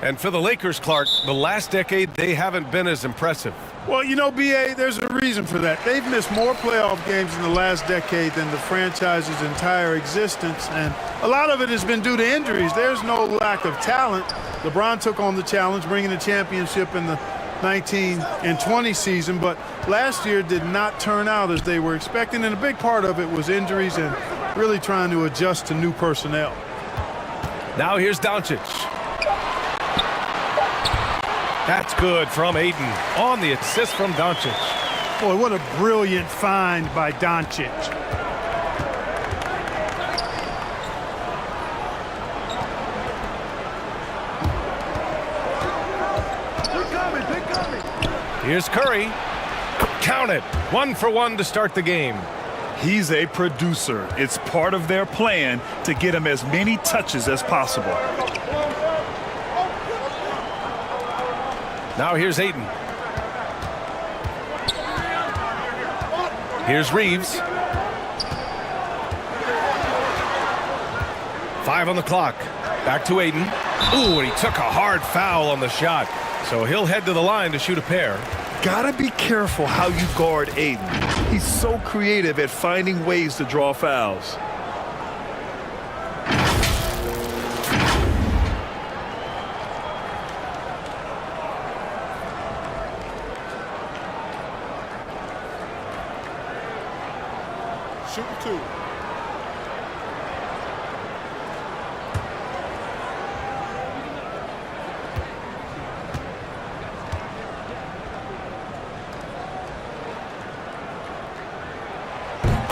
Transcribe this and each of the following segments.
And for the Lakers, Clark, the last decade, they haven't been as impressive. Well, you know, B.A., there's a reason for that. They've missed more playoff games in the last decade than the franchise's entire existence, and a lot of it has been due to injuries. There's no lack of talent. LeBron took on the challenge, bringing the championship in the 19 and 20 season, but last year did not turn out as they were expecting, and a big part of it was injuries and really trying to adjust to new personnel. Now here's Doncic. That's good from Ayton on the assist from Doncic. Boy, what a brilliant find by Doncic. Here's Curry. Count it. 1 for 1 to start the game. He's a producer. It's part of their plan to get him as many touches as possible. Now here's Ayton. Here's Reeves. 5 on the clock. Back to Ayton. Ooh, and he took a hard foul on the shot. So he'll head to the line to shoot a pair. Gotta be careful how you guard Ayton. He's so creative at finding ways to draw fouls. Shoot 2.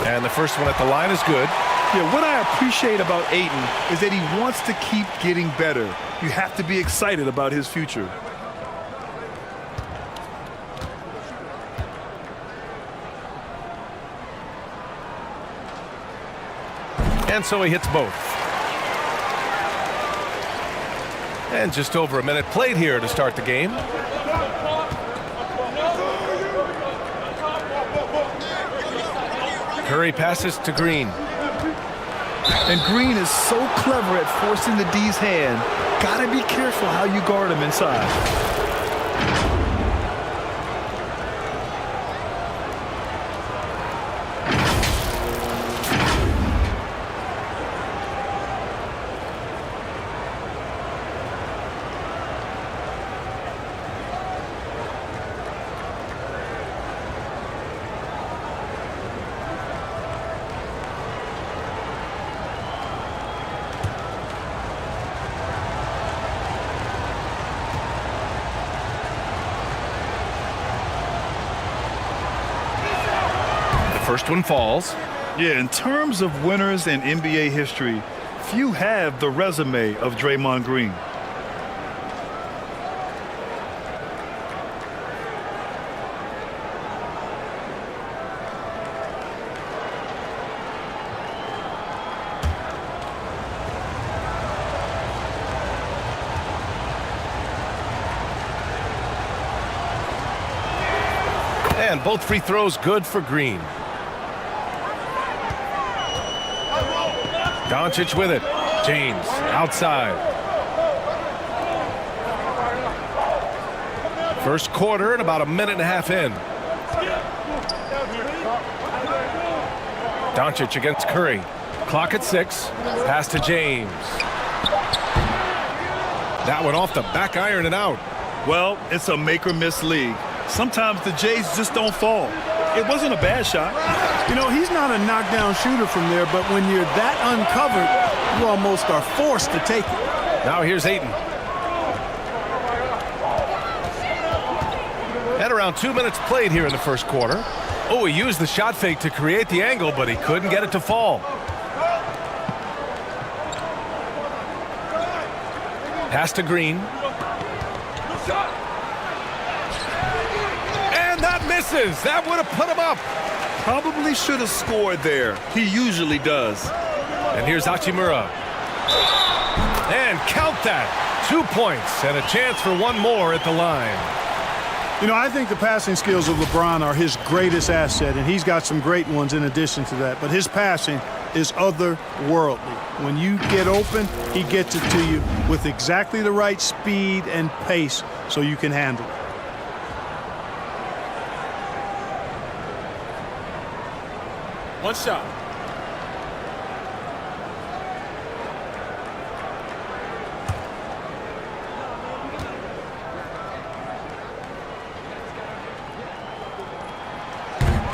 And the first one at the line is good. Yeah, what I appreciate about Ayton is that he wants to keep getting better. You have to be excited about his future. And so he hits both. And just over a minute played here to start the game. Curry passes to Green. And Green is so clever at forcing the D's hand. Gotta be careful how you guard him inside. First one falls. Yeah, in terms of winners in NBA history, few have the resume of Draymond Green. And both free throws good for Green. Doncic with it. James outside. First quarter and about a minute and a half in. Doncic against Curry. Clock at 6. Pass to James. That one off the back iron and out. Well, it's a make or miss league. Sometimes the Jays just don't fall. It wasn't a bad shot. You know, he's not a knockdown shooter from there, but when you're that uncovered, you almost are forced to take it. Now here's Ayton. At around 2 minutes played here in the first quarter. Oh, he used the shot fake to create the angle, but he couldn't get it to fall. Pass to Green. And that misses. That would have put him up. Probably should have scored there. He usually does. And here's Hachimura. And count that. 2 points and a chance for one more at the line. You know, I think the passing skills of LeBron are his greatest asset, and he's got some great ones in addition to that. But his passing is otherworldly. When you get open, he gets it to you with exactly the right speed and pace so you can handle it. One shot.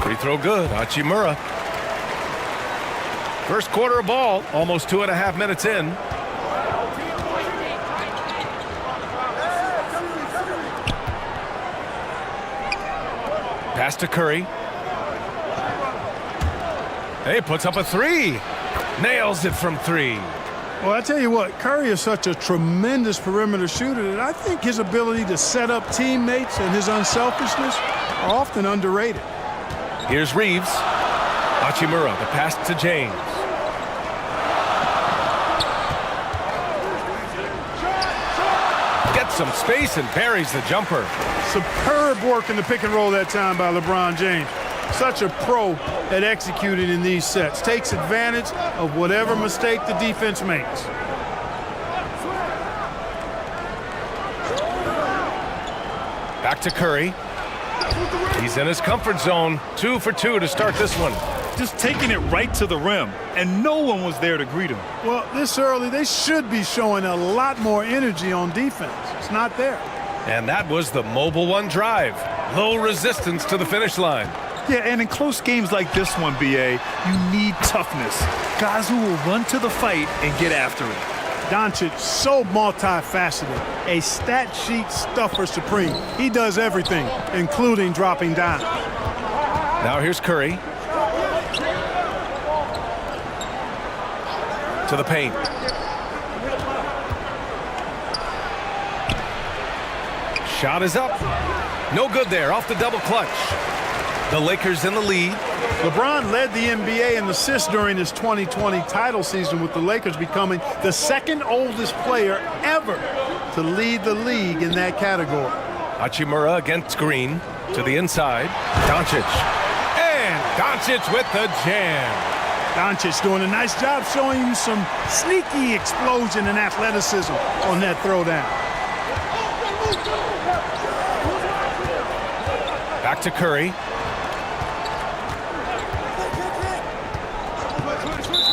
Free throw good. Hachimura. First quarter of ball, almost 2.5 minutes in. Pass to Curry. He puts up a three. Nails it from three. Well, I tell you what, Curry is such a tremendous perimeter shooter that I think his ability to set up teammates and his unselfishness are often underrated. Here's Reeves. Hachimura, the pass to James. Gets some space and parries the jumper. Superb work in the pick and roll that time by LeBron James. Such a pro at executing in these sets. Takes advantage of whatever mistake the defense makes. Back to Curry. He's in his comfort zone. 2 for 2 to start this one. Just taking it right to the rim, and no one was there to greet him. Well, this early, they should be showing a lot more energy on defense. It's not there. And that was the Mobile One drive. Low resistance to the finish line. Yeah, and in close games like this one, B.A., you need toughness. Guys who will run to the fight and get after it. Doncic, so multifaceted. A stat sheet stuffer supreme. He does everything, including dropping down. Now here's Curry. To the paint. Shot is up. No good there, off the double clutch. The Lakers in the lead. LeBron led the NBA in assists during his 2020 title season, with the Lakers becoming the second oldest player ever to lead the league in that category. Hachimura against Green. To the inside. Doncic. And Doncic with the jam. Doncic doing a nice job showing you some sneaky explosion and athleticism on that throwdown. Back to Curry.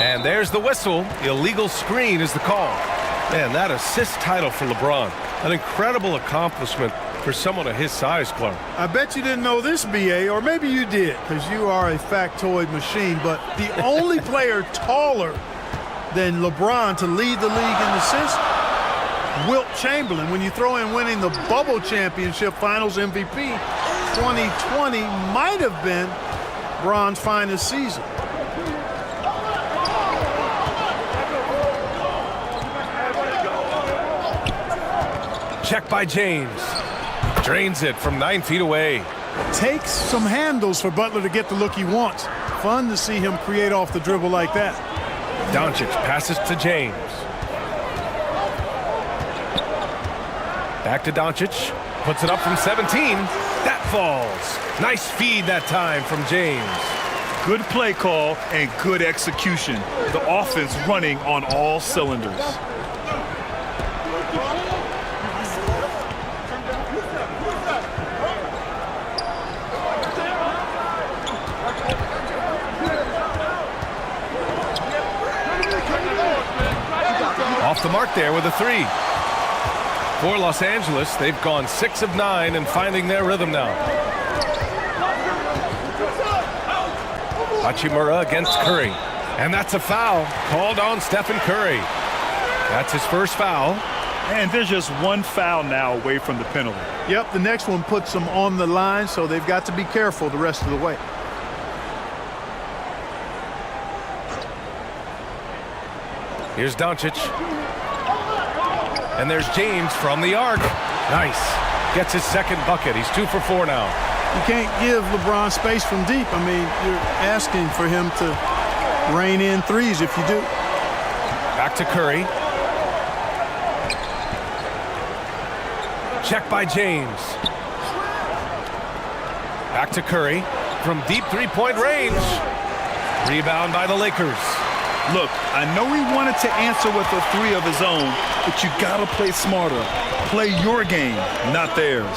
And there's the whistle. Illegal screen is the call. Man, that assist title for LeBron. An incredible accomplishment for someone of his size, Clark. I bet you didn't know this, B.A., or maybe you did, because you are a factoid machine, but the only player taller than LeBron to lead the league in assists, Wilt Chamberlain. When you throw in winning the Bubble Championship Finals MVP, 2020 might have been Bron's finest season. Check by James. Drains it from 9 feet away. Takes some handles for Butler to get the look he wants. Fun to see him create off the dribble like that. Doncic passes to James. Back to Doncic. Puts it up from 17. That falls. Nice feed that time from James. Good play call and good execution. The offense running on all cylinders. Off the mark there with a three. For Los Angeles, they've gone 6 of 9 and finding their rhythm now. Hachimura against Curry. And that's a foul called on Stephen Curry. That's his first foul. And there's just one foul now away from the penalty. Yep, the next one puts them on the line, so they've got to be careful the rest of the way. Here's Doncic. And there's James from the arc. Nice. Gets his second bucket. He's 2 for 4 now. You can't give LeBron space from deep. I mean, you're asking for him to rain in threes if you do. Back to Curry. Check by James. Back to Curry from deep three-point range. Rebound by the Lakers. Look, I know he wanted to answer with a three of his own, but you gotta play smarter. Play your game, not theirs.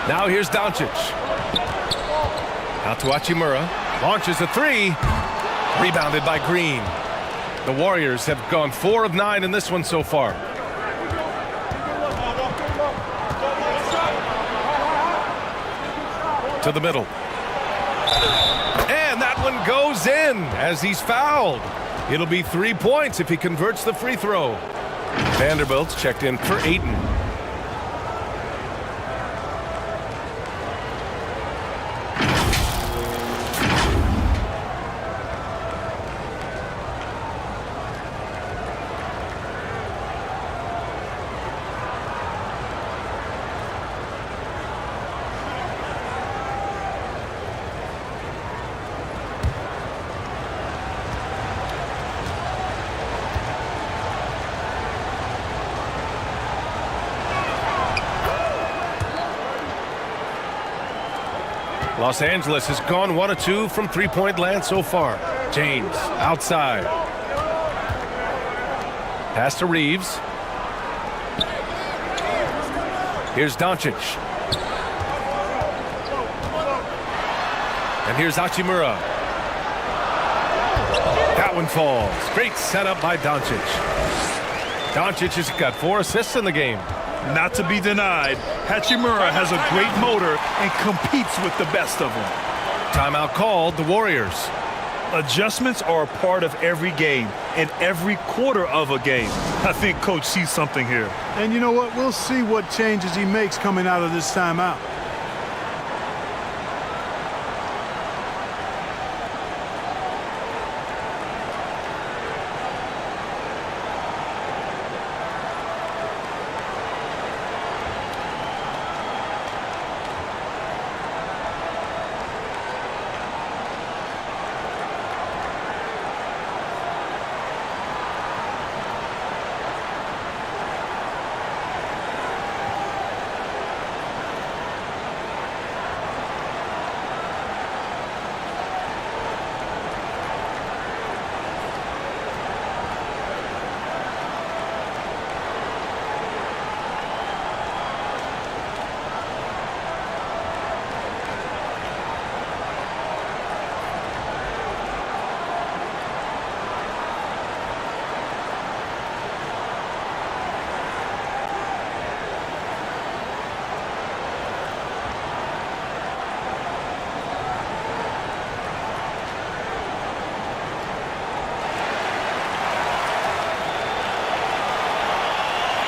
Now here's Doncic. Out to Hachimura. Launches a three. Rebounded by Green. The Warriors have gone 4 of 9 in this one so far. To the middle. And that one goes in as he's fouled. It'll be 3 points if he converts the free throw. Vanderbilt's checked in for Ayton. Los Angeles has gone 1 of 2 from three-point land so far. James outside. Pass to Reeves. Here's Doncic. And here's Hachimura. That one falls. Great setup by Doncic. Doncic has got 4 assists in the game. Not to be denied, Hachimura has a great motor and competes with the best of them. Timeout called, the Warriors. Adjustments are a part of every game and every quarter of a game. I think Coach sees something here. And you know what? We'll see what changes he makes coming out of this timeout.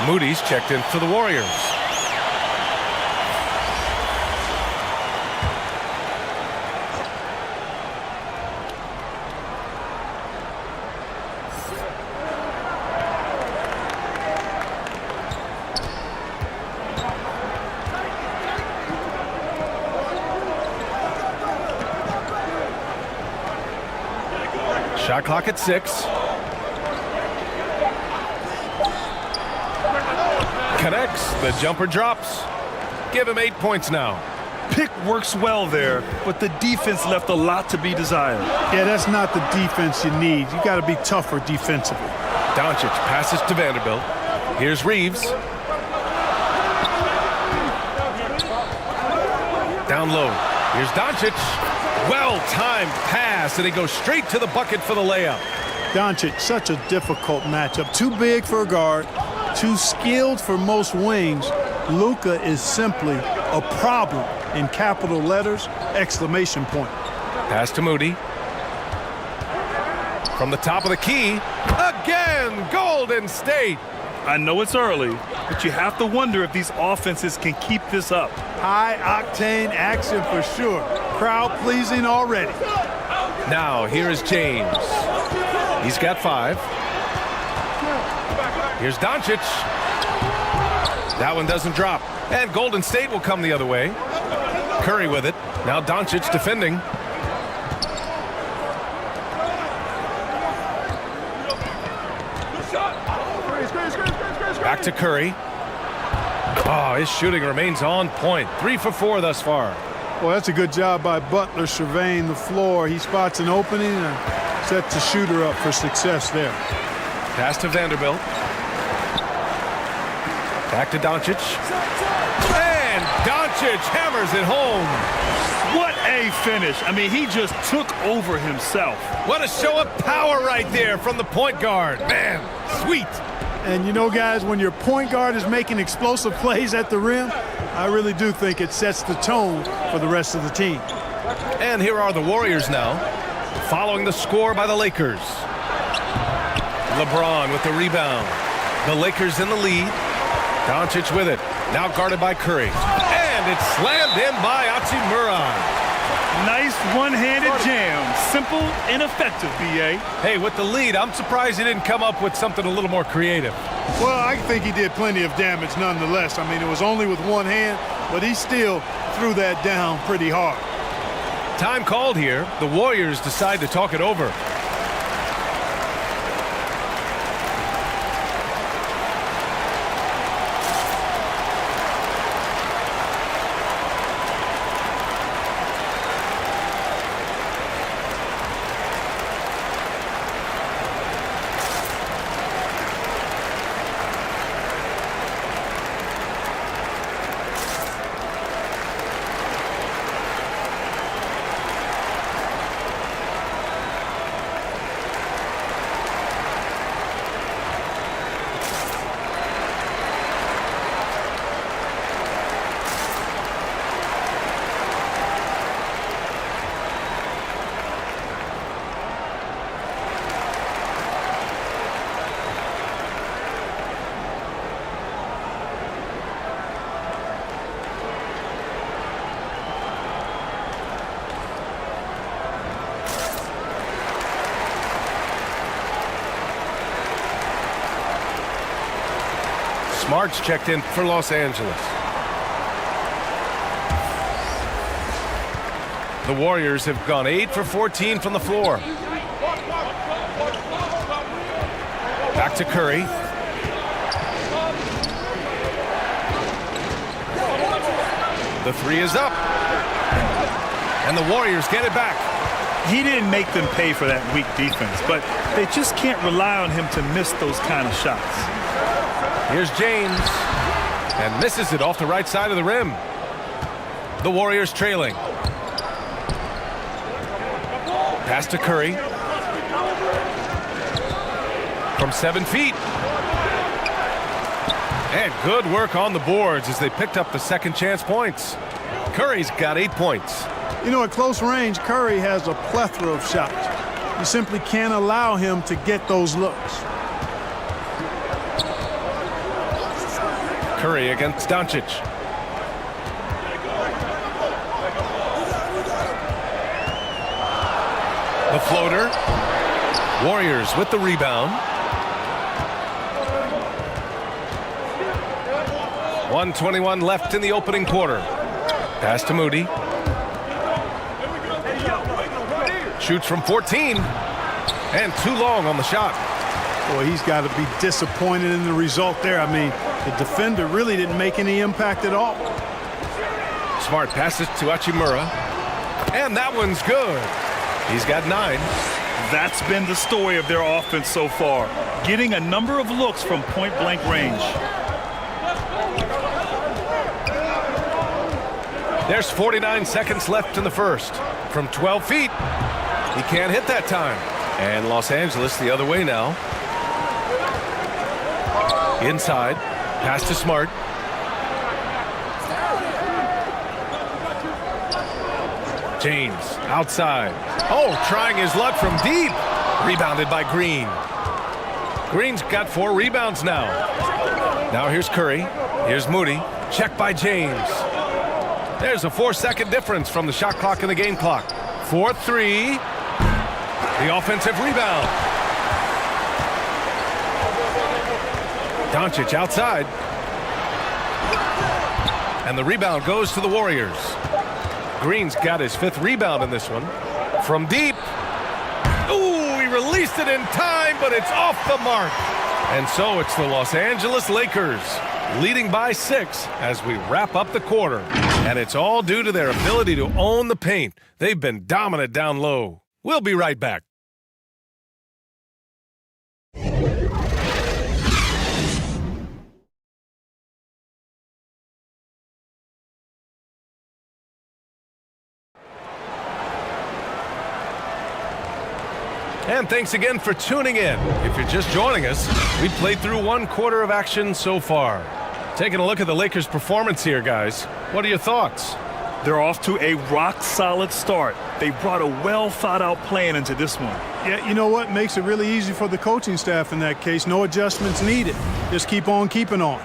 Moody's checked in for the Warriors. Shot clock at 6. Connects. The jumper drops. Give him 8 points now. Pick works well there, but the defense left a lot to be desired. Yeah, that's not the defense you need. You got to be tougher defensively. Doncic passes to Vanderbilt. Here's Reeves. Down low. Here's Doncic. Well-timed pass, and he goes straight to the bucket for the layup. Doncic, such a difficult matchup. Too big for a guard, too skilled for most wings. Luka is simply a problem in capital letters, exclamation point. Pass to Moody. From the top of the key, again, Golden State. I know it's early, but you have to wonder if these offenses can keep this up. High-octane action for sure. Crowd-pleasing already. Now, here is James. He's got 5. Here's Doncic. That one doesn't drop. And Golden State will come the other way. Curry with it. Now Doncic defending. Back to Curry. Oh, his shooting remains on point. 3 for 4 thus far. Well, that's a good job by Butler surveying the floor. He spots an opening and Sets the shooter up for success there. Pass to Vanderbilt. Back to Doncic. And Doncic hammers it home. What a finish. I mean, he just took over himself. What a show of power right there from the point guard. Man, sweet. And you know, guys, when your point guard is making explosive plays at the rim, I really do think it sets the tone for the rest of the team. And here are the Warriors now, following the score by the Lakers. LeBron with the rebound. The Lakers in the lead. Doncic with it. Now guarded by Curry. And it's slammed in by Hachimura. Nice one-handed jam. Simple and effective, B.A. Hey, with the lead, I'm surprised he didn't come up with something a little more creative. Well, I think he did plenty of damage nonetheless. I mean, it was only with one hand, but he still threw that down pretty hard. Time called here. The Warriors decide to talk it over. Smart's checked in for Los Angeles. The Warriors have gone 8 for 14 from the floor. Back to Curry. The three is up. And the Warriors get it back. He didn't make them pay for that weak defense, but they just can't rely on him to miss those kind of shots. Here's James, and misses it off the right side of the rim. The Warriors trailing. Pass to Curry. From 7 feet. And good work on the boards as they picked up the second chance points. Curry's got 8 points. You know, at close range, Curry has a plethora of shots. You simply can't allow him to get those looks. Curry against Doncic. The floater. Warriors with the rebound. 1:21 left in the opening quarter. Pass to Moody. Shoots from 14. And too long on the shot. Boy, he's got to be disappointed in the result there. I mean, the defender really didn't make any impact at all. Smart passes to Hachimura. And that one's good. He's got 9. That's been the story of their offense so far, getting a number of looks from point-blank range. There's 49 seconds left in the first. From 12 feet. He can't hit that time. And Los Angeles the other way now. Inside. Pass to Smart. James outside. Oh, trying his luck from deep. Rebounded by Green. Green's got 4 rebounds now. Now here's Curry. Here's Moody. Check by James. There's a 4-second difference from the shot clock and the game clock. 4-3. The offensive rebound. Doncic outside. And the rebound goes to the Warriors. Green's got his 5th rebound in this one. From deep. Ooh, he released it in time, but it's off the mark. And so it's the Los Angeles Lakers leading by 6 as we wrap up the quarter. And it's all due to their ability to own the paint. They've been dominant down low. We'll be right back. And thanks again for tuning in. If you're just joining us, we played through 1 quarter of action so far. Taking a look at the Lakers' performance here, guys. What are your thoughts? They're off to a rock-solid start. They brought a well-thought-out plan into this one. Yeah, you know what? Makes it really easy for the coaching staff in that case. No adjustments needed. Just keep on keeping on.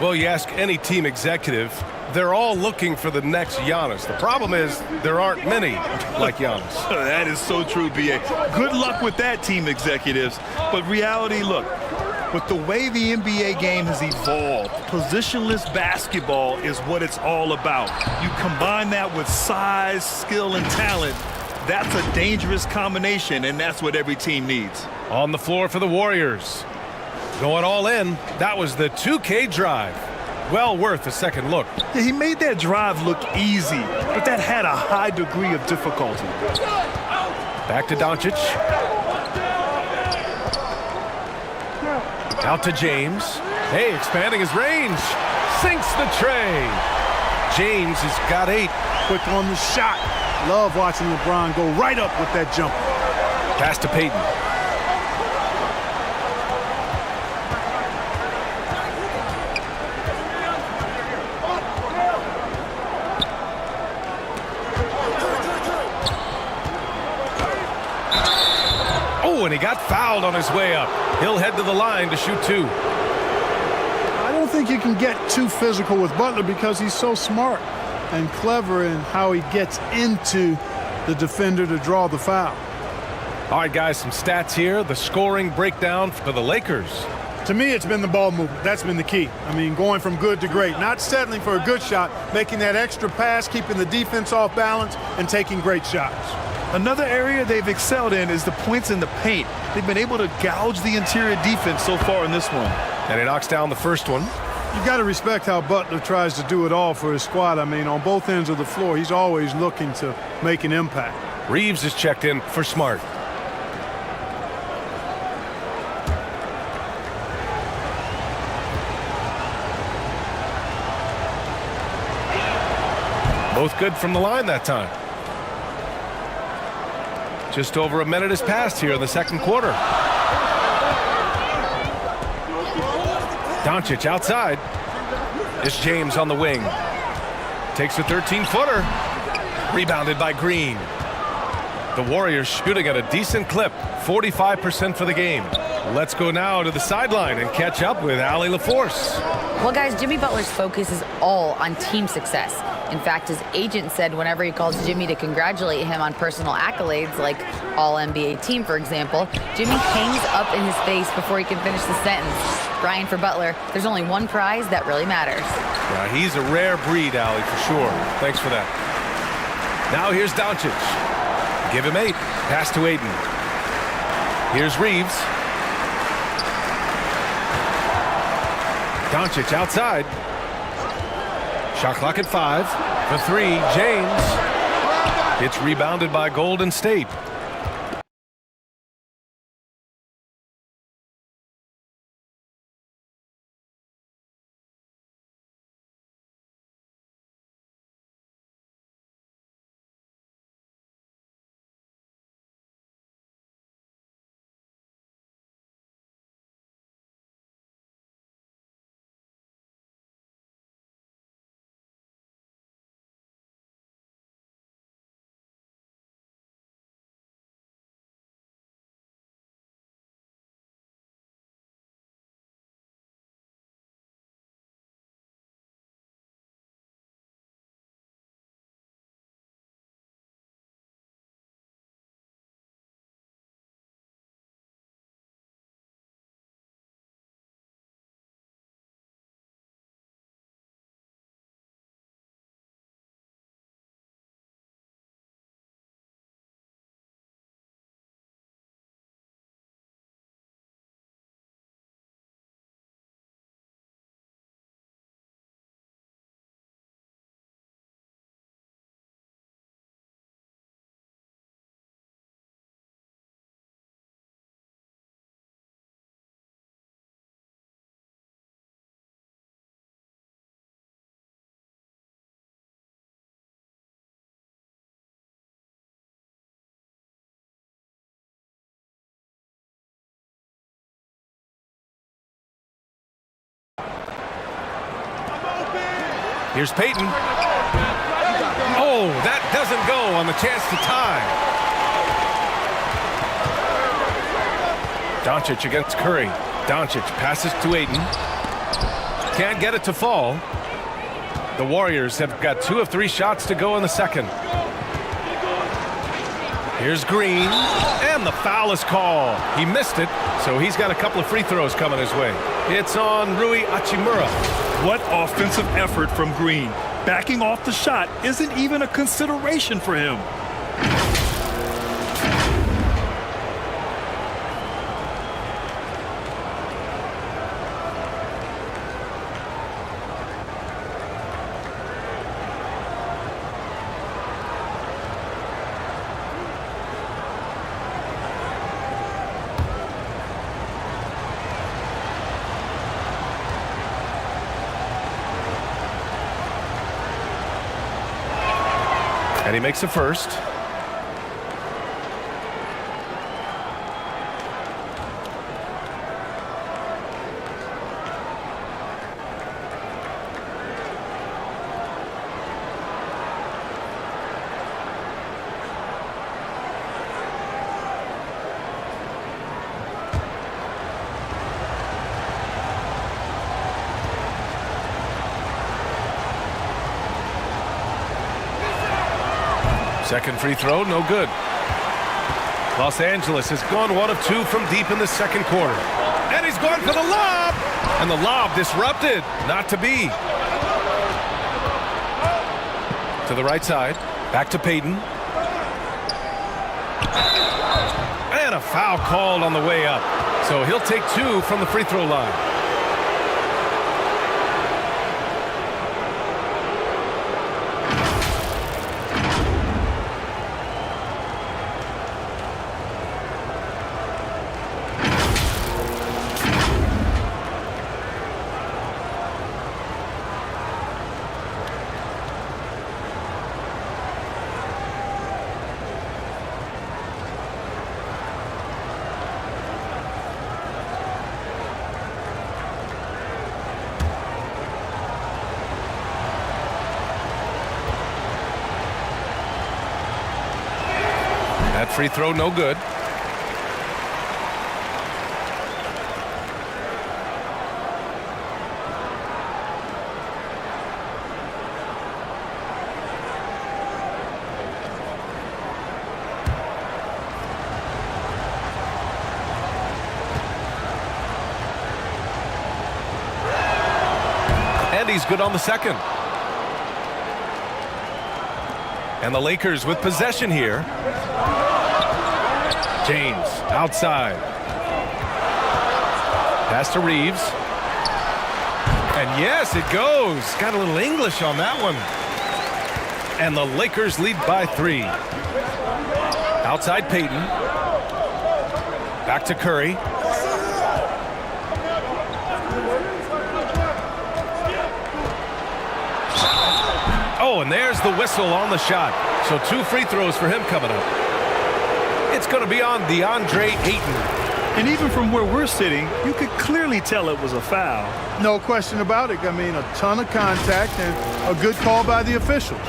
Well, you ask any team executive, they're all looking for the next Giannis. The problem is there aren't many like Giannis. That is so true, B.A. Good luck with that, team executives. But reality, look, with the way the NBA game has evolved, positionless basketball is what it's all about. You combine that with size, skill, and talent, that's a dangerous combination, and that's what every team needs. On the floor for the Warriors. Going all in, that was the 2K drive. Well worth a second look. Yeah, he made that drive look easy, but that had a high degree of difficulty. Back to Doncic. Out to James. Hey, expanding his range. Sinks the tray. James has got 8. Quick on the shot. Love watching LeBron go right up with that jumper. Pass to Peyton. Oh, and he got fouled on his way up. He'll head to the line to shoot 2. I don't think you can get too physical with Butler because he's so smart and clever in how he gets into the defender to draw the foul. All right, guys, some stats here. The scoring breakdown for the Lakers. To me, it's been the ball movement. That's been the key. I mean, going from good to great. Not settling for a good shot, making that extra pass, keeping the defense off balance, and taking great shots. Another area they've excelled in is the points in the paint. They've been able to gouge the interior defense so far in this one. And he knocks down the first one. You got to respect how Butler tries to do it all for his squad. I mean, on both ends of the floor, he's always looking to make an impact. Reeves is checked in for Smart. Both good from the line that time. Just over a minute has passed here in the second quarter. Doncic outside. It's James on the wing. Takes a 13-footer. Rebounded by Green. The Warriors shooting at a decent clip. 45% for the game. Let's go now to the sideline and catch up with Allie LaForce. Well, guys, Jimmy Butler's focus is all on team success. In fact, his agent said whenever he calls Jimmy to congratulate him on personal accolades, like All-NBA team, for example, Jimmy hangs up in his face before he can finish the sentence. Ryan, for Butler, there's only one prize that really matters. Yeah, he's a rare breed, Allie, for sure. Thanks for that. Now here's Doncic. Give him 8. Pass to Aiden. Here's Reeves. Doncic outside. Shot clock at 5. For 3, James. It's rebounded by Golden State. Here's Payton. Oh, that doesn't go on the chance to tie. Doncic against Curry. Doncic passes to Ayton. Can't get it to fall. The Warriors have got 2 of 3 shots to go in the second. Here's Green, and the foul is called. He missed it, so he's got a couple of free throws coming his way. It's on Rui Hachimura. What offensive effort from Green. Backing off the shot isn't even a consideration for him. And he makes a first. Second free throw, no good. Los Angeles has gone 1 of 2 from deep in the second quarter. And he's going for the lob! And the lob disrupted. Not to be. To the right side. Back to Payton. And a foul called on the way up. So he'll take 2 from the free throw line. That free throw, no good. And he's good on the second. And the Lakers with possession here. James outside. Pass to Reeves. And yes, it goes. Got a little English on that one. And the Lakers lead by 3. Outside Payton. Back to Curry. Oh, and there's the whistle on the shot. So 2 free throws for him coming up. It's going to be on DeAndre Ayton. And even from where we're sitting, you could clearly tell it was a foul. No question about it. I mean, a ton of contact and a good call by the officials.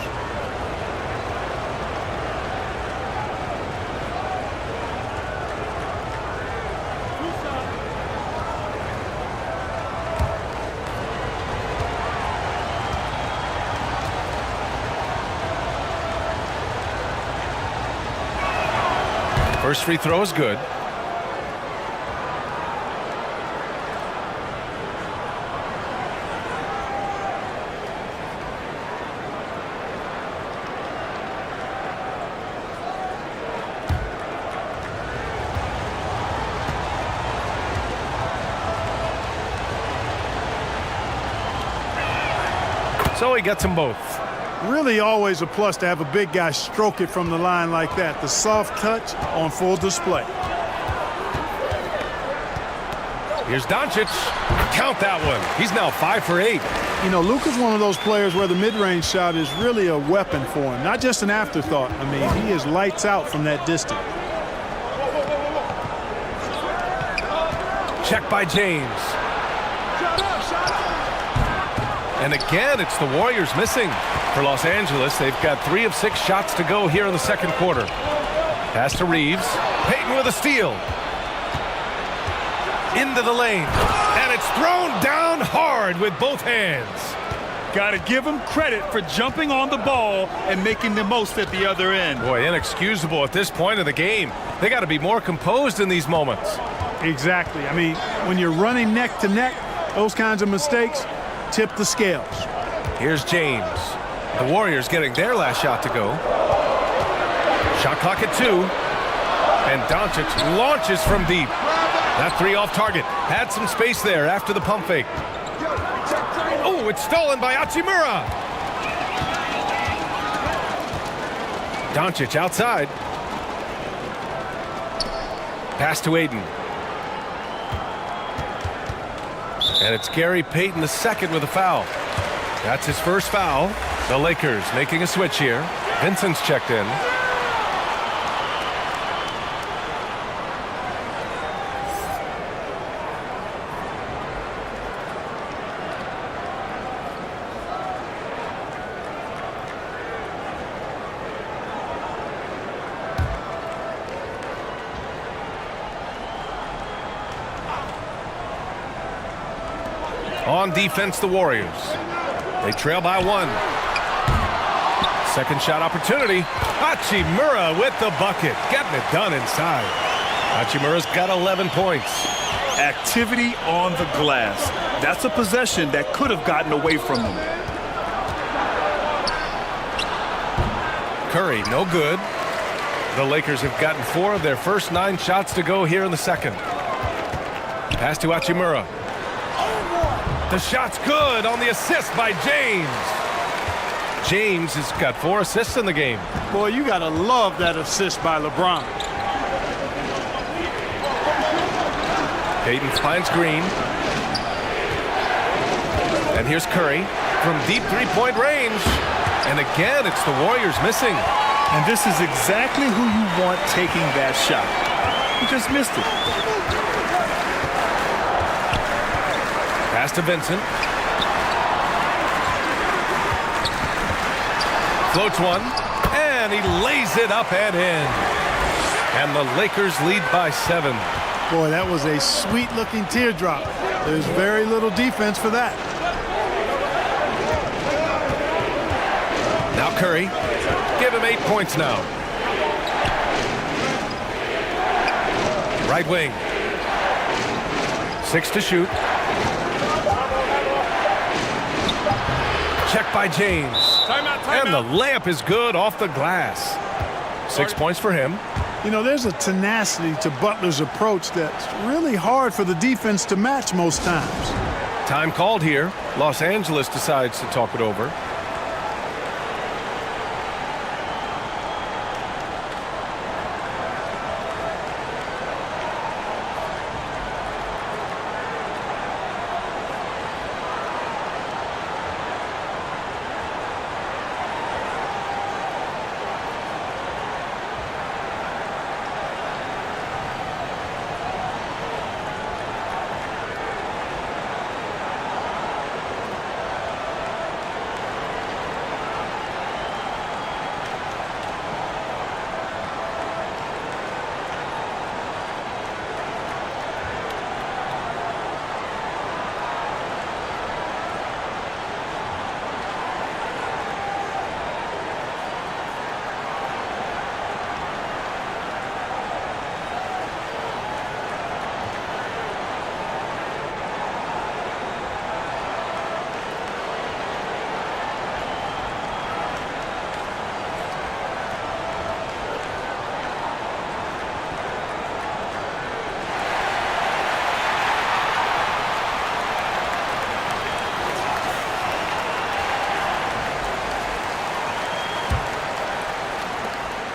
First free throw is good. So he gets them both. Really always a plus to have a big guy stroke it from the line like that. The soft touch on full display. Here's Doncic. Count that one. He's now 5 for 8. You know, Luka's one of those players where the mid-range shot is really a weapon for him, not just an afterthought. I mean, he is lights out from that distance. Check by James. And again, it's the Warriors missing. For Los Angeles, they've got 3 of 6 shots to go here in the second quarter. Pass to Reeves. Payton with a steal. Into the lane. And it's thrown down hard with both hands. Got to give him credit for jumping on the ball and making the most at the other end. Boy, inexcusable at this point of the game. They got to be more composed in these moments. Exactly. I mean, when you're running neck to neck, those kinds of mistakes tip the scales. Here's James. The Warriors getting their last shot to go. Shot clock at 2. And Doncic launches from deep. That 3 off target. Had some space there after the pump fake. Oh, it's stolen by Hachimura. Doncic outside. Pass to Aiden. And it's Gary Payton II with a foul. That's his first foul. The Lakers making a switch here. Vincent's checked in. On defense, the Warriors. They trail by 1. Second shot opportunity. Hachimura with the bucket. Getting it done inside. Hachimura's got 11 points. Activity on the glass. That's a possession that could have gotten away from him. Curry, no good. The Lakers have gotten 4 of their first 9 shots to go here in the second. Pass to Hachimura. The shot's good on the assist by James. James has got 4 assists in the game. Boy, you got to love that assist by LeBron. Payton finds Green. And here's Curry from deep 3-point range. And again, it's the Warriors missing. And this is exactly who you want taking that shot. He just missed it. Pass to Vincent. Floats one, and he lays it up and in. And the Lakers lead by 7. Boy, that was a sweet-looking teardrop. There's very little defense for that. Now Curry. Give him 8 points now. Right wing. 6 to shoot. Check by James. And the layup is good off the glass. 6 points for him. You know, there's a tenacity to Butler's approach that's really hard for the defense to match most times. Time called here. Los Angeles decides to talk it over.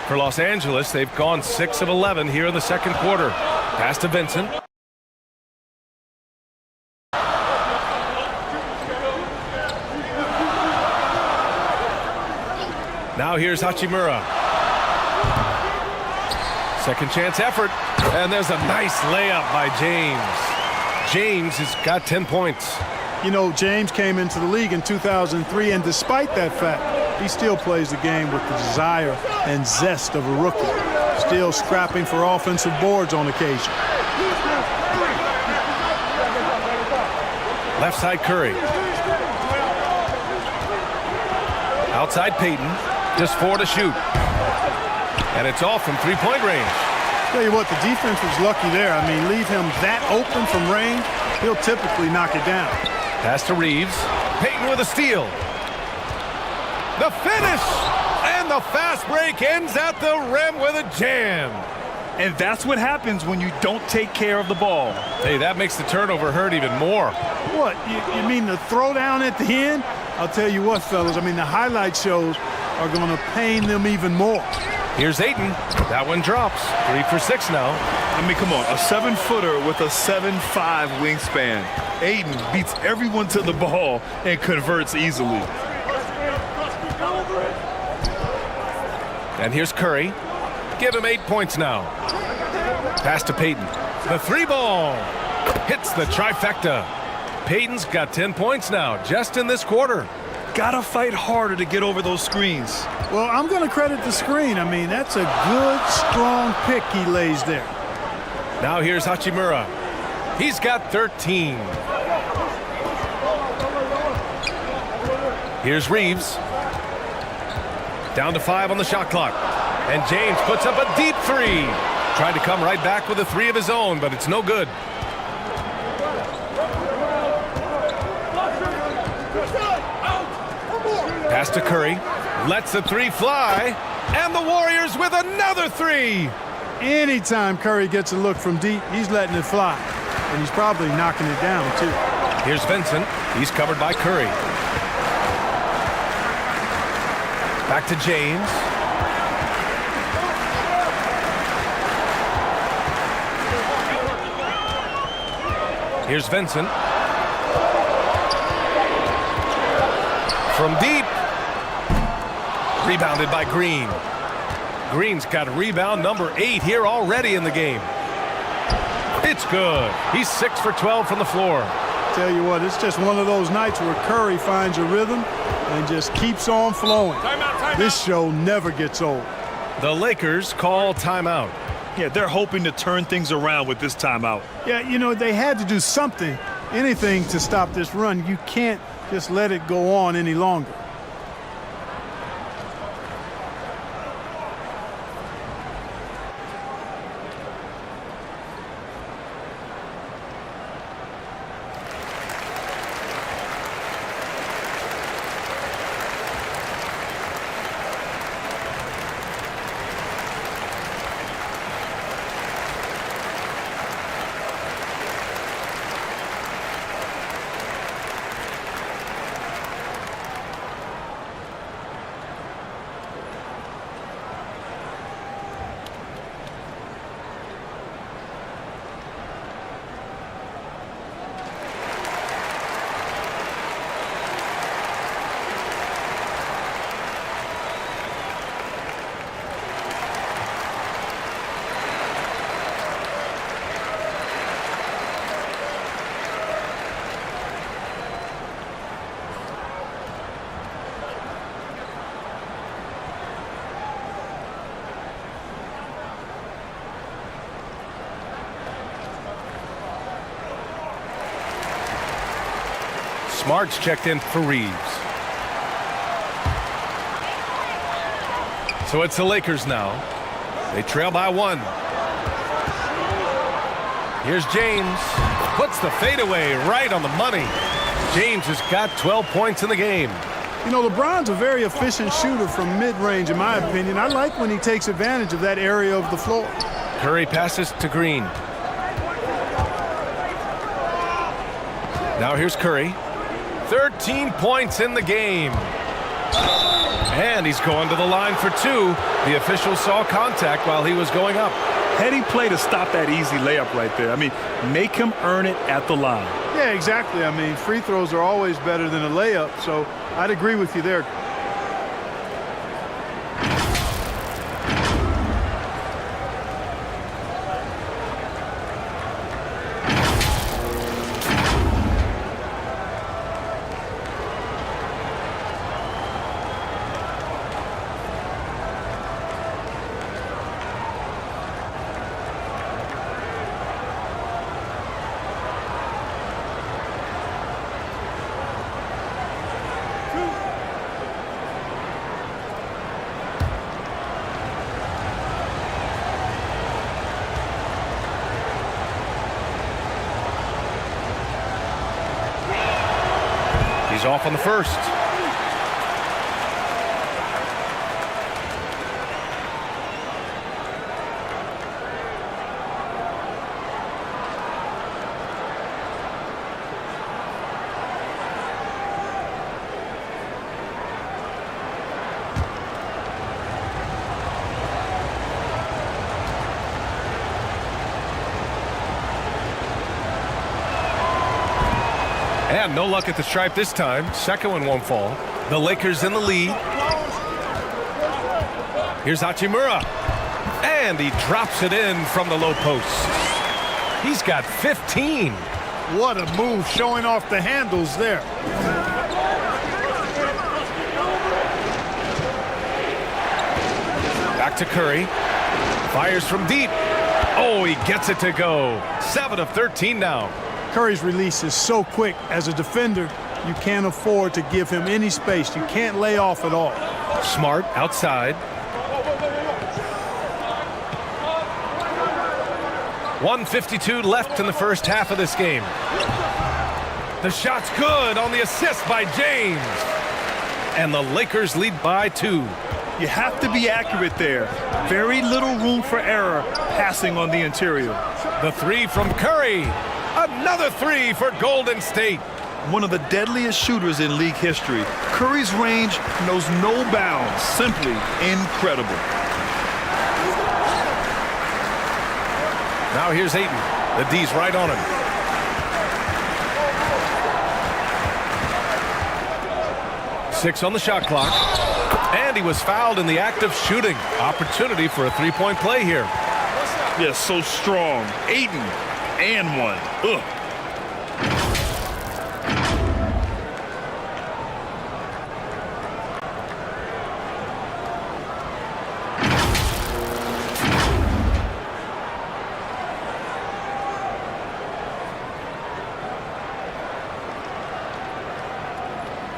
For Los Angeles, they've gone 6 of 11 here in the second quarter. Pass to Vincent. Now here's Hachimura. Second chance effort. And there's a nice layup by James. James has got 10 points. You know, James came into the league in 2003, and despite that fact, he still plays the game with the desire and zest of a rookie, still scrapping for offensive boards on occasion. Left side Curry. Outside Payton. Just 4 to shoot. And it's all from three-point range. Tell you what, the defense was lucky there. I mean, leave him that open from range, he'll typically knock it down. Pass to Reeves. Payton with a steal. The finish! And the fast break ends at the rim with a jam. And that's what happens when you don't take care of the ball. Hey, that makes the turnover hurt even more. What, you mean the throwdown at the end? I'll tell you what, fellas, I mean, the highlight shows are going to pain them even more. Here's Ayton. That one drops. 3 for 6 now. I mean, come on, a 7-footer with a 7'5" wingspan. Ayton beats everyone to the ball and converts easily. And here's Curry. Give him 8 points now. Pass to Payton. The 3-ball. Hits the trifecta. Payton's got 10 points now, just in this quarter. Gotta fight harder to get over those screens. Well, I'm going to credit the screen. I mean, that's a good, strong pick he lays there. Now here's Hachimura. He's got 13. Here's Reeves. Down to 5 on the shot clock. And James puts up a deep 3. Tried to come right back with a 3 of his own, but it's no good. Pass to Curry. Lets the 3 fly. And the Warriors with another 3. Anytime Curry gets a look from deep, he's letting it fly. And he's probably knocking it down, too. Here's Vincent. He's covered by Curry. Back to James. Here's Vincent. From deep. Rebounded by Green. Green's got rebound number 8 here already in the game. It's good. He's 6 for 12 from the floor. Tell you what, it's just one of those nights where Curry finds a rhythm and just keeps on flowing. This show never gets old. The Lakers call timeout. Yeah, they're hoping to turn things around with this timeout. Yeah, you know, they had to do something, anything to stop this run. You can't just let it go on any longer. Smart's checked in for Reeves. So it's the Lakers now. They trail by 1. Here's James. Puts the fadeaway right on the money. James has got 12 points in the game. You know, LeBron's a very efficient shooter from mid-range, in my opinion. I like when he takes advantage of that area of the floor. Curry passes to Green. Now here's Curry. 13 points in the game. And he's going to the line for 2. The official saw contact while he was going up. Heady play to stop that easy layup right there. I mean, make him earn it at the line. Yeah, exactly. I mean, free throws are always better than a layup, so I'd agree with you there. off on the first. And no luck at the stripe this time. Second one won't fall. The Lakers in the lead. Here's Hachimura. And he drops it in from the low post. He's got 15. What a move, showing off the handles there. Back to Curry. Fires from deep. Oh, he gets it to go. 7 of 13 now. Curry's release is so quick. As a defender, you can't afford to give him any space. You can't lay off at all. Smart outside. 1:52 left in the first half of this game. The shot's good on the assist by James. And the Lakers lead by 2. You have to be accurate there. Very little room for error passing on the interior. The 3 from Curry. Another 3 for Golden State. One of the deadliest shooters in league history. Curry's range knows no bounds. Simply incredible. Now here's Ayton. The D's right on him. Six on the shot clock. And he was fouled in the act of shooting. Opportunity for a three-point play here. Yes, so strong. Ayton. And one. Ugh.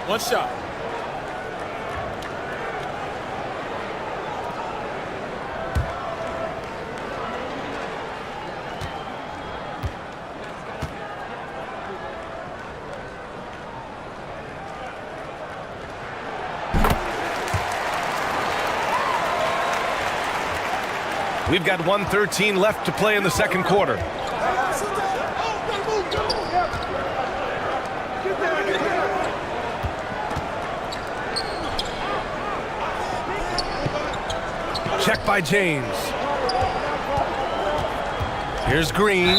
One shot. We've got 1:13 left to play in the second quarter. Check by James. Here's Green.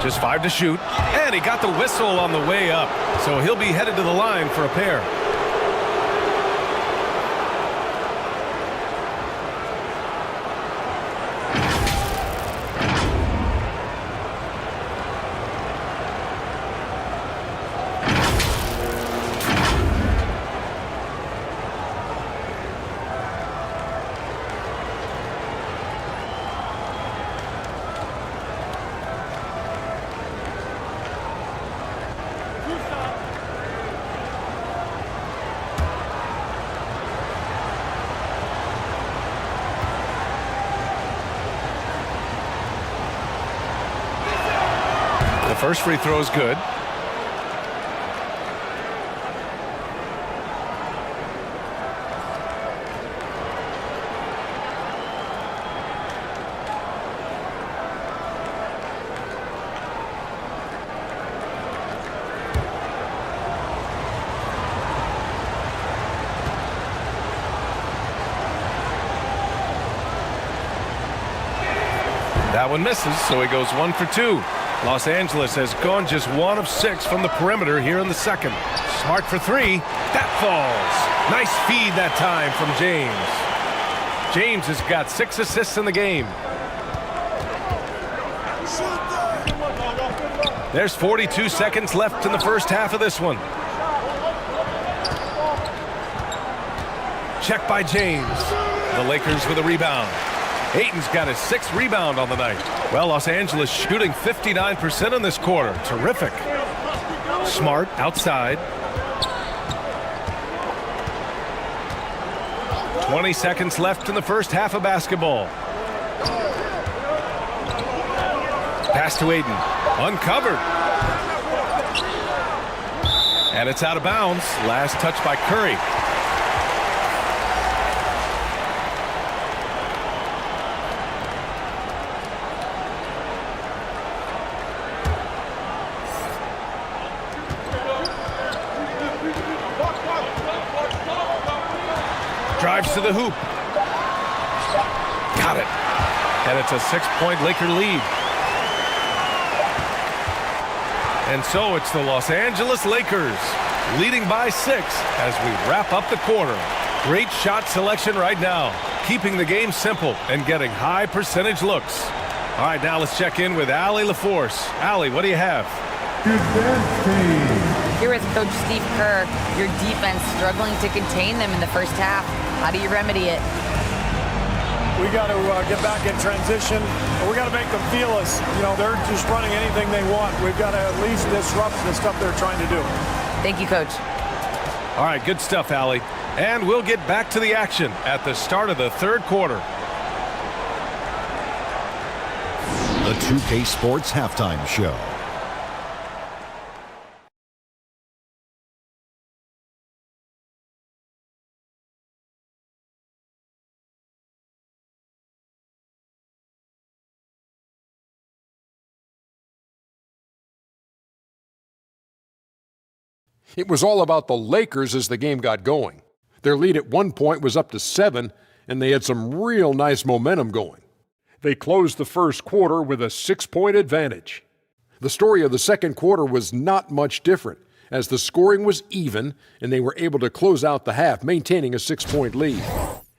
Just 5 to shoot. And he got the whistle on the way up. So he'll be headed to the line for a pair. First free throw is good. That one misses, so he goes 1 for 2. Los Angeles has gone just 1 of 6 from the perimeter here in the second. Smart for 3. That falls. Nice feed that time from James. James has got 6 assists in the game. There's 42 seconds left in the first half of this one. Check by James. The Lakers with a rebound. Ayton's got his 6th rebound on the night. Well, Los Angeles shooting 59% in this quarter. Terrific. Smart outside. 20 seconds left in the first half of basketball. Pass to Ayton. Uncovered. And it's out of bounds. Last touch by Curry. Drives to the hoop. Got it. And it's a 6-point Laker lead. And so it's the Los Angeles Lakers leading by 6 as we wrap up the quarter. Great shot selection right now, keeping the game simple and getting high percentage looks. All right, now let's check in with Allie LaForce. Allie, what do you have? Here with Coach Steve Kerr, your defense struggling to contain them in the first half. How do you remedy it? We got to get back in transition. We got to make them feel us. You know, they're just running anything they want. We've got to at least disrupt the stuff they're trying to do. Thank you, Coach. All right, good stuff, Allie. And we'll get back to the action at the start of the third quarter. The 2K Sports Halftime Show. It was all about the Lakers as the game got going. Their lead at one point was up to 7, and they had some real nice momentum going. They closed the first quarter with a 6-point advantage. The story of the second quarter was not much different, as the scoring was even, and they were able to close out the half, maintaining a 6-point lead.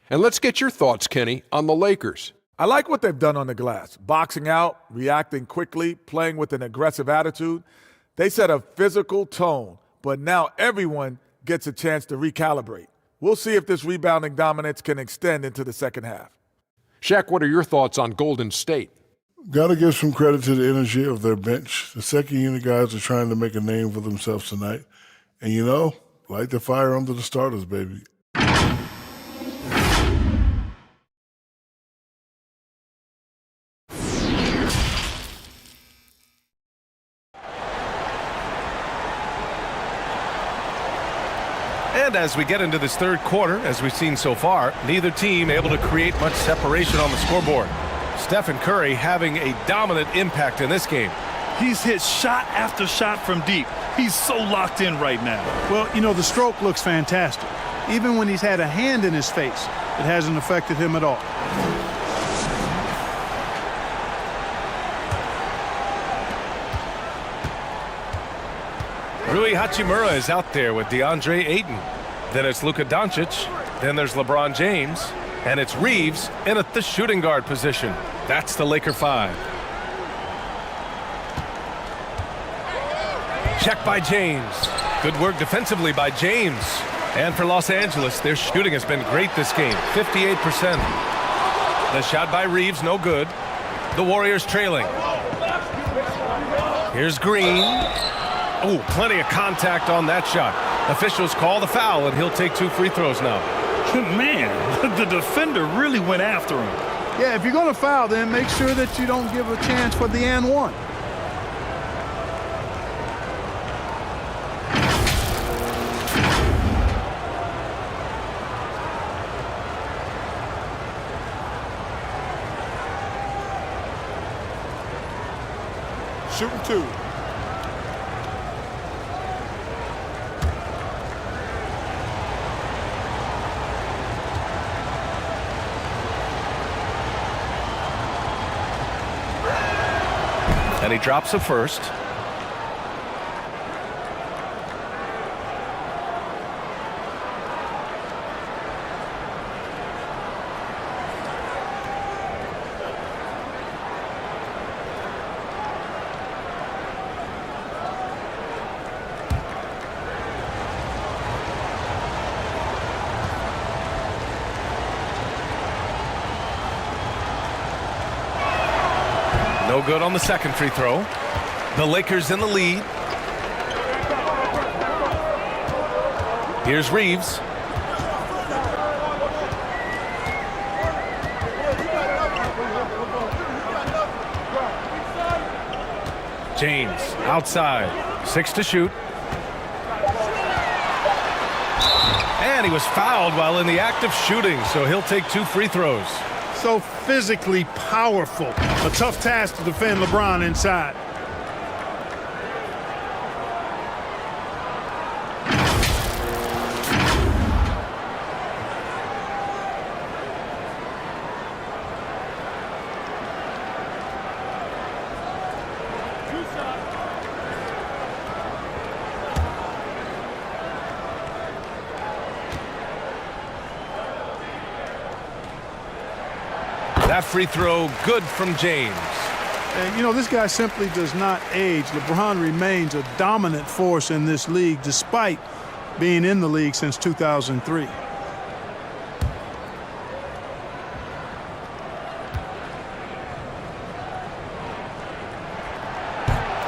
And let's get your thoughts, Kenny, on the Lakers. I like what they've done on the glass. Boxing out, reacting quickly, playing with an aggressive attitude. They set a physical tone. But now everyone gets a chance to recalibrate. We'll see if this rebounding dominance can extend into the second half. Shaq, what are your thoughts on Golden State? Got to give some credit to the energy of their bench. The second unit guys are trying to make a name for themselves tonight. And you know, light the fire under the starters, baby. And as we get into this third quarter, as we've seen so far, neither team able to create much separation on the scoreboard. Stephen Curry having a dominant impact in this game. He's hit shot after shot from deep. He's so locked in right now. Well, you know, the stroke looks fantastic. Even when he's had a hand in his face, it hasn't affected him at all. Rui Hachimura is out there with DeAndre Ayton. Then it's Luka Doncic. Then there's LeBron James. And it's Reeves in at the shooting guard position. That's the Laker 5. Check by James. Good work defensively by James. And for Los Angeles, their shooting has been great this game, 58%. The shot by Reeves, no good. The Warriors trailing. Here's Green. Oh, plenty of contact on that shot. Officials call the foul, and he'll take 2 free throws now. Man, the defender really went after him. Yeah, if you're going to foul, then make sure that you don't give a chance for the and one. Shooting 2. And he drops a first. No good on the second free throw. The Lakers in the lead. Here's Reeves. James outside. 6 to shoot. And he was fouled while in the act of shooting, so he'll take 2 free throws. So physically powerful. A tough task to defend LeBron inside. That free throw good from James. And, you know, this guy simply does not age. LeBron remains a dominant force in this league despite being in the league since 2003.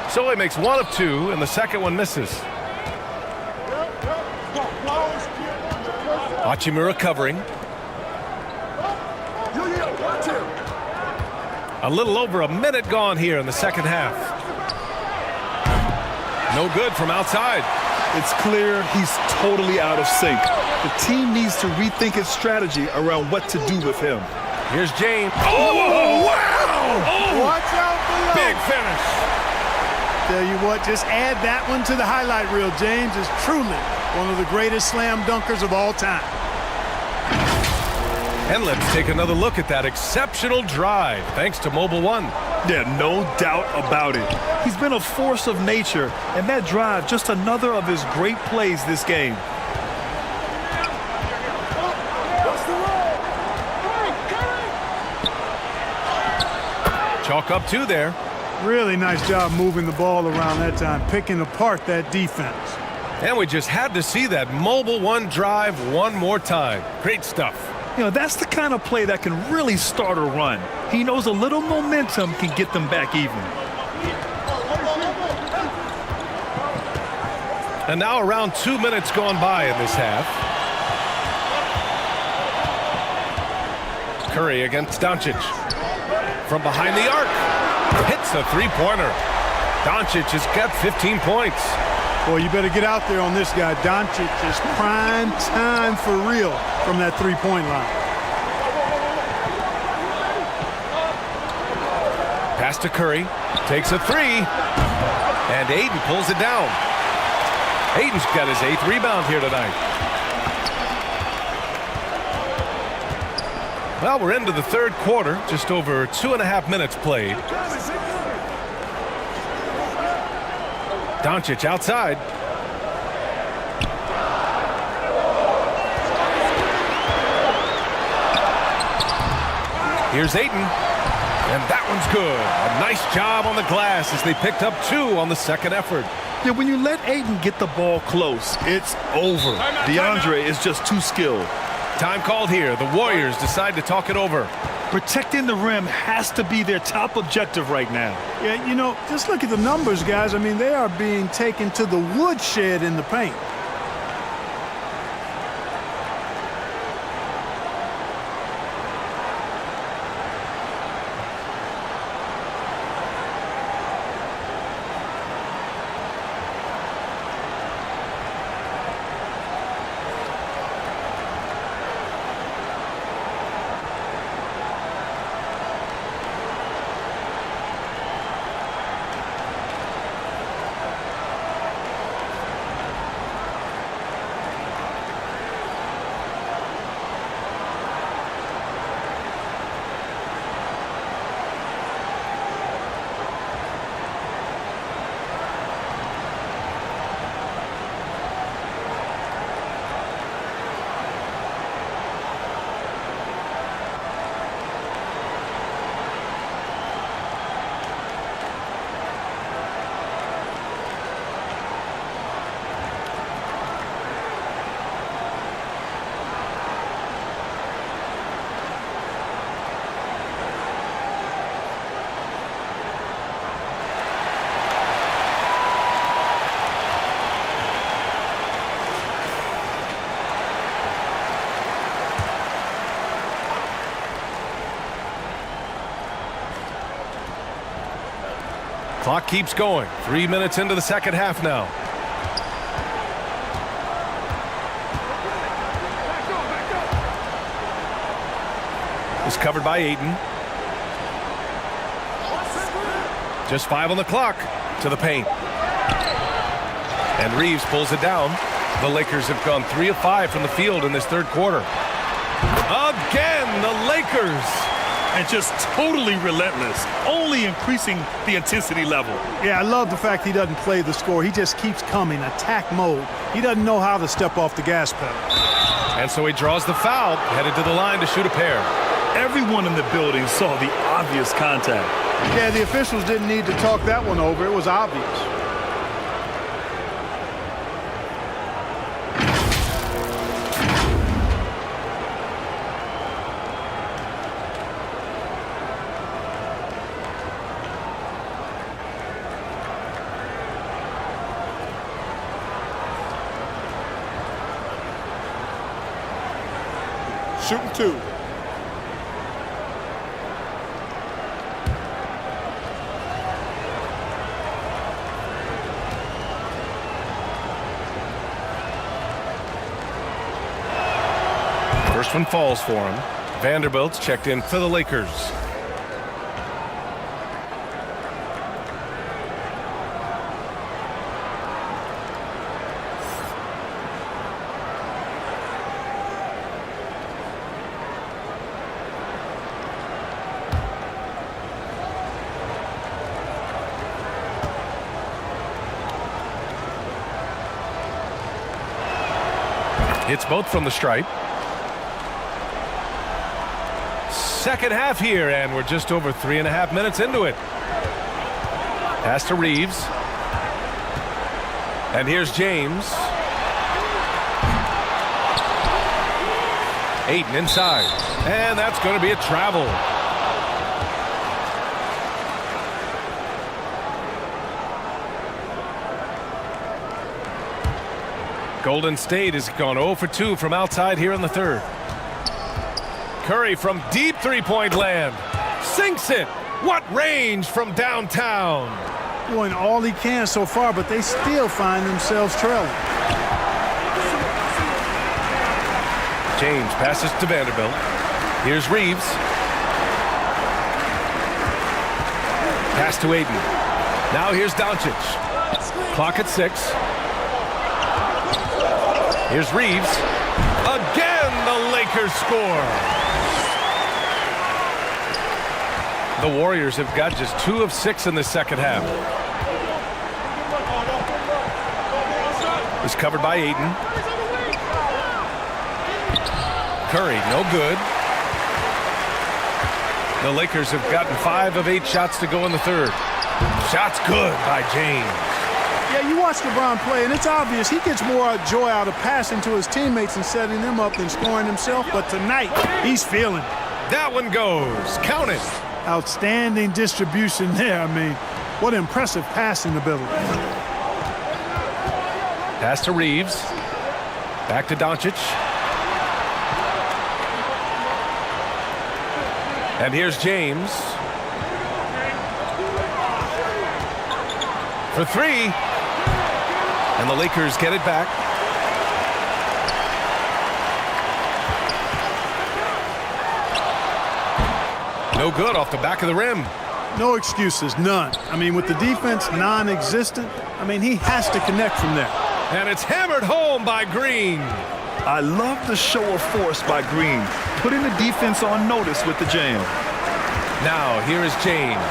So he makes 1 of 2, and the second one misses. Hachimura covering. A little over a minute gone here in the second half. No good from outside. It's clear he's totally out of sync. The team needs to rethink its strategy around what to do with him. Here's James. Oh, wow! Oh, watch out below. Big finish. Tell you what, just add that one to the highlight reel. James is truly one of the greatest slam dunkers of all time. And let's take another look at that exceptional drive, thanks to Mobile One. Yeah, no doubt about it. He's been a force of nature, and that drive, just another of his great plays this game. Chalk up 2 there. Really nice job moving the ball around that time, picking apart that defense. And we just had to see that Mobile One drive one more time. Great stuff. You know, that's the kind of play that can really start a run. He knows a little momentum can get them back even. And now around 2 minutes gone by in this half. Curry against Doncic. From behind the arc. Hits the three-pointer. Doncic has got 15 points. Boy, you better get out there on this guy. Doncic is prime time for real from that three-point line. Pass to Curry. Takes a 3. And Ayton pulls it down. Ayton's got his 8th rebound here tonight. Well, we're into the third quarter. Just over 2.5 minutes played. Doncic outside. Here's Ayton. And that one's good. A nice job on the glass as they picked up 2 on the second effort. Yeah, when you let Ayton get the ball close, it's over. DeAndre is just too skilled. Time called here. The Warriors decide to talk it over. Protecting the rim has to be their top objective right now. Yeah, you know, just look at the numbers, guys. I mean, they are being taken to the woodshed in the paint. Clock keeps going. 3 minutes into the second half now. Is covered by Ayton. Just 5 on the clock. To the paint. And Reeves pulls it down. The Lakers have gone 3 of 5 from the field in this third quarter. Again, the Lakers. And just totally relentless, only increasing the intensity level. Yeah, I love the fact he doesn't play the score. He just keeps coming, attack mode. He doesn't know how to step off the gas pedal. And so he draws the foul, headed to the line to shoot a pair. Everyone in the building saw the obvious contact. Yeah, the officials didn't need to talk that one over. It was obvious. Shooting 2. First one falls for him. Vanderbilt's checked in for the Lakers. Hits both from the stripe. Second half here, and we're just over 3.5 minutes into it. Pass to Reeves. And here's James. Ayton inside. And that's going to be a travel. Golden State has gone 0 for 2 from outside here in the third. Curry from deep three-point land. Sinks it. What range from downtown. Doing all he can so far, but they still find themselves trailing. James passes to Vanderbilt. Here's Reeves. Pass to Ayton. Now here's Doncic. Clock at 6. Here's Reeves. Again, the Lakers score. The Warriors have got just 2 of 6 in the second half. It's covered by Ayton. Curry, no good. The Lakers have gotten 5 of 8 shots to go in the third. Shots good by James. Yeah, you watch LeBron play, and it's obvious he gets more joy out of passing to his teammates and setting them up than scoring himself. But tonight, he's feeling it. That one goes. Count it. Outstanding distribution there. I mean, what impressive passing ability. Pass to Reeves. Back to Doncic. And here's James. For 3. And the Lakers get it back. No good off the back of the rim. No excuses, none. I mean, with the defense non-existent, I mean, he has to connect from there. And it's hammered home by Green. I love the show of force by Green, putting the defense on notice with the jam. Now, here is James.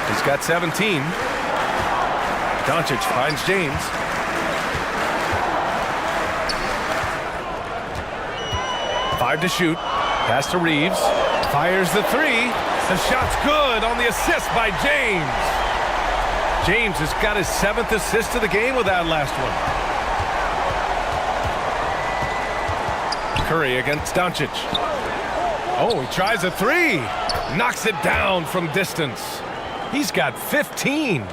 He's got 17. Doncic finds James. Five to shoot. Pass to Reeves. Fires the 3. The shot's good on the assist by James. James has got his 7th assist of the game with that last one. Curry against Doncic. Oh, he tries a 3. Knocks it down from distance. He's got 15.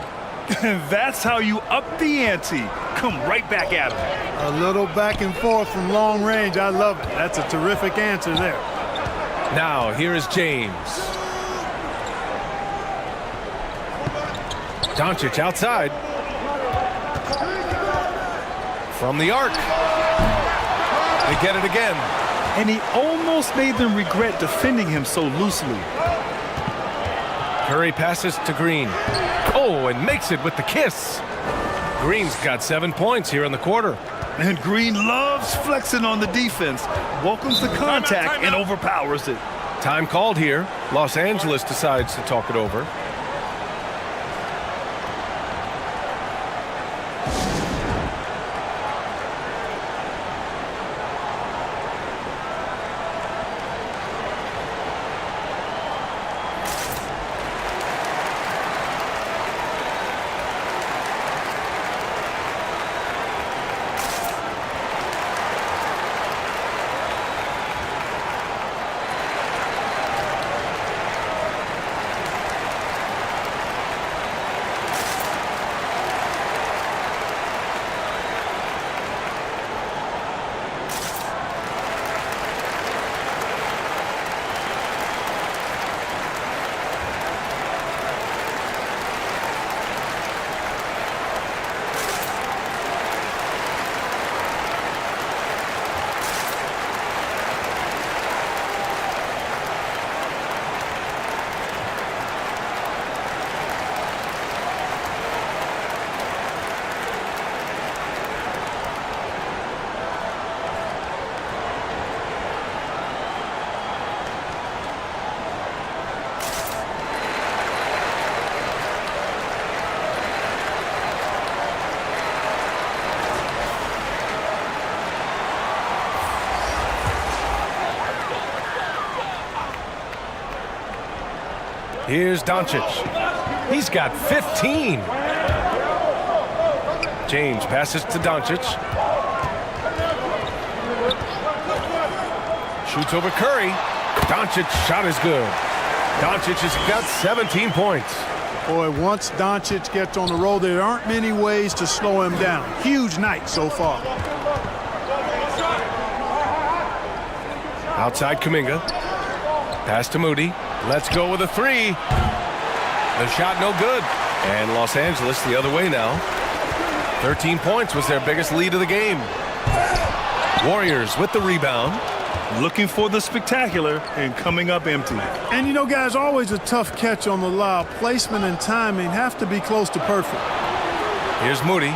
That's how you up the ante. Come right back at him. A little back and forth from long range. I love it. That's a terrific answer there. Now, here is James. Doncic outside. From the arc. They get it again. and he almost made them regret defending him so loosely. Curry passes to Green. Oh, and makes it with the kiss. Green's got 7 points here in the quarter. And Green loves flexing on the defense, welcomes the contact, and overpowers it. Time called here. Los Angeles decides to talk it over. Here's Doncic. He's got 15. James passes to Doncic. Shoots over Curry. Doncic's shot is good. Doncic has got 17 points. Boy, once Doncic gets on the roll, there aren't many ways to slow him down. Huge night so far. Outside Kuminga. Pass to Moody. Let's go with a three. The shot no good. And Los Angeles the other way now. 13 points was their biggest lead of the game. Warriors with the rebound. Looking for the spectacular and coming up empty. And you know, guys, always a tough catch on the lob. Placement and timing have to be close to perfect. Here's Moody.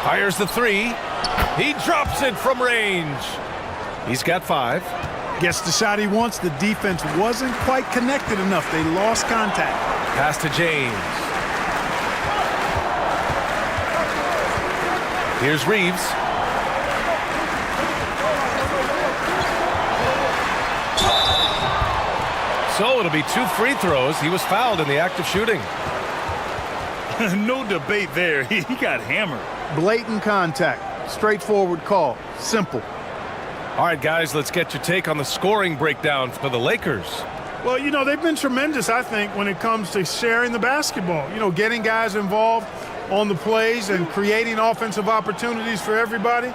Fires the three. He drops it from range. He's got 5. Gets the shot he wants. The defense wasn't quite connected enough. They lost contact. Pass to James. Here's Reeves. So it'll be 2 free throws. He was fouled in the act of shooting. No debate there. He got hammered. Blatant contact. Straightforward call. Simple. All right, guys, let's get your take on the scoring breakdown for the Lakers. Well, you know, they've been tremendous, I think, when it comes to sharing the basketball. You know, getting guys involved on the plays and creating offensive opportunities for everybody.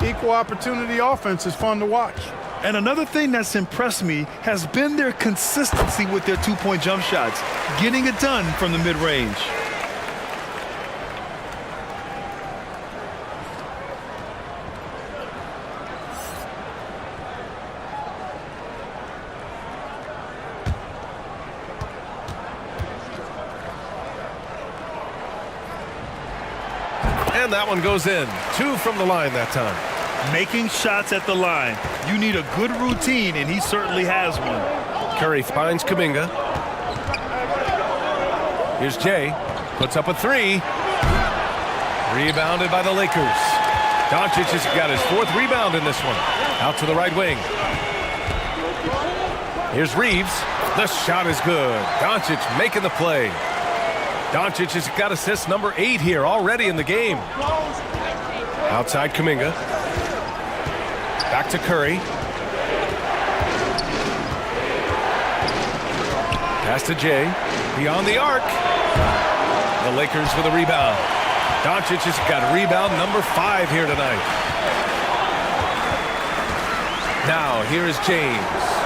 Equal opportunity offense is fun to watch. And another thing that's impressed me has been their consistency with their two-point jump shots, getting it done from the mid-range. And that one goes in. 2 from the line that time. Making shots at the line. You need a good routine, and he certainly has one. Curry finds Kuminga. Here's Jay. Puts up a 3. Rebounded by the Lakers. Doncic has got his 4th rebound in this one. Out to the right wing. Here's Reeves. The shot is good. Doncic making the play. Doncic has got assist number 8 here already in the game. Outside Kuminga. Back to Curry. Pass to Jay. Beyond the arc. The Lakers with a rebound. Doncic has got rebound number 5 here tonight. Now here is James.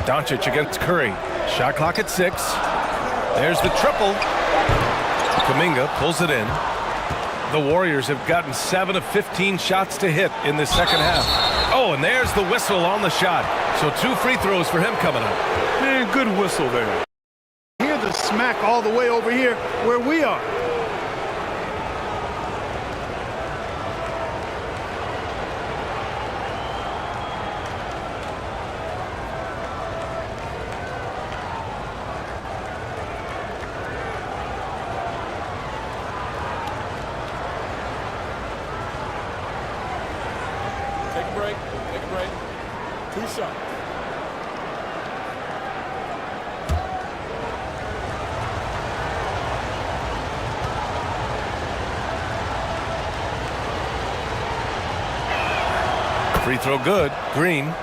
Doncic against Curry. Shot clock at 6. There's the triple. Kuminga pulls it in. The Warriors have gotten 7 of 15 shots to hit in this second half. Oh, and there's the whistle on the shot. So 2 free throws for him coming up. Man, good whistle there. Hear the smack all the way over here where we are. Take a break. Take a break. 2 shots. Free throw good. Green.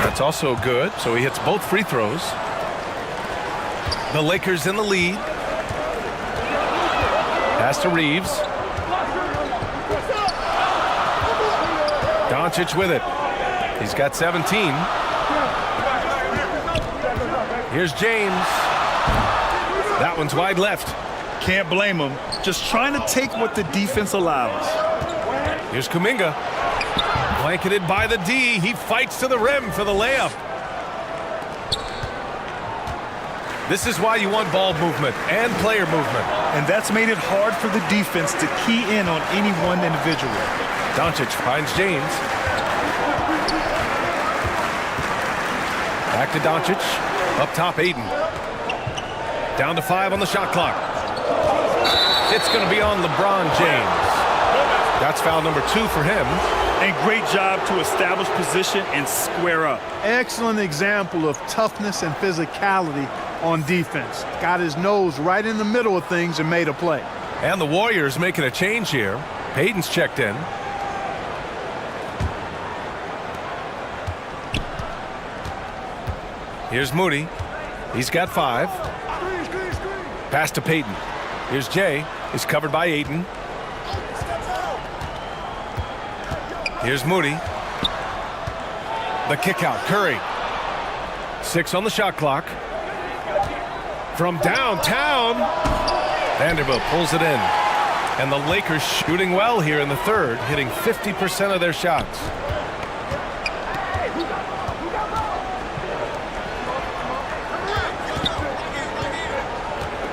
That's also good, so he hits both free throws. The Lakers in the lead. Pass to Reeves. Doncic with it. He's got 17. Here's James. That one's wide left. Can't blame him. Just trying to take what the defense allows. Here's Kuminga. Blanketed by the D. He fights to the rim for the layup. This is why you want ball movement and player movement. And that's made it hard for the defense to key in on any one individual. Doncic finds James. Back to Doncic. Up top, Aiden. Down to 5 on the shot clock. It's going to be on LeBron James. That's foul number 2 for him. And great job to establish position and square up. Excellent example of toughness and physicality on defense. Got his nose right in the middle of things and made a play. And the Warriors making a change here. Payton's checked in. Here's Moody. He's got 5. Pass to Payton. Here's Jay. He's covered by Ayton. Here's Moody. The kick out. Curry. 6 on the shot clock. From downtown. Vanderbilt pulls it in. And the Lakers shooting well here in the third, hitting 50% of their shots.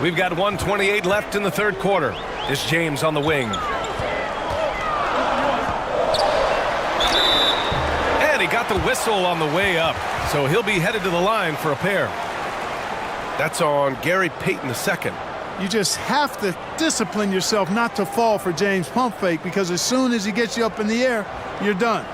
We've got 1:28 left in the third quarter. It's James on the wing. And he got the whistle on the way up, so he'll be headed to the line for a pair. That's on Gary Payton II. You just have to discipline yourself not to fall for James' pump fake, because as soon as he gets you up in the air, you're done.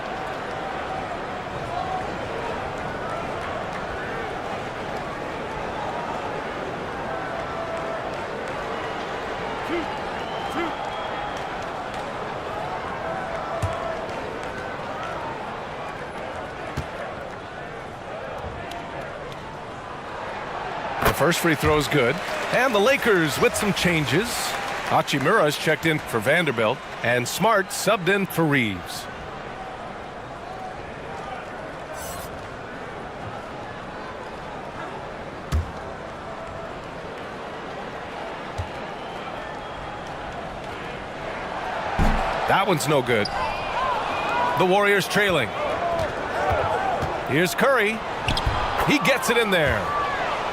First free throw is good. And the Lakers with some changes. Hachimura's checked in for Vanderbilt, and Smart subbed in for Reeves. That one's no good. The Warriors trailing. Here's Curry. He gets it in there.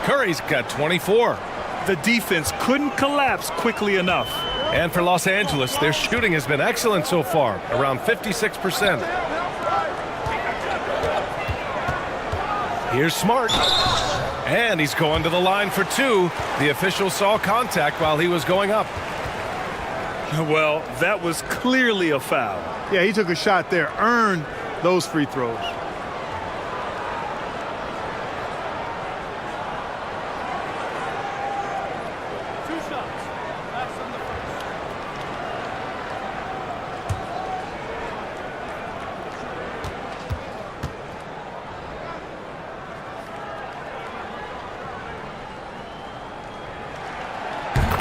Curry's got 24. The defense couldn't collapse quickly enough. And for Los Angeles, their shooting has been excellent so far, around 56%. Here's Smart. And he's going to the line for 2. The official saw contact while he was going up. Well, that was clearly a foul. Yeah, he took a shot there, earned those free throws.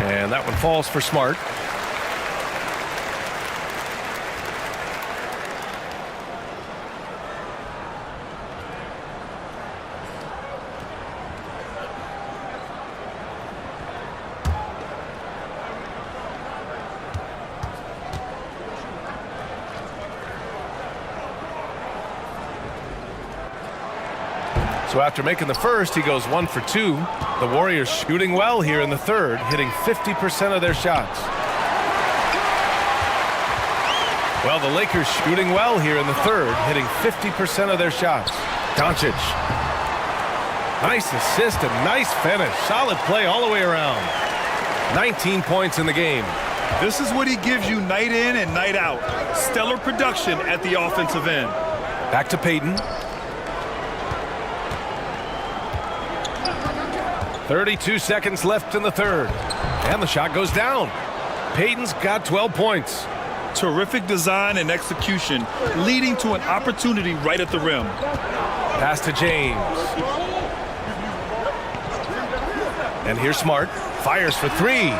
And that one falls for Smart. So after making the first, he goes 1 for 2. The Warriors shooting well here in the third, hitting 50% of their shots. Well, the Lakers shooting well here in the third, hitting 50% of their shots. Doncic. Nice assist and nice finish. Solid play all the way around. 19 points in the game. This is what he gives you night in and night out. Stellar production at the offensive end. Back to Payton. 32 seconds left in the third. And the shot goes down. Payton's got 12 points. Terrific design and execution, leading to an opportunity right at the rim. Pass to James. And here's Smart. Fires for 3.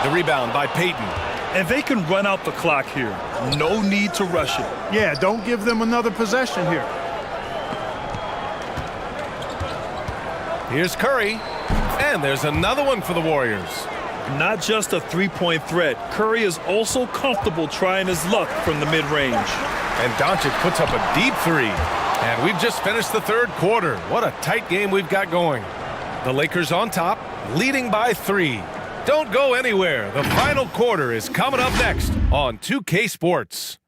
The rebound by Payton. And they can run out the clock here. No need to rush it. Yeah, don't give them another possession here. Here's Curry. And there's another one for the Warriors. Not just a three-point threat. Curry is also comfortable trying his luck from the mid-range. And Doncic puts up a deep 3. And we've just finished the third quarter. What a tight game we've got going. The Lakers on top, leading by 3. Don't go anywhere. The final quarter is coming up next on 2K Sports.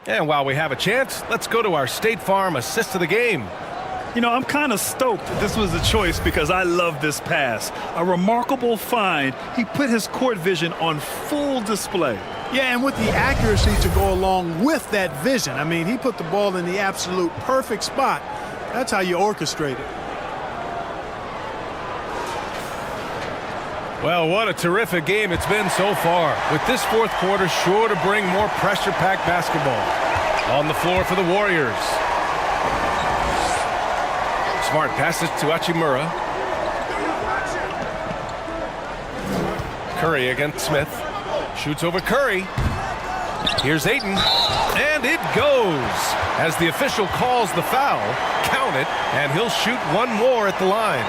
And while we have a chance, let's go to our State Farm assist of the game. You know, I'm kind of stoked this was a choice because I love this pass. A remarkable find. He put his court vision on full display. Yeah, and with the accuracy to go along with that vision. I mean, he put the ball in the absolute perfect spot. That's how you orchestrate it. Well, what a terrific game it's been so far. With this fourth quarter sure to bring more pressure-packed basketball. On the floor for the Warriors. Smart passes to Hachimura. Curry against Smith. Shoots over Curry. Here's Ayton. And it goes. As the official calls the foul, count it, and he'll shoot one more at the line.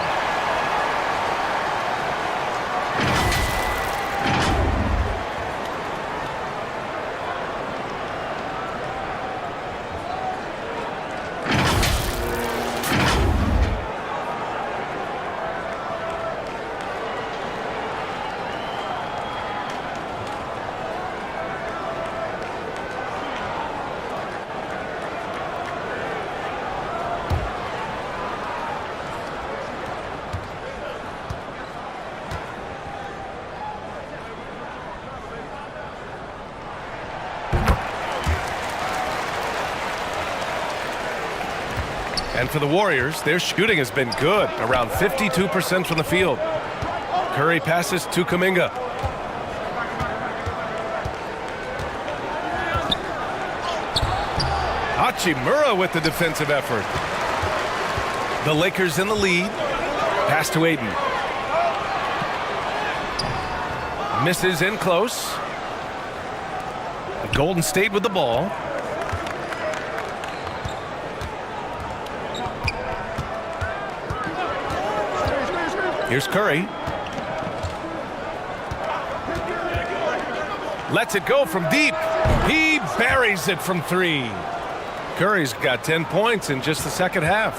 And for the Warriors, their shooting has been good, around 52% from the field. Curry passes to Kuminga. Hachimura with the defensive effort. The Lakers in the lead. Pass to Ayton. Misses in close. Golden State with the ball. Here's Curry. Lets it go from deep. He buries it from 3. Curry's got 10 points in just the second half.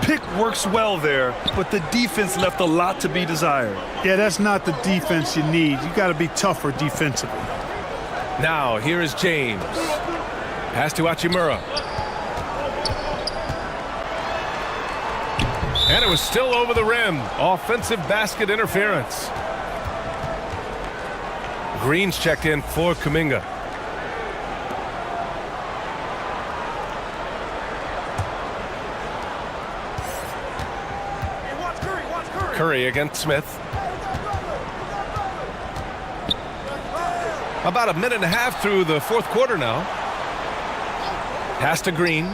Pick works well there, but the defense left a lot to be desired. Yeah, that's not the defense you need. You got to be tougher defensively. Now, here is James. Pass to Hachimura. And it was still over the rim. Offensive basket interference. Green's checked in for Kuminga. Curry against Smith. About a minute and a half through the fourth quarter now. Pass to Green.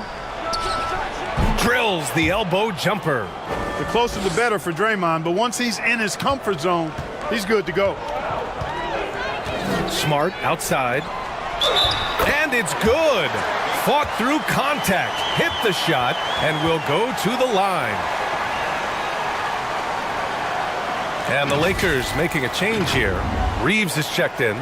Drills the elbow jumper. The closer the better for Draymond, but once he's in his comfort zone, he's good to go. Smart outside. And it's good. Fought through contact, hit the shot, and will go to the line. And the Lakers making a change here. Reeves is checked in.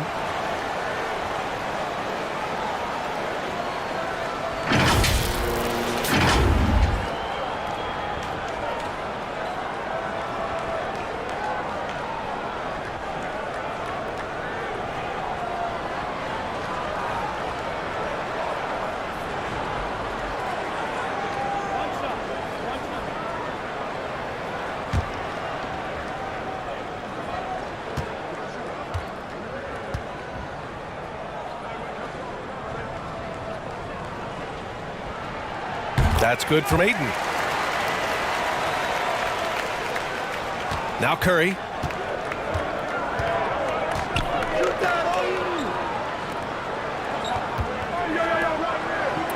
That's good from Ayton. Now Curry.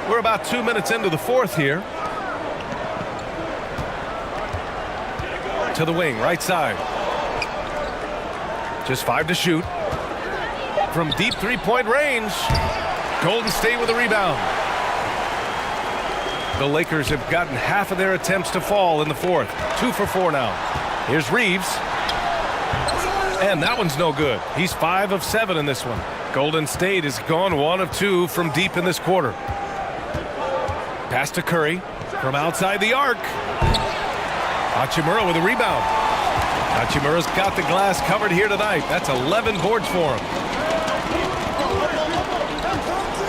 We're about 2 minutes into the fourth here. To the wing, right side. Just 5 to shoot. From deep three-point range. Golden State with a rebound. The Lakers have gotten half of their attempts to fall in the fourth. 2 for 4 now. Here's Reeves. And that one's no good. He's 5 of 7 in this one. Golden State has gone 1 of 2 from deep in this quarter. Pass to Curry from outside the arc. Hachimura with a rebound. Hachimura's got the glass covered here tonight. That's 11 boards for him.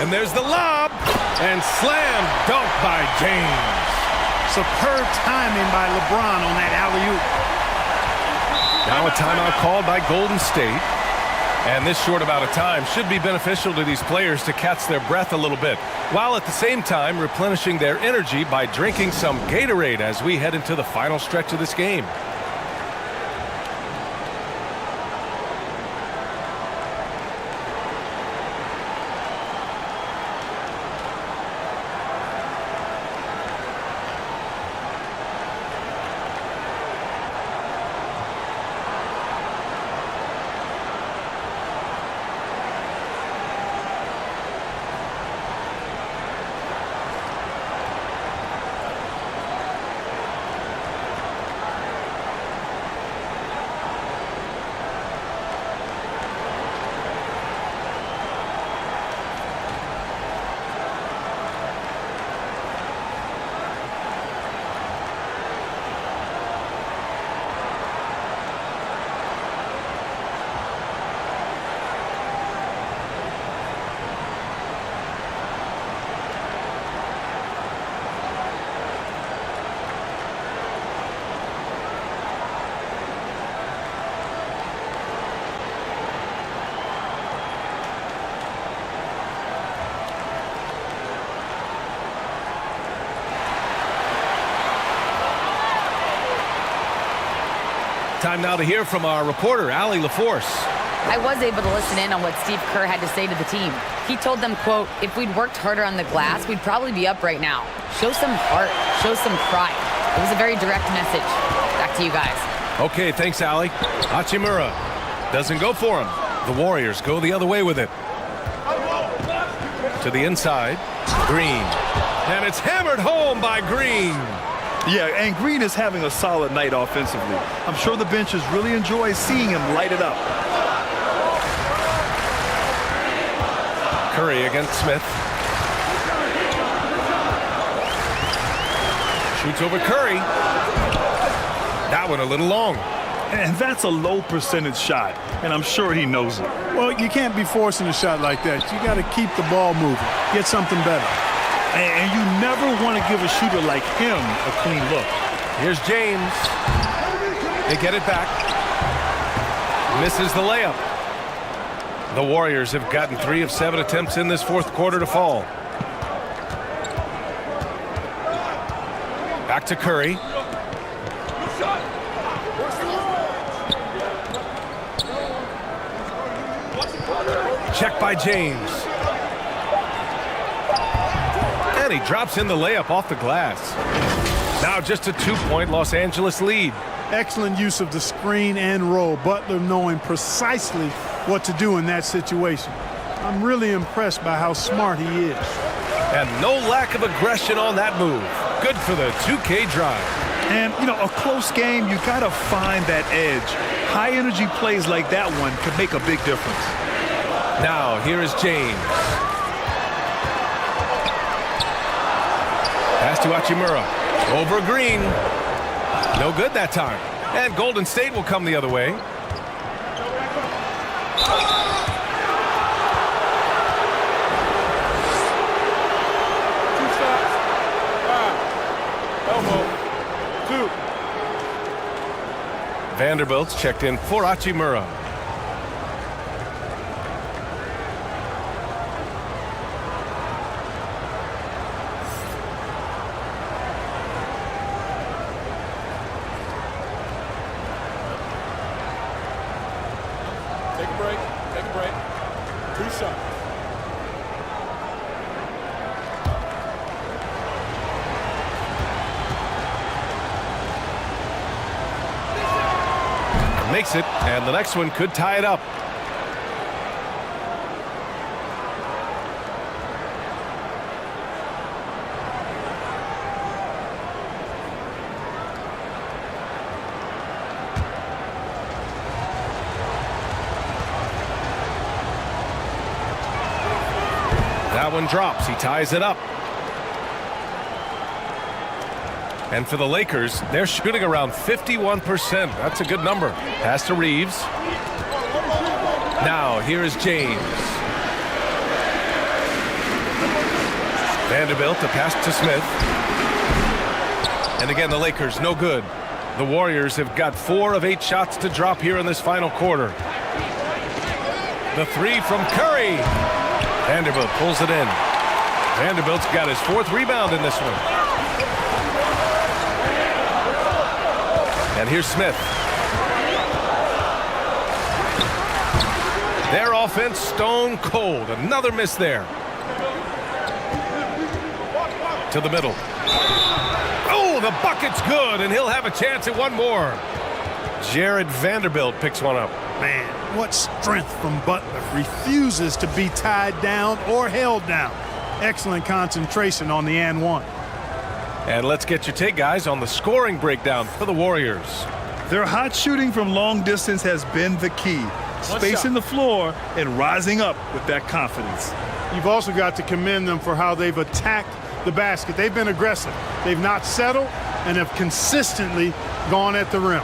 And there's the lob. And slam dunk by James. Superb timing by LeBron on that alley-oop. Now a timeout called by Golden State. And this short amount of time should be beneficial to these players to catch their breath a little bit, while at the same time replenishing their energy by drinking some Gatorade as we head into the final stretch of this game. Time now to hear from our reporter, Allie LaForce. I was able to listen in on what Steve Kerr had to say to the team. He told them, quote, if we'd worked harder on the glass, we'd probably be up right now. Show some heart, show some pride. It was a very direct message. Back to you guys. Okay, thanks, Allie. Hachimura doesn't go for him. The Warriors go the other way with it. To the inside, Green. And it's hammered home by Green. Yeah, and Green is having a solid night offensively. I'm sure the benches really enjoy seeing him light it up. Curry against Smith. Shoots over Curry. That one a little long. And that's a low percentage shot, and I'm sure he knows it. Well, you can't be forcing a shot like that. You got to keep the ball moving. Get something better. And you never want to give a shooter like him a clean look. Here's James. They get it back. Misses the layup. The Warriors have gotten 3 of 7 attempts in this fourth quarter to fall. Back to Curry. Check by James. And he drops in the layup off the glass. Now just a 2-point Los Angeles lead. Excellent use of the screen and roll. Butler knowing precisely what to do in that situation. I'm really impressed by how smart he is. And no lack of aggression on that move. Good for the 2K drive. And, you know, a close game, you got to find that edge. High-energy plays like that one could make a big difference. Now, here is James. Pass to Hachimura. Over Green. No good that time. And Golden State will come the other way. Vanderbilt's checked in for Hachimura. Take a break. Take a break. 2 shots. Makes it, and the next one could tie it up. That one drops. He ties it up. And for the Lakers, they're shooting around 51%. That's a good number. Pass to Reeves. Now, here is James. Vanderbilt, the pass to Smith. And again, the Lakers, no good. The Warriors have got 4 of 8 shots to drop here in this final quarter. The 3 from Curry. Vanderbilt pulls it in. Vanderbilt's got his 4th rebound in this one. And here's Smith. Their offense stone cold. Another miss there. To the middle. Oh, the bucket's good, and he'll have a chance at one more. Jared Vanderbilt picks one up. Man, what strength from Butler. Refuses to be tied down or held down. Excellent concentration on the and one. And let's get your take, guys, on the scoring breakdown for the Warriors. Their hot shooting from long distance has been the key. Spacing the floor and rising up with that confidence. You've also got to commend them for how they've attacked the basket. They've been aggressive. They've not settled and have consistently gone at the rim.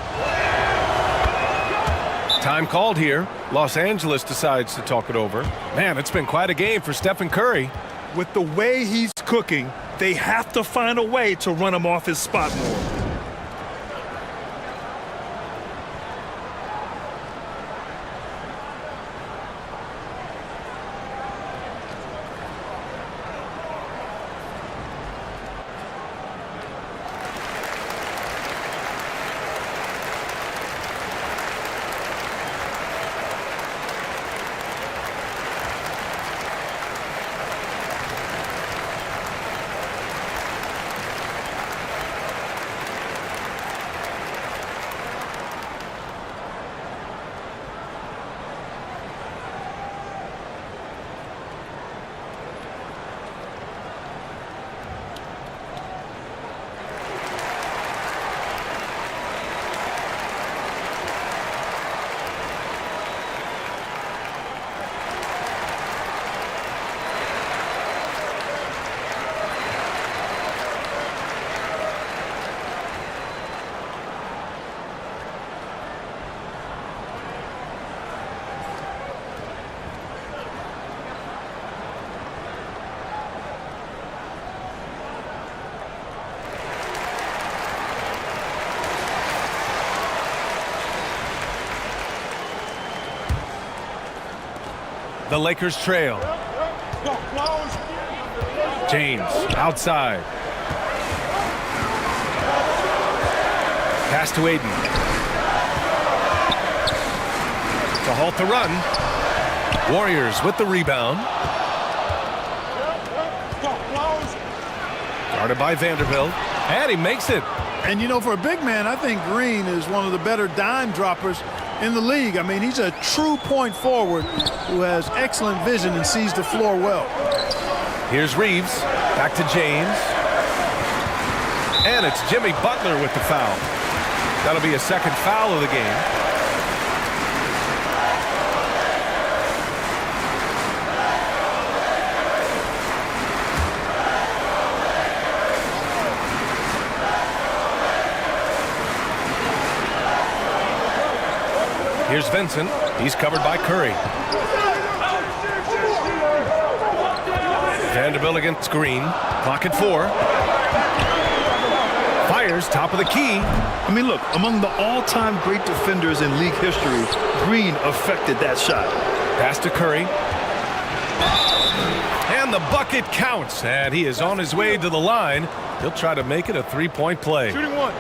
Time called here. Los Angeles decides to talk it over. Man, it's been quite a game for Stephen Curry. With the way he's cooking, they have to find a way to run him off his spot more. The Lakers trail. James outside. Pass to Aiden. To halt the run. Warriors with the rebound. Guarded by Vanderbilt. And he makes it. And, you know, for a big man, I think Green is one of the better dime droppers in the league. I mean, he's a true point forward who has excellent vision and sees the floor well. Here's Reeves. Back to James. And it's Jimmy Butler with the foul. That'll be a second foul of the game. Here's Vincent. He's covered by Curry. Vanderbilt against Green. Clock at 4. Fires top of the key. I mean, look, among the all-time great defenders in league history, Green affected that shot. Pass to Curry. And the bucket counts. And he is on his way to the line. He'll try to make it a three-point play. Shooting one.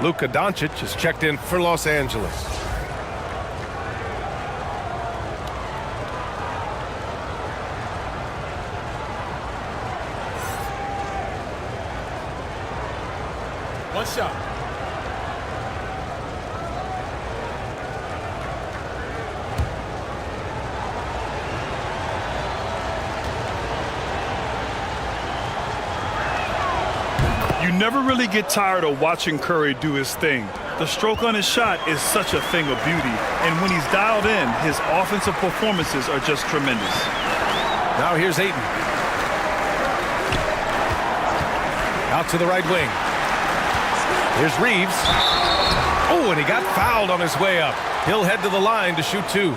Luka Doncic is checked in for Los Angeles. One shot. You never really get tired of watching Curry do his thing. The stroke on his shot is such a thing of beauty. And when he's dialed in, his offensive performances are just tremendous. Now here's Ayton. Out to the right wing. Here's Reeves. Oh, and he got fouled on his way up. He'll head to the line to shoot 2.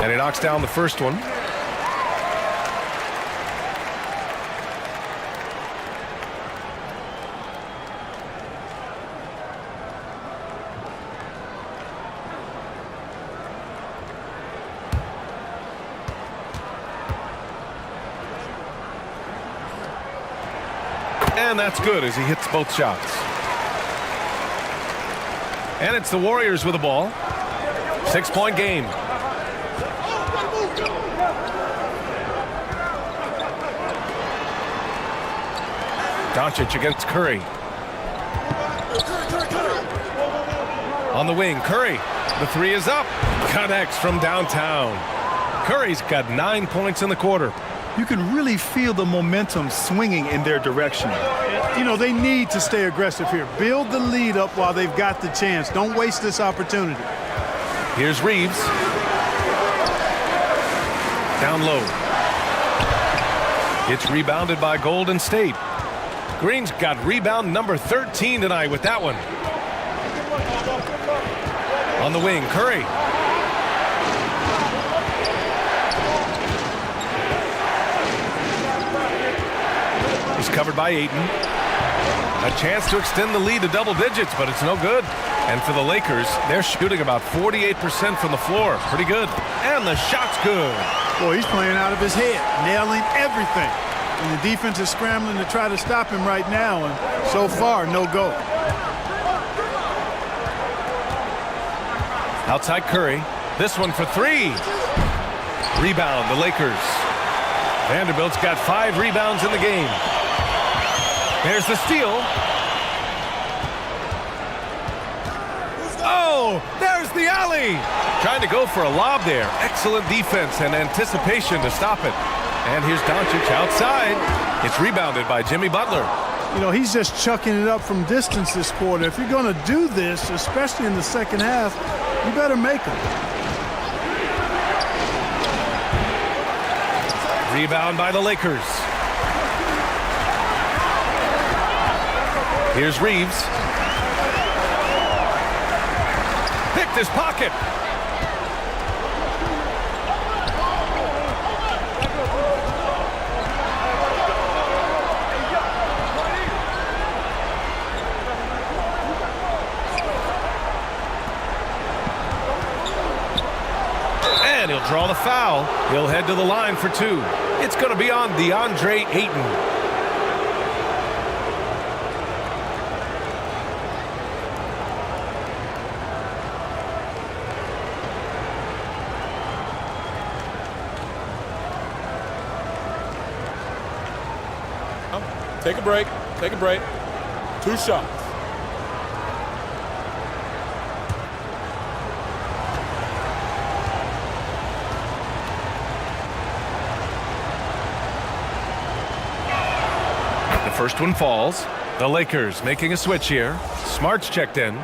And he knocks down the first one. And that's good as he hits both shots. And it's the Warriors with the ball. 6-point game. Doncic against Curry. On the wing, Curry. The 3 is up. Connects from downtown. Curry's got 9 points in the quarter. You can really feel the momentum swinging in their direction. You know, they need to stay aggressive here. Build the lead up while they've got the chance. Don't waste this opportunity. Here's Reeves. Down low. It's rebounded by Golden State. Green's got rebound number 13 tonight with that one. On the wing, Curry. He's covered by Ayton. A chance to extend the lead to double digits, but it's no good. And for the Lakers, they're shooting about 48% from the floor. Pretty good. And the shot's good. Boy, he's playing out of his head, nailing everything. And the defense is scrambling to try to stop him right now, and so far, no go. Outside Curry. This one for 3. Rebound, the Lakers. Vanderbilt's got 5 rebounds in the game. There's the steal. Oh, there's the alley. Trying to go for a lob there. Excellent defense and anticipation to stop it. And here's Doncic outside. It's rebounded by Jimmy Butler. You know, he's just chucking it up from distance this quarter. If you're going to do this, especially in the second half, you better make them. Rebound by the Lakers. Here's Reeves. Picked his pocket. draw the foul. He'll head to the line for two. It's going to be on DeAndre Ayton. Take a break. Take a break. 2 shots. The first one falls. The Lakers making a switch here. Smart's checked in.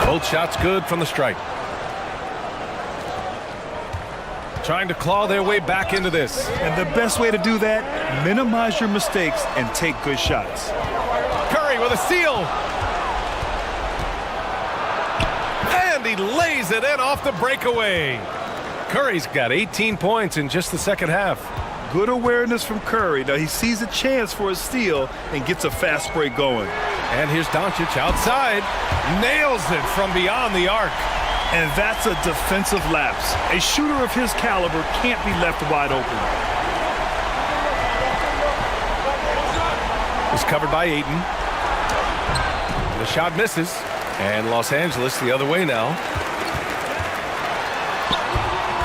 Both shots good from the stripe. Trying to claw their way back into this. And the best way to do that, minimize your mistakes and take good shots. Curry with a steal. And he lays it in off the breakaway. Curry's got 18 points in just the second half. Good awareness from Curry. Now he sees a chance for a steal and gets a fast break going. And here's Doncic outside. Nails it from beyond the arc. And that's a defensive lapse. A shooter of his caliber can't be left wide open. He's covered by Ayton. The shot misses. And Los Angeles the other way now.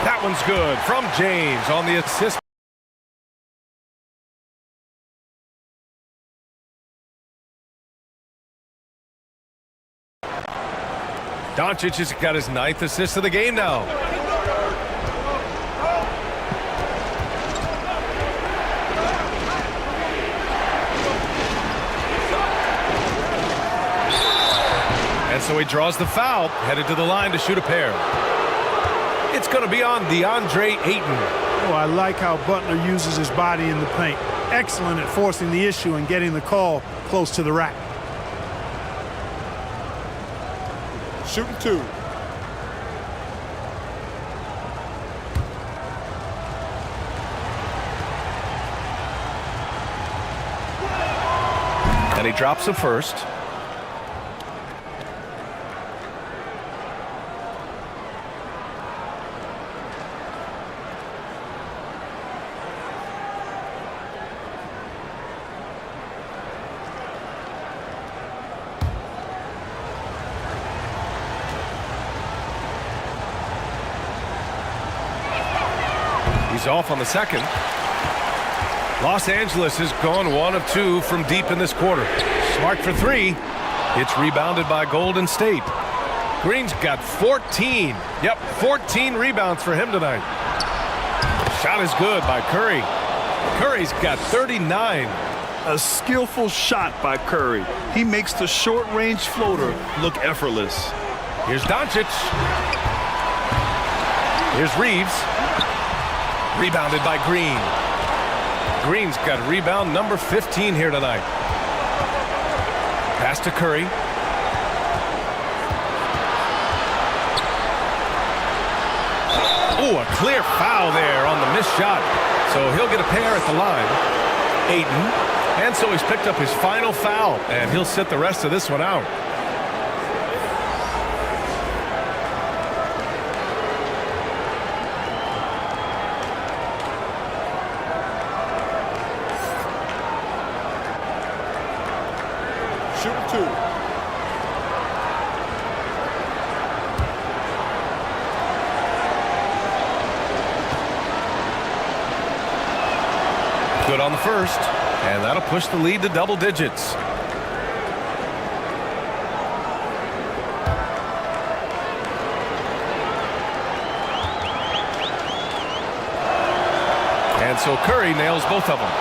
That one's good from James on the assist. Doncic has got his 9th assist of the game now. And so he draws the foul, headed to the line to shoot a pair. It's going to be on DeAndre Ayton. Oh, I like how Butler uses his body in the paint. Excellent at forcing the issue and getting the call close to the rack. Shooting 2. And he drops the first. He's off on the second. Los Angeles has gone 1 of 2 from deep in this quarter. Smart for 3. It's rebounded by Golden State. Green's got 14. Yep, 14 rebounds for him tonight. Shot is good by Curry. Curry's got 39. A skillful shot by Curry. He makes the short-range floater look effortless. Here's Doncic. Here's Reeves. Rebounded by Green. Green's got rebound number 15 here tonight. Pass to Curry. Oh, a clear foul there on the missed shot. So he'll get a pair at the line. Ayton. And so he's picked up his final foul, and he'll sit the rest of this one out. Shooting 2. Good on the first, and that'll push the lead to double digits. And so Curry nails both of them.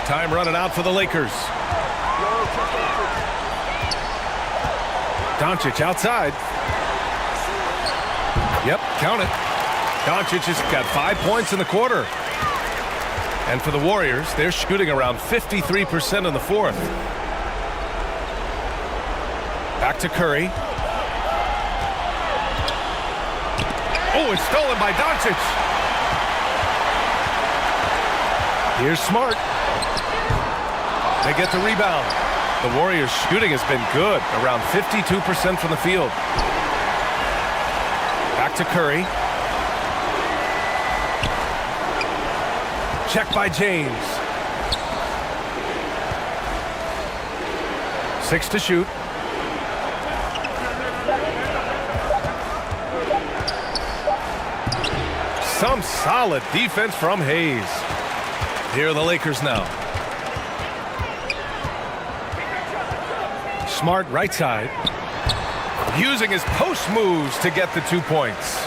Time running out for the Lakers. Doncic outside. Yep, count it. Doncic has got 5 points in the quarter. And for the Warriors, they're shooting around 53% in the fourth. Back to Curry. Oh, it's stolen by Doncic. Here's Smart. They get the rebound. The Warriors' shooting has been good, around 52% from the field. Back to Curry. Check by James. 6 to shoot. Some solid defense from Hayes. Here are the Lakers now. Smart right side. Using his post moves to get the 2 points.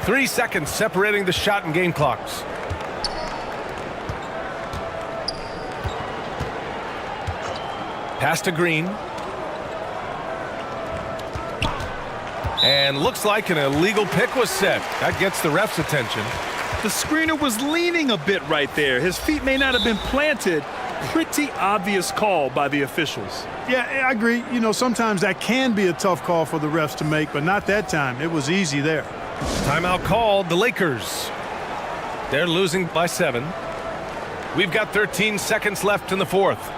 3 seconds separating the shot and game clocks. Pass to Green. And looks like an illegal pick was set. That gets the ref's attention. The screener was leaning a bit right there. His feet may not have been planted. Pretty obvious call by the officials. Yeah, I agree. You know, sometimes that can be a tough call for the refs to make, but not that time. It was easy there. Timeout called, the Lakers. They're losing by 7. We've got 13 seconds left in the fourth.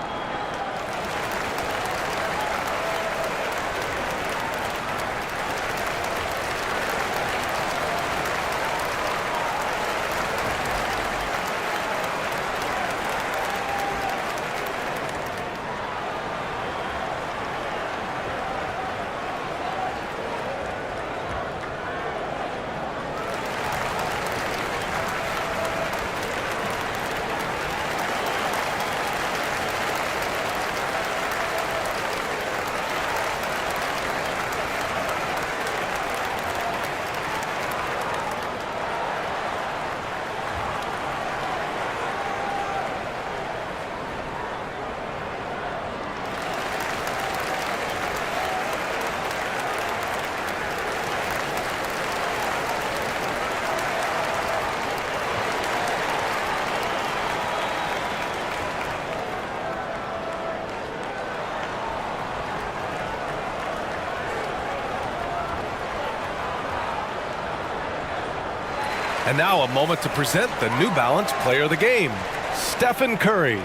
And now a moment to present the New Balance Player of the Game, Stephen Curry.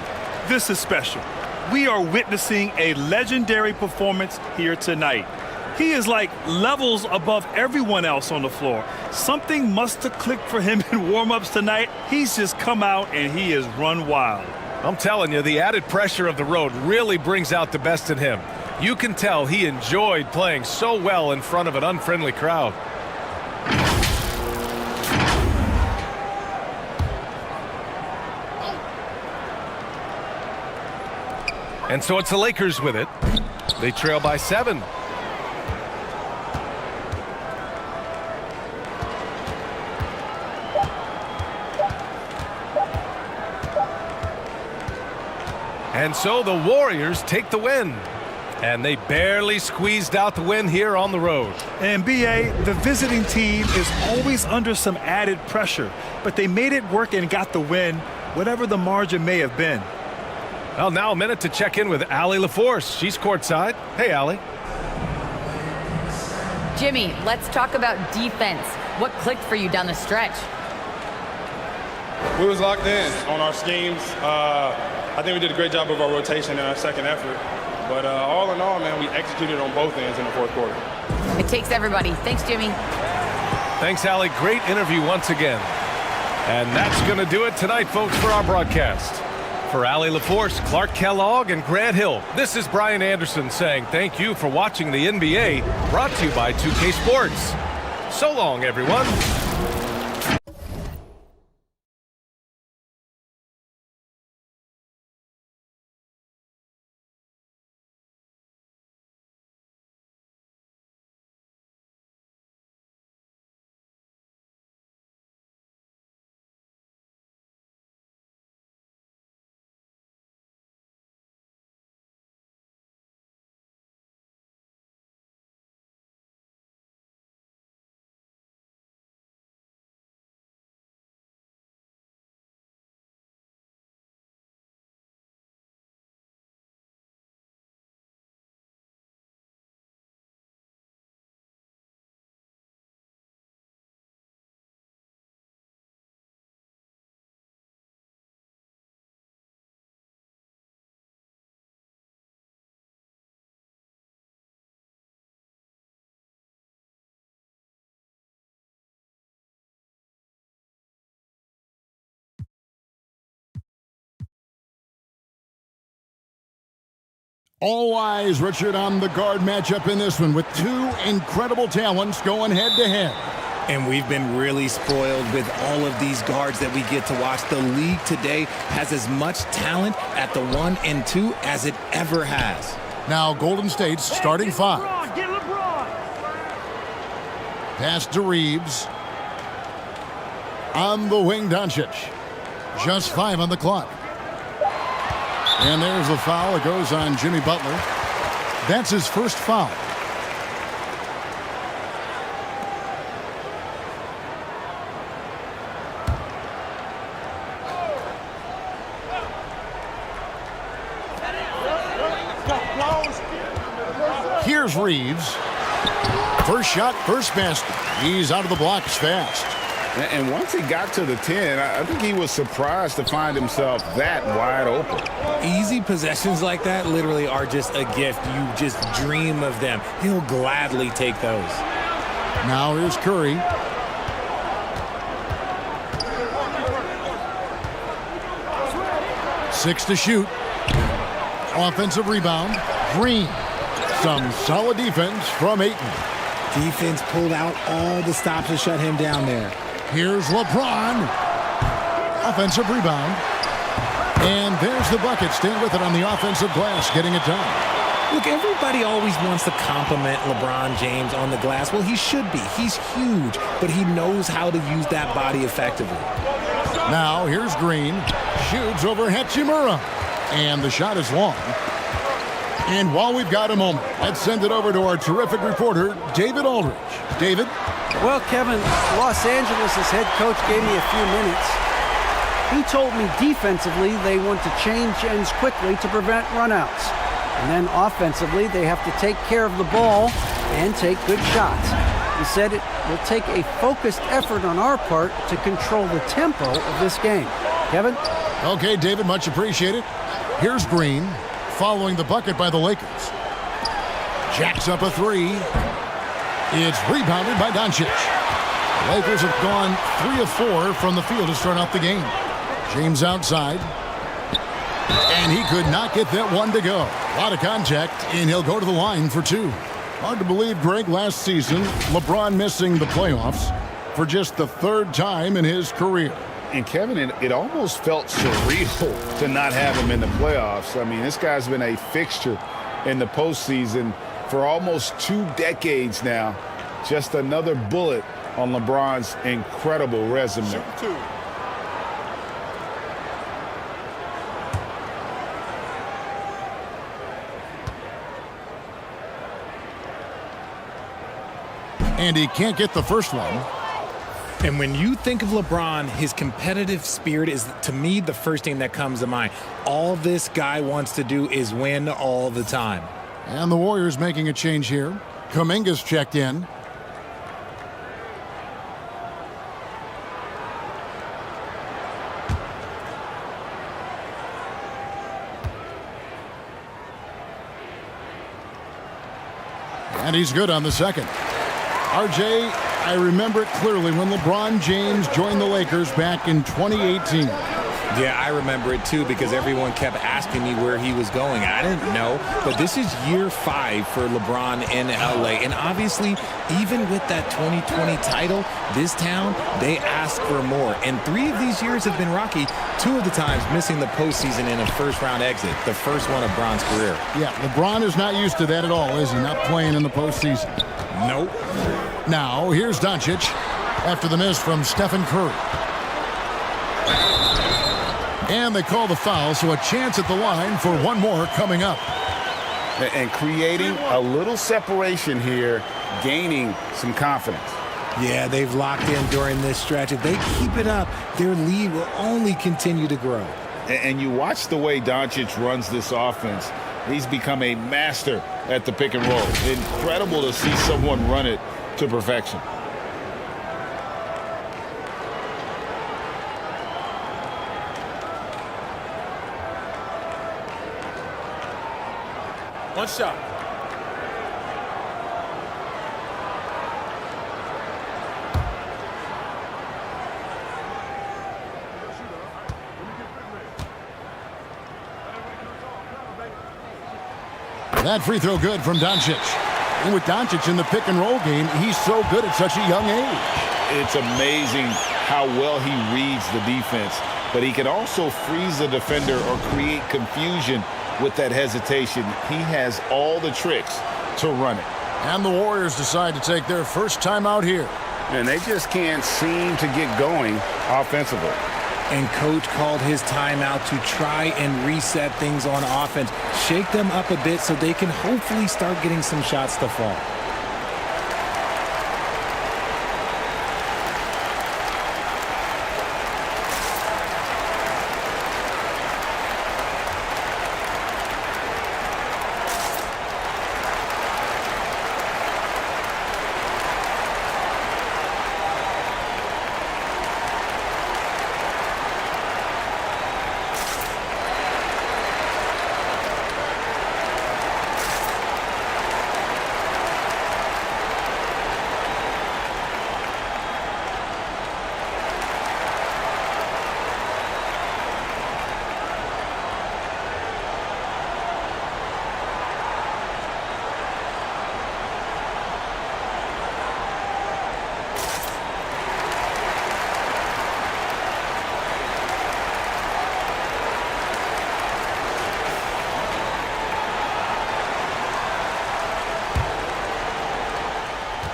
This is special. We are witnessing a legendary performance here tonight. He is like levels above everyone else on the floor. Something must have clicked for him in warm-ups tonight. He's just come out and he has run wild. I'm telling you, the added pressure of the road really brings out the best in him. You can tell he enjoyed playing so well in front of an unfriendly crowd. And so it's the Lakers with it. They trail by 7. And so the Warriors take the win. And they barely squeezed out the win here on the road. And BA, the visiting team is always under some added pressure, but they made it work and got the win, whatever the margin may have been. Well, now a minute to check in with Allie LaForce. She's courtside. Hey, Allie. Jimmy, let's talk about defense. What clicked for you down the stretch? We was locked in on our schemes. I think we did a great job of our rotation and our second effort. But all in all, man, we executed on both ends in the fourth quarter. It takes everybody. Thanks, Jimmy. Thanks, Allie. Great interview once again. And that's going to do it tonight, folks, for our broadcast. For Allie LaForce, Clark Kellogg, and Grant Hill, this is Brian Anderson saying thank you for watching the NBA, brought to you by 2K Sports. So long, everyone. All eyes, Richard, on the guard matchup in this one with two incredible talents going head-to-head. And we've been really spoiled with all of these guards that we get to watch. The league today has as much talent at the 1 and 2 as it ever has. Now Golden State's starting five. Pass to Reeves. On the wing, Doncic. Just 5 on the clock. And there's the foul. It goes on Jimmy Butler. That's his first foul. Here's Reeves. First shot, first basket. He's out of the blocks fast. And once he got to the 10, I think he was surprised to find himself that wide open. Easy possessions like that literally are just a gift. You just dream of them. He'll gladly take those. Now here's Curry. Six to shoot. Offensive rebound. Green. Some solid defense from Ayton. Defense pulled out all the stops to shut him down there. Here's LeBron. Offensive rebound. And there's the bucket. Staying with it on the offensive glass, getting it done. Look, everybody always wants to compliment LeBron James on the glass. Well, he should be. He's huge, but he knows how to use that body effectively. Now, here's Green. Shoots over Hachimura. And the shot is long. And while we've got a moment, let's send it over to our terrific reporter, David Aldridge. David? Well, Kevin, Los Angeles' head coach gave me a few minutes. He told me defensively they want to change ends quickly to prevent runouts. And then offensively, they have to take care of the ball and take good shots. He said it will take a focused effort on our part to control the tempo of this game. Kevin? Okay, David, much appreciated. Here's Green, following the bucket by the Lakers. Jacks up a three. It's rebounded by Doncic. The Lakers have gone 3 of 4 from the field to start out the game. James outside. And he could not get that one to go. A lot of contact, and he'll go to the line for 2. Hard to believe, Greg, last season, LeBron missing the playoffs for just the 3rd time in his career. And Kevin, it almost felt surreal to not have him in the playoffs. I mean, this guy's been a fixture in the postseason for almost 2 decades now. Just another bullet on LeBron's incredible resume. And he can't get the first one. And when you think of LeBron, his competitive spirit is, to me, the first thing that comes to mind. All this guy wants to do is win all the time. And the Warriors making a change here. Kuminga's checked in. And he's good on the second. RJ, I remember it clearly when LeBron James joined the Lakers back in 2018. Yeah, I remember it too because everyone kept asking me where he was going. I didn't know, but this is year 5 for LeBron in LA. And obviously, even with that 2020 title, this town, they ask for more. And 3 of these years have been rocky, 2 of the times missing the postseason in a first-round exit, the first one of Bron's career. Yeah, LeBron is not used to that at all, is he? Not playing in the postseason. Nope. Now, here's Doncic after the miss from Stephen Curry. And they call the foul, so a chance at the line for one more coming up. And creating a little separation here, gaining some confidence. Yeah, they've locked in during this stretch. If they keep it up, their lead will only continue to grow. And you watch the way Doncic runs this offense. He's become a master at the pick and roll. Incredible to see someone run it to perfection. One shot. That free throw good from Doncic. And with Doncic in the pick and roll game, he's so good at such a young age. It's amazing how well he reads the defense, but he can also freeze the defender or create confusion with that hesitation. He has all the tricks to run it. And the Warriors decide to take their first time out here. And they just can't seem to get going offensively. And coach called his timeout to try and reset things on offense. Shake them up a bit so they can hopefully start getting some shots to fall.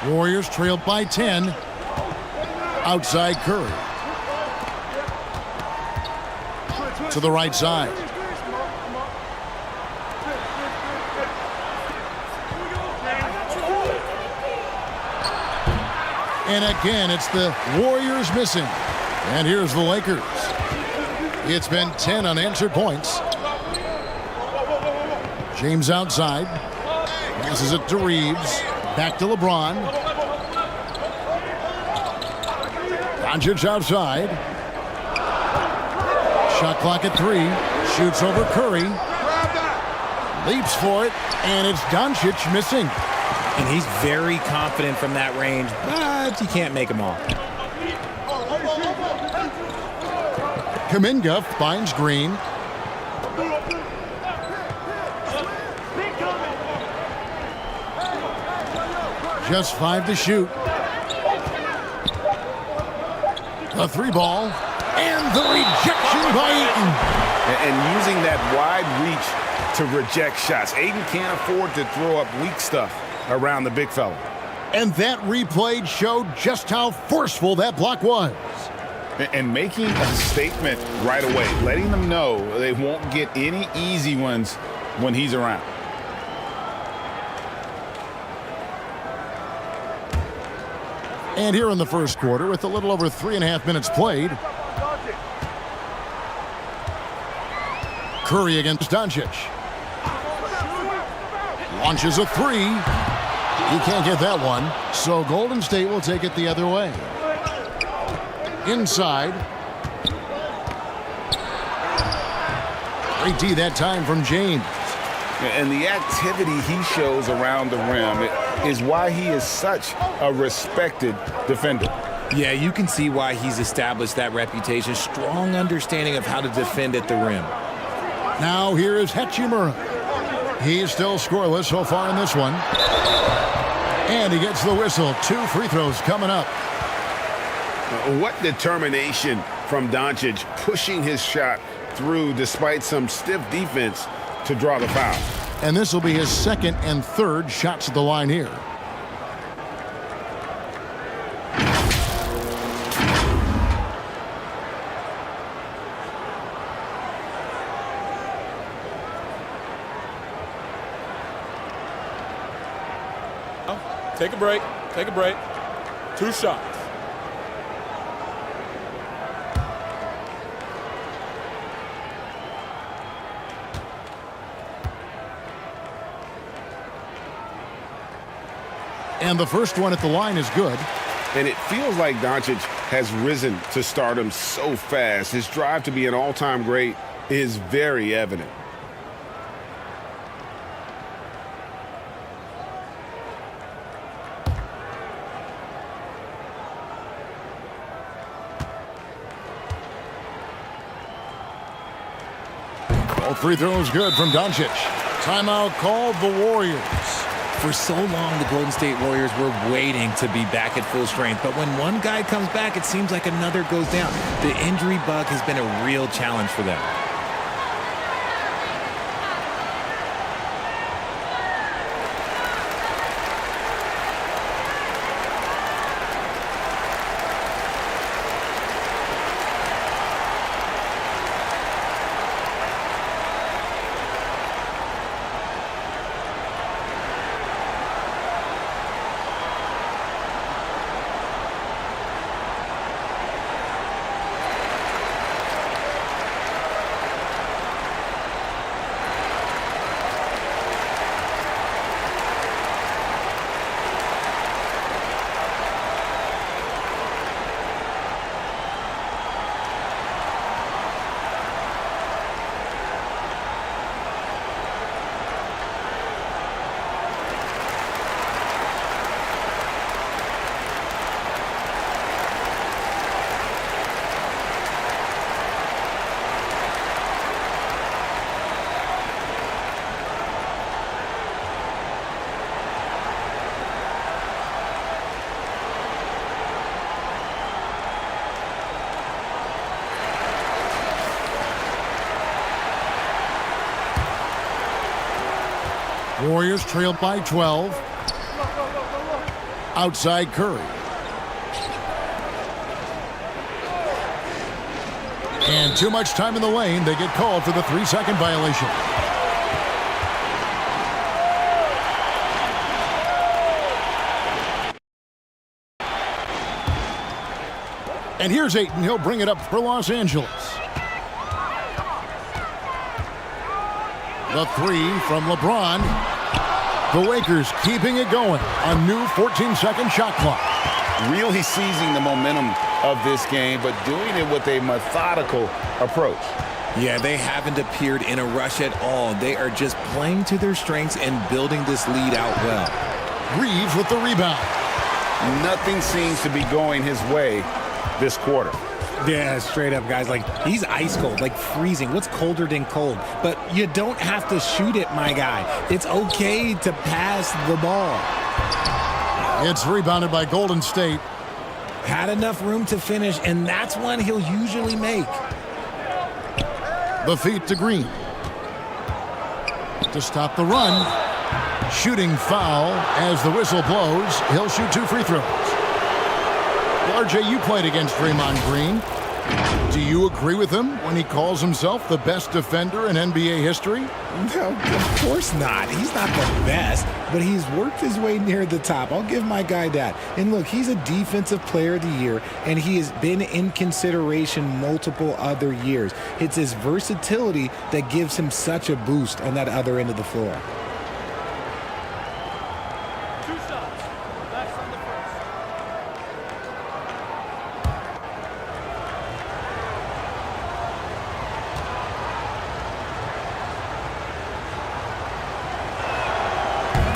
Warriors trailed by 10. Outside Curry. To the right side. And again, it's the Warriors missing. And here's the Lakers. It's been 10 unanswered points. James outside. Passes it to Reeves. Back to LeBron. Doncic outside. Shot clock at 3. Shoots over Curry. Leaps for it, and it's Doncic missing. And he's very confident from that range, but you can't make them all. Kuminga finds Green. Just 5 to shoot. A 3 ball. And the rejection by Ayton. And using that wide reach to reject shots. Ayton can't afford to throw up weak stuff around the big fella. And that replay showed just how forceful that block was. And making a statement right away, letting them know they won't get any easy ones when he's around. And here in the first quarter, with a little over 3.5 minutes played, Curry against Doncic. Launches a 3. He can't get that one, so Golden State will take it the other way. Inside. Great D that time from James. And the activity he shows around the rim is why he is such a respected defender. Yeah, you can see why he's established that reputation. Strong understanding of how to defend at the rim. Now here is Hachimura. He's still scoreless so far in this one. And he gets the whistle. 2 free throws coming up. What determination from Doncic, pushing his shot through despite some stiff defense to draw the foul. And this will be his 2nd and 3rd shots at the line here. Take a break. Take a break. 2 shots. And the first one at the line is good. And it feels like Doncic has risen to stardom so fast. His drive to be an all-time great is very evident. All free throws good from Doncic. Timeout called the Warriors. For so long, the Golden State Warriors were waiting to be back at full strength. But when one guy comes back, it seems like another goes down. The injury bug has been a real challenge for them. Warriors trailed by 12. Outside Curry. And too much time in the lane. They get called for the 3-second violation. And here's Ayton. He'll bring it up for Los Angeles. The three from LeBron. The Lakers keeping it going. A new 14-second shot clock. Really seizing the momentum of this game, but doing it with a methodical approach. Yeah, they haven't appeared in a rush at all. They are just playing to their strengths and building this lead out well. Reeves with the rebound. Nothing seems to be going his way this quarter. Yeah, straight up, guys. Like, he's ice cold, like freezing. What's colder than cold? But you don't have to shoot it, my guy. It's okay to pass the ball. It's rebounded by Golden State. Had enough room to finish, and that's one he'll usually make. The feed to Green. To stop the run. Shooting foul as the whistle blows. He'll shoot 2 free throws. RJ, you played against Draymond Green. Do you agree with him when he calls himself the best defender in NBA history? No, of course not. He's not the best, but he's worked his way near the top. I'll give my guy that. And look, he's a defensive player of the year, and he has been in consideration multiple other years. It's his versatility that gives him such a boost on that other end of the floor.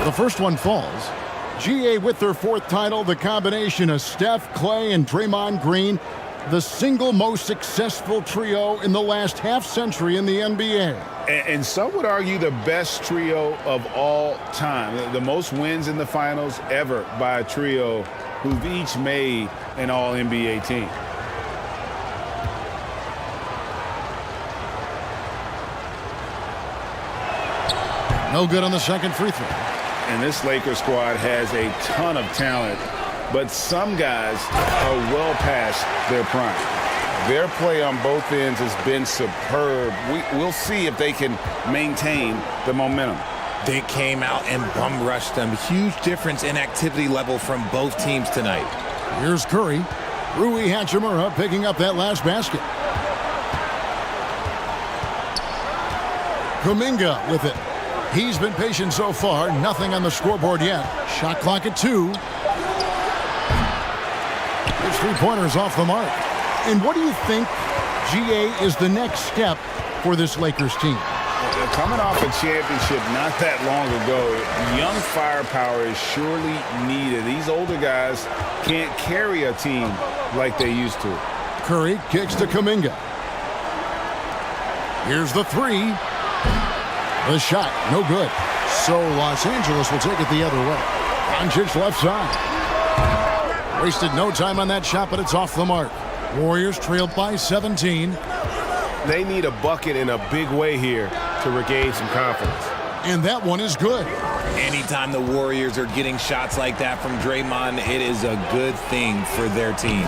The first one falls. GA with their 4th title, the combination of Steph, Clay, and Draymond Green, the single most successful trio in the last half-century in the NBA. And some would argue the best trio of all time. The most wins in the finals ever by a trio who've each made an All-NBA team. No good on the second free throw. And this Lakers squad has a ton of talent, but some guys are well past their prime. Their play on both ends has been superb. We'll see if they can maintain the momentum. They came out and bum rushed them. Huge difference in activity level from both teams tonight. Here's Curry. Rui Hachimura picking up that last basket. Kuminga with it. He's been patient so far. Nothing on the scoreboard yet. Shot clock at 2. His 3-pointers off the mark. And what do you think, GA, is the next step for this Lakers team? Coming off a championship not that long ago, young firepower is surely needed. These older guys can't carry a team like they used to. Curry kicks to Kuminga. Here's the 3. The shot, no good. So Los Angeles will take it the other way. Doncic left side. Wasted no time on that shot, but it's off the mark. Warriors trailed by 17. They need a bucket in a big way here to regain some confidence. And that one is good. Anytime the Warriors are getting shots like that from Draymond, it is a good thing for their team.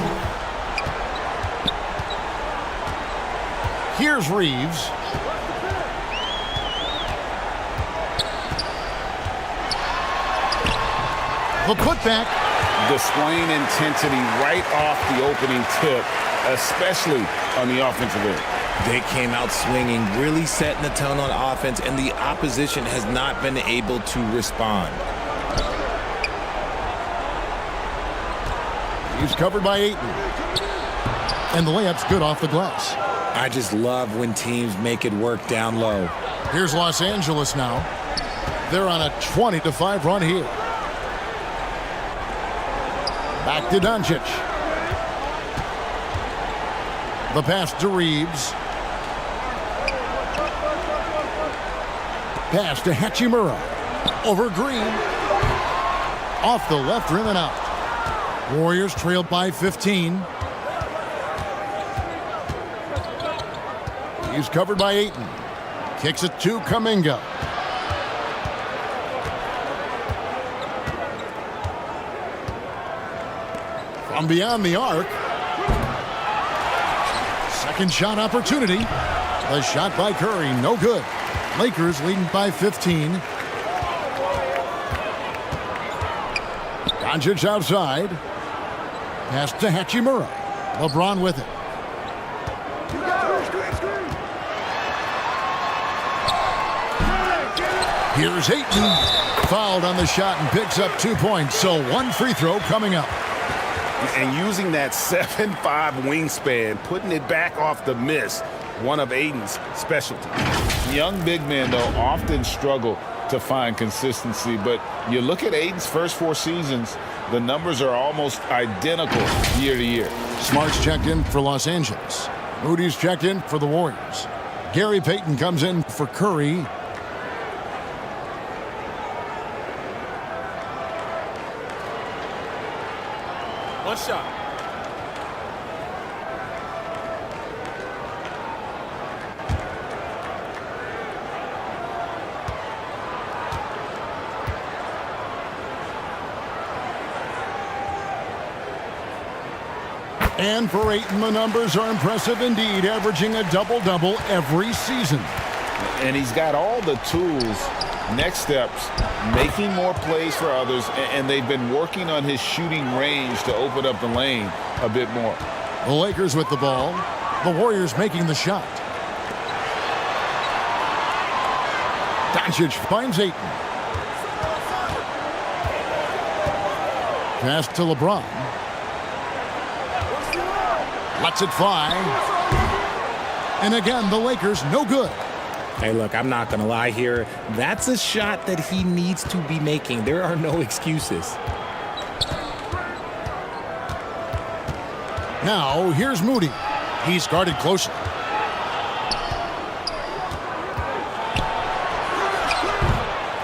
Here's Reeves. The putback. Displaying intensity right off the opening tip, especially on the offensive end. They came out swinging, really setting the tone on offense, and the opposition has not been able to respond. He's covered by Ayton. And the layup's good off the glass. I just love when teams make it work down low. Here's Los Angeles now. They're on a 20-5 run here. Back to Doncic. The pass to Reeves. Pass to Hachimura. Over Green. Off the left rim and out. Warriors trailed by 15. He's covered by Ayton. Kicks it to Kuminga. From beyond the arc. Second shot opportunity. The shot by Curry, no good. Lakers leading by 15. Doncic outside. Pass to Hachimura. LeBron with it. Here's Ayton. Fouled on the shot and picks up 2 points. So one free throw coming up. And using that 7'5" wingspan, putting it back off the miss, one of Ayton's specialties. Young big men, though, often struggle to find consistency, but you look at Ayton's first 4 seasons, the numbers are almost identical year to year. Smart's checked in for Los Angeles. Moody's checked in for the Warriors. Gary Payton comes in for Curry. One shot. And for Ayton, the numbers are impressive indeed, averaging a double-double every season. And he's got all the tools. Next steps, making more plays for others, and they've been working on his shooting range to open up the lane a bit more. The Lakers with the ball. The Warriors making the shot. Doncic finds Ayton. Pass to LeBron. Lets it fly. And again, the Lakers no good. Hey, look, I'm not going to lie here. That's a shot that he needs to be making. There are no excuses. Now, here's Moody. He's guarded closely.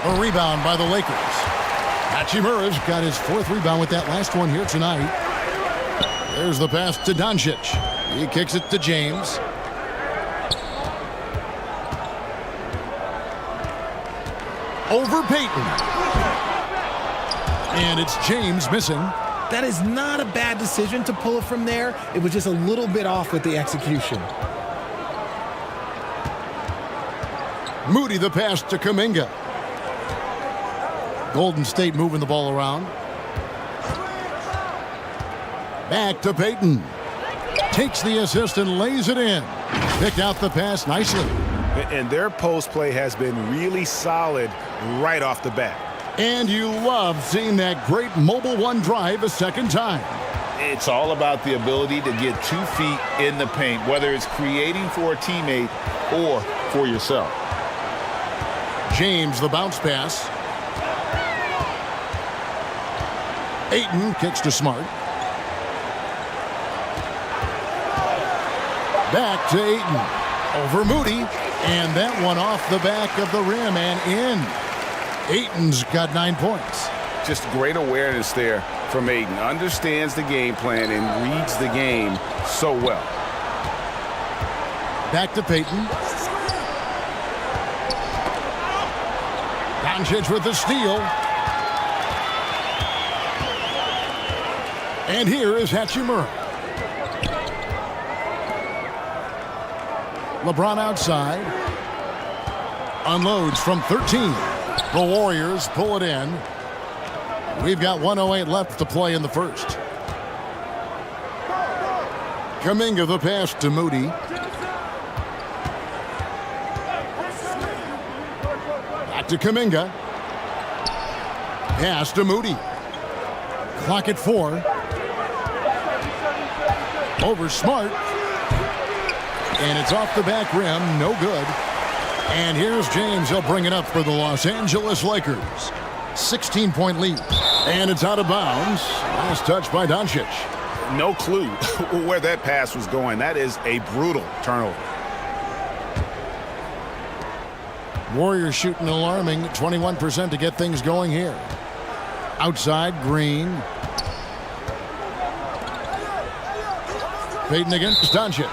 A rebound by the Lakers. Hachimura's got his 4th rebound with that last one here tonight. There's the pass to Doncic. He kicks it to James. Over Payton. And it's James missing. That is not a bad decision to pull it from there. It was just a little bit off with the execution. Moody the pass to Kuminga. Golden State moving the ball around. Back to Payton. Takes the assist and lays it in. Picked out the pass nicely. And their post play has been really solid right off the bat. And you love seeing that great mobile one drive a second time. It's all about the ability to get 2 feet in the paint, whether it's creating for a teammate or for yourself. James the bounce pass. Ayton kicks to Smart. Back to Ayton. Over Moody. And that one off the back of the rim and in. Ayton's got 9 points. Just great awareness there from Ayton. Understands the game plan and reads the game so well. Back to Payton. Doncic with the steal. And here is Hachimura. LeBron outside. Unloads from 13. The Warriors pull it in. We've got 1:08 left to play in the first. Kuminga the pass to Moody. Back to Kuminga. Pass to Moody. Clock at 4. Over Smart. And it's off the back rim. No good. And here's James. He'll bring it up for the Los Angeles Lakers. 16-point lead. And it's out of bounds. Last touch by Doncic. No clue where that pass was going. That is a brutal turnover. Warriors shooting alarming 21% to get things going here. Outside, Green. Payton against Doncic.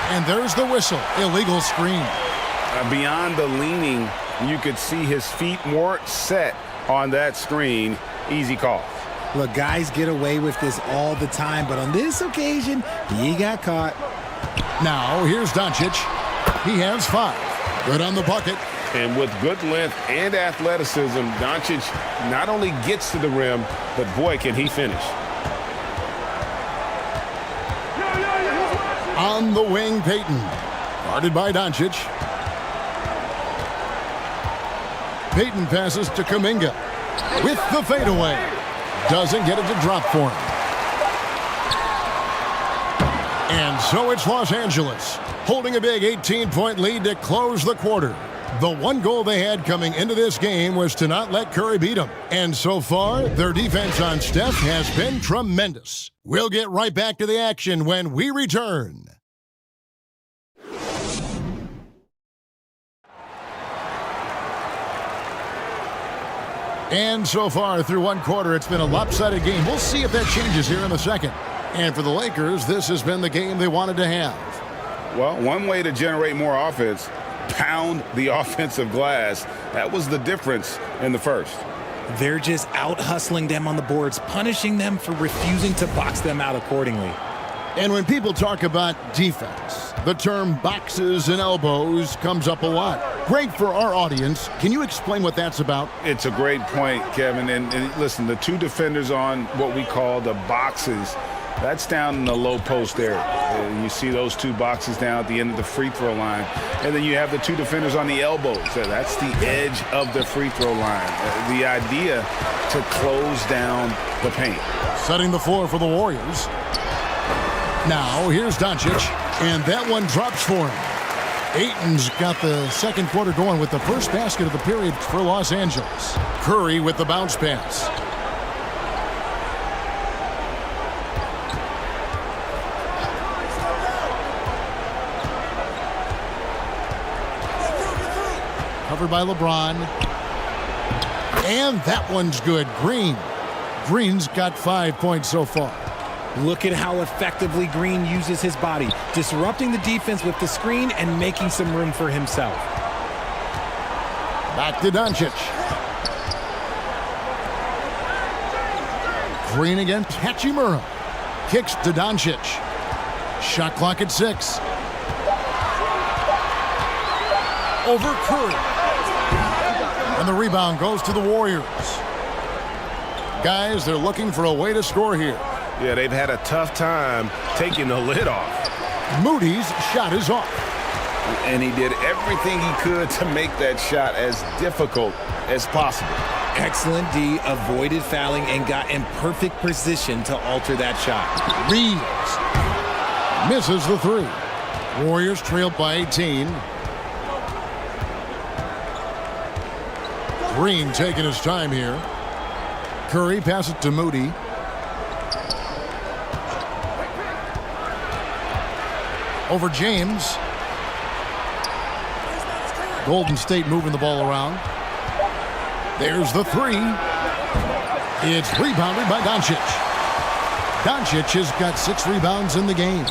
And there's the whistle. Illegal screen. Beyond the leaning, you could see his feet more set on that screen. Easy call. Look, guys get away with this all the time, but on this occasion, he got caught. Now, here's Doncic. He has 5. Good on the bucket. And with good length and athleticism, Doncic not only gets to the rim, but boy, can he finish. On the wing, Payton. Guarded by Doncic. Payton passes to Kuminga. With the fadeaway. Doesn't get it to drop for him. And so it's Los Angeles, holding a big 18-point lead to close the quarter. The one goal they had coming into this game was to not let Curry beat them. And so far, their defense on Steph has been tremendous. We'll get right back to the action when we return. And so far through one quarter, it's been a lopsided game. We'll see if that changes here in the second. And for the Lakers, this has been the game they wanted to have. Well, one way to generate more offense, pound the offensive glass. That was the difference in the first. They're just out hustling them on the boards, punishing them for refusing to box them out accordingly. And when people talk about defense, the term boxes and elbows comes up a lot. Great for our audience. Can you explain what that's about? It's a great point, Kevin. And listen, the two defenders on what we call the boxes, that's down in the low post area. You see those two boxes down at the end of the free throw line. And then you have the two defenders on the elbows. That's the edge of the free throw line. The idea to close down the paint. Setting the floor for the Warriors. Now, here's Doncic, and that one drops for him. Ayton's got the second quarter going with the first basket of the period for Los Angeles. Curry with the bounce pass. Covered by LeBron. And that one's good. Green's got 5 points so far. Look at how effectively Green uses his body, disrupting the defense with the screen and making some room for himself. Back to Doncic. Green against Hachimura. Kicks to Doncic. Shot clock at 6. Over Curry. And the rebound goes to the Warriors. Guys, they're looking for a way to score here. Yeah, they've had a tough time taking the lid off. Moody's shot is off. And he did everything he could to make that shot as difficult as possible. Excellent D, avoided fouling and got in perfect position to alter that shot. Reeves misses the 3. Warriors trailed by 18. Green taking his time here. Curry passes to Moody. Over James. Golden State moving the ball around. There's the three. It's rebounded by Doncic. Doncic has got 6 rebounds in the game.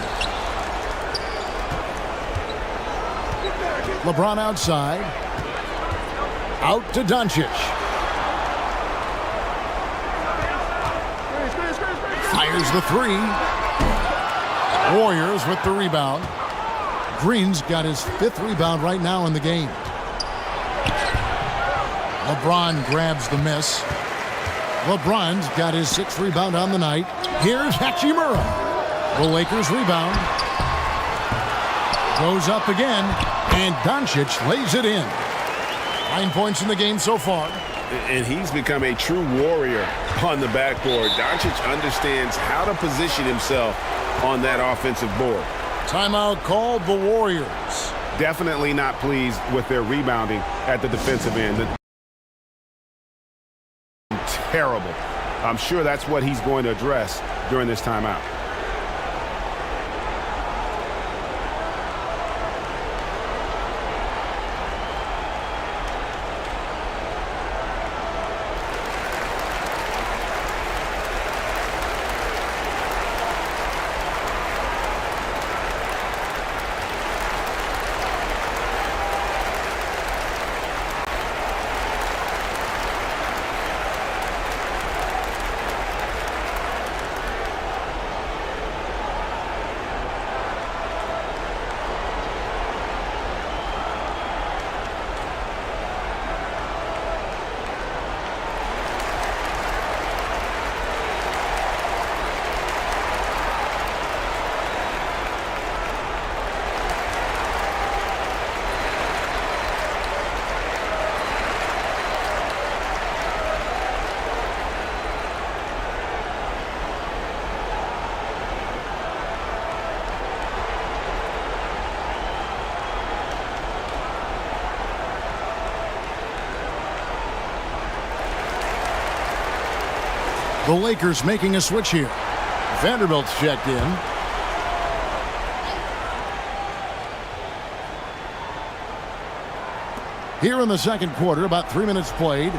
LeBron outside. Out to Doncic. Fires the three. Warriors with the rebound. Green's got his 5th rebound right now in the game. LeBron grabs the miss. LeBron's got his 6th rebound on the night. Here's Hachimura. The Lakers rebound. Goes up again, and Doncic lays it in. 9 points in the game so far. And he's become a true warrior on the backboard. Doncic understands how to position himself on that offensive board. Timeout called the Warriors. Definitely not pleased with their rebounding at the defensive end. Terrible. I'm sure that's what he's going to address during this timeout. The Lakers making a switch here. Vanderbilt's checked in. Here in the second quarter, about 3 minutes played.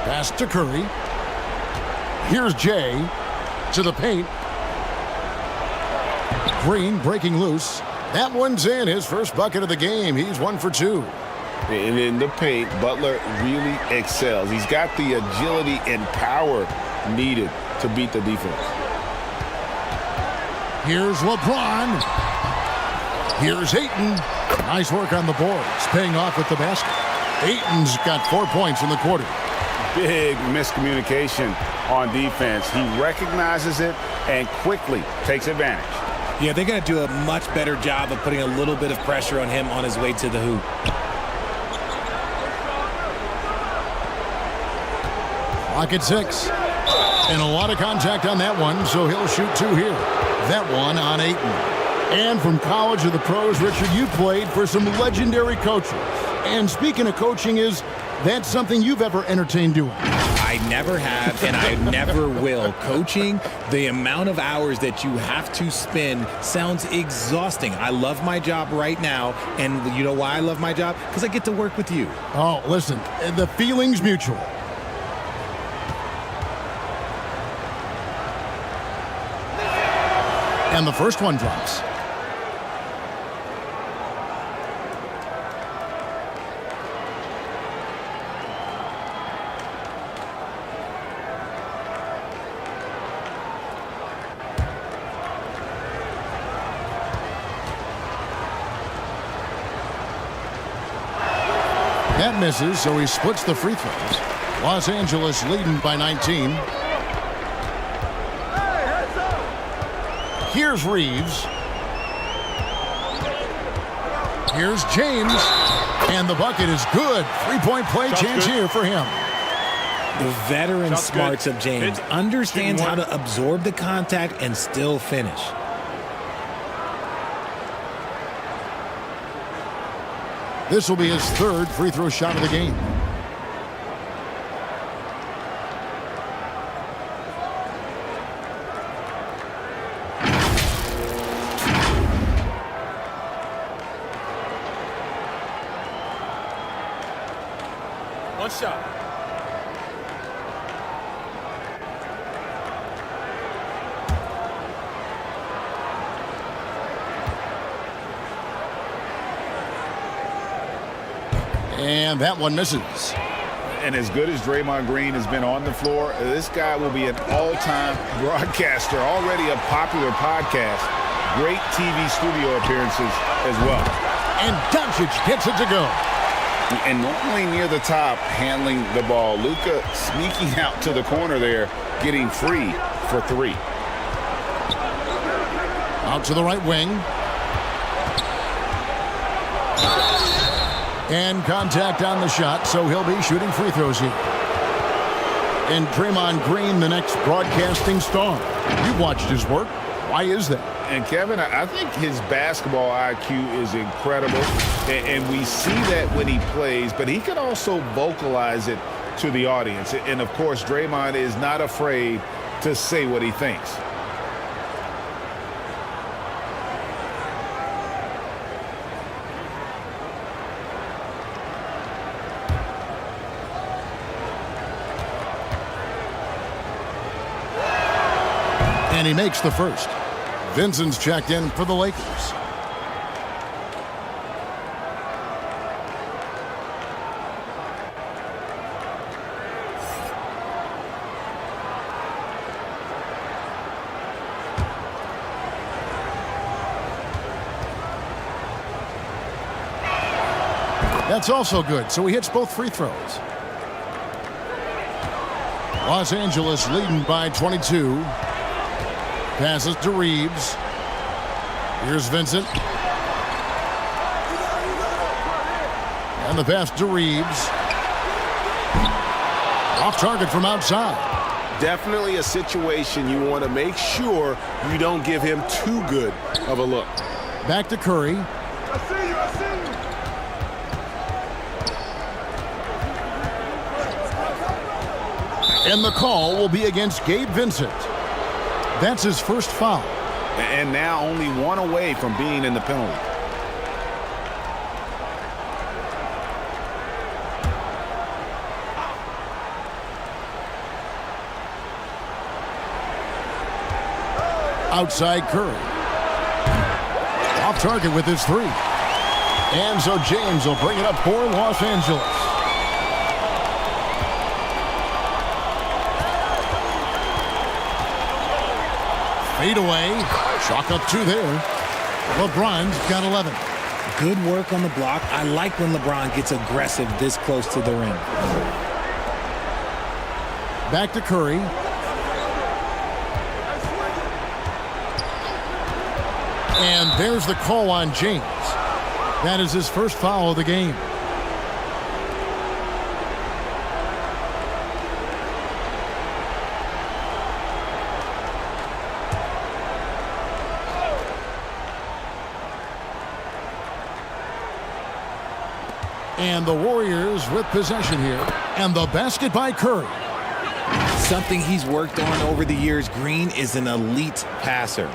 Pass to Curry. Here's Jay to the paint. Green breaking loose. That one's in, his first bucket of the game. He's 1 for 2. And in the paint, Butler really excels. He's got the agility and power needed to beat the defense. Here's LeBron. Here's Ayton. Nice work on the boards, paying off with the basket. Ayton's got 4 points in the quarter. Big miscommunication on defense. He recognizes it and quickly takes advantage. Yeah, they're going to do a much better job of putting a little bit of pressure on him on his way to the hoop. Clock at 6. And a lot of contact on that one, so he'll shoot 2 here. That one on Ayton. And from college to the pros, Richard, you played for some legendary coaches. And speaking of coaching, is that something you've ever entertained doing? I never have, and I never will. Coaching, the amount of hours that you have to spend sounds exhausting. I love my job right now, and you know why I love my job? Because I get to work with you. Oh, listen, the feeling's mutual. And the first one drops. That misses, so he splits the free throws. Los Angeles leading by 19. Here's Reeves. Here's James. And the bucket is good. 3-point play chance here for him. The veteran smarts of James understands how to absorb the contact and still finish. This will be his third free throw shot of the game. One shot. And that one misses. And as good as Draymond Green has been on the floor, this guy will be an all-time broadcaster, already a popular podcast. Great TV studio appearances as well. And Doncic gets it to go. And normally near the top, handling the ball. Luka sneaking out to the corner there, getting free for three. Out to the right wing. And contact on the shot, so he'll be shooting free throws here. And Draymond Green, the next broadcasting star. You've watched his work. Why is that? And Kevin, I think his basketball IQ is incredible. And we see that when he plays, but he can also vocalize it to the audience. And of course, Draymond is not afraid to say what he thinks. And he makes the first. Vincent's checked in for the Lakers. That's also good, so he hits both free throws. Los Angeles leading by 22. Passes to Reeves. Here's Vincent. And the pass to Reeves. Off target from outside. Definitely a situation you want to make sure you don't give him too good of a look. Back to Curry. And the call will be against Gabe Vincent. That's his first foul. And now only one away from being in the penalty. Outside Curry. Off target with his three. And so James will bring it up for Los Angeles. Fade away. Chalk up two there. LeBron's got 11. Good work on the block. I like when LeBron gets aggressive this close to the rim. Back to Curry. And there's the call on James. That is his first foul of the game. And the Warriors with possession here. And the basket by Curry. Something he's worked on over the years. Green is an elite passer.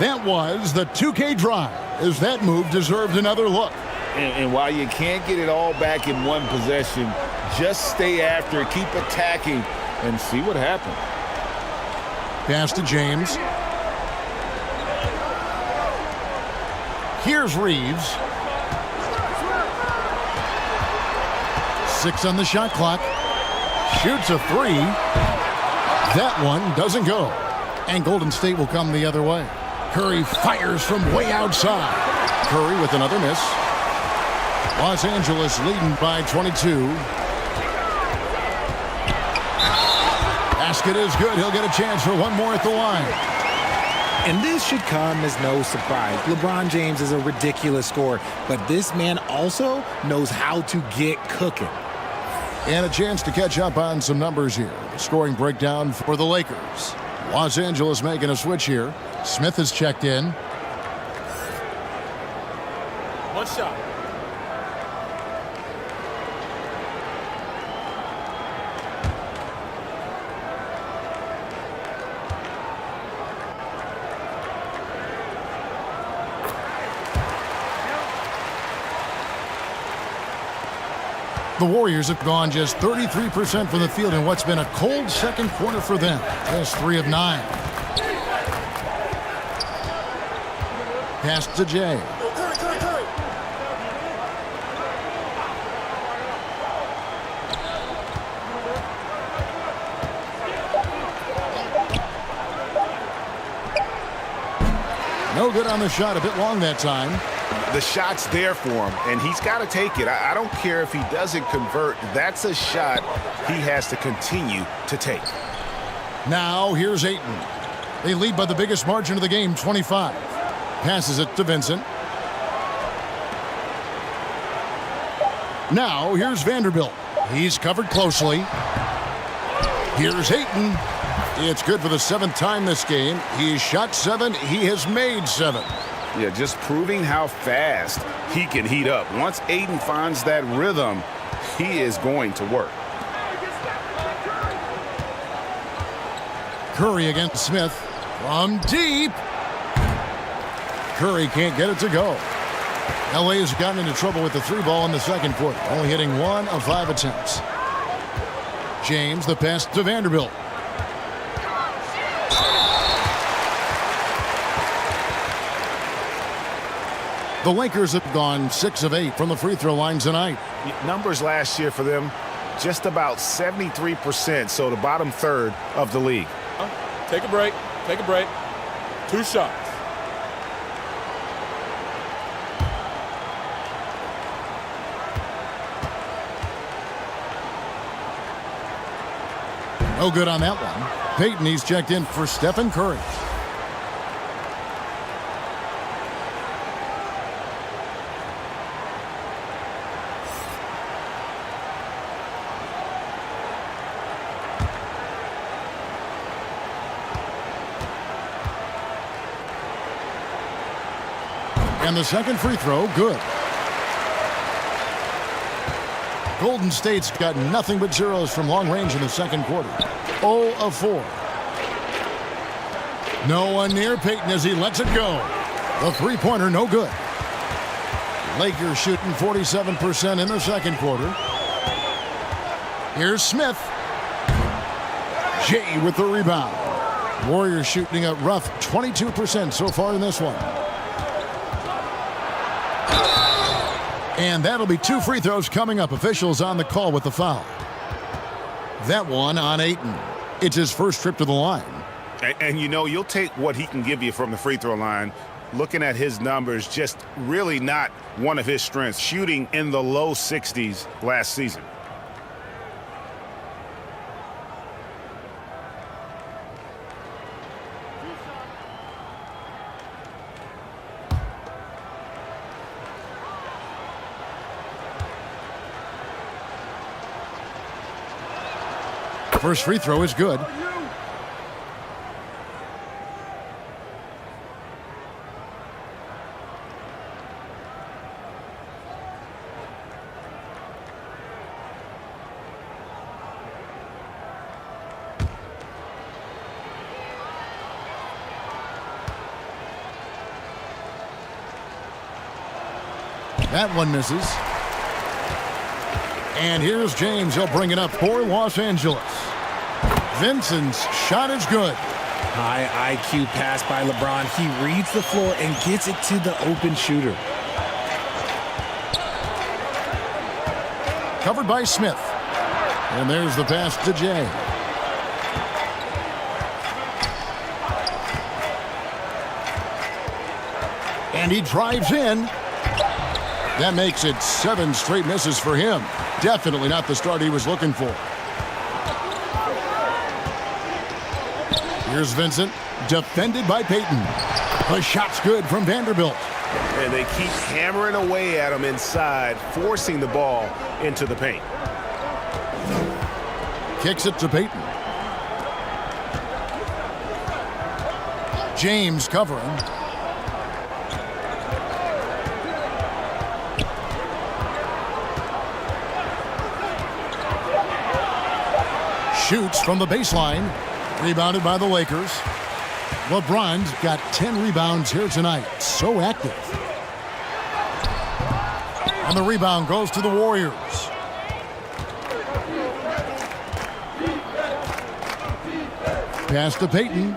That was the 2K drive, as that move deserved another look. And while you can't get it all back in one possession, just stay after it, keep attacking, and see what happens. Pass to James. Here's Reeves. 6 on the shot clock. Shoots a three. That one doesn't go. And Golden State will come the other way. Curry fires from way outside. Curry with another miss. Los Angeles leading by 22. Basket is good. He'll get a chance for one more at the line. And this should come as no surprise. LeBron James is a ridiculous scorer, but this man also knows how to get cooking. And a chance to catch up on some numbers here. The scoring breakdown for the Lakers. Los Angeles making a switch here. Smith has checked in. One shot. The Warriors have gone just 33% from the field in what's been a cold second quarter for them. That's 3 of 9. Pass to Jay. No good on the shot, a bit long that time. The shot's there for him, and he's got to take it. I don't care if he doesn't convert. That's a shot he has to continue to take. Now here's Ayton. They lead by the biggest margin of the game, 25. Passes it to Vincent. Now here's Vanderbilt. He's covered closely. Here's Ayton. It's good for the 7th time this game. He's shot 7. He has made 7. Yeah, just proving how fast he can heat up. Once Ayton finds that rhythm, he is going to work. Curry against Smith from deep. Curry can't get it to go. LA has gotten into trouble with the 3 ball in the second quarter, only hitting 1 of 5 attempts. James, the pass to Vanderbilt. The Lakers have gone 6 of 8 from the free throw line tonight. Numbers last year for them, just about 73%, so the bottom third of the league. Take a break. Take a break. 2 shots. No good on that one. Peyton, he's checked in for Stephen Curry. And the second free throw, good. Golden State's got nothing but zeros from long range in the second quarter. 0 of 4. No one near Peyton as he lets it go. The three-pointer, no good. Lakers shooting 47% in the second quarter. Here's Smith. Jay with the rebound. Warriors shooting a rough 22% so far in this one. And that'll be 2 free throws coming up. Officials on the call with the foul. That one on Ayton. It's his first trip to the line. And you know, you'll take what he can give you from the free throw line. Looking at his numbers, just really not one of his strengths. Shooting in the low 60s last season. First free throw is good. That one misses. And here's James. He'll bring it up for Los Angeles. Vincent's shot is good. High IQ pass by LeBron. He reads the floor and gets it to the open shooter. Covered by Smith. And there's the pass to Jay. And he drives in. That makes it 7 straight misses for him. Definitely not the start he was looking for. Here's Vincent, defended by Peyton. The shot's good from Vanderbilt. And they keep hammering away at him inside, forcing the ball into the paint. Kicks it to Peyton. James covering. Shoots from the baseline. Rebounded by the Lakers. LeBron's got 10 rebounds here tonight. So active. And the rebound goes to the Warriors. pass to Payton.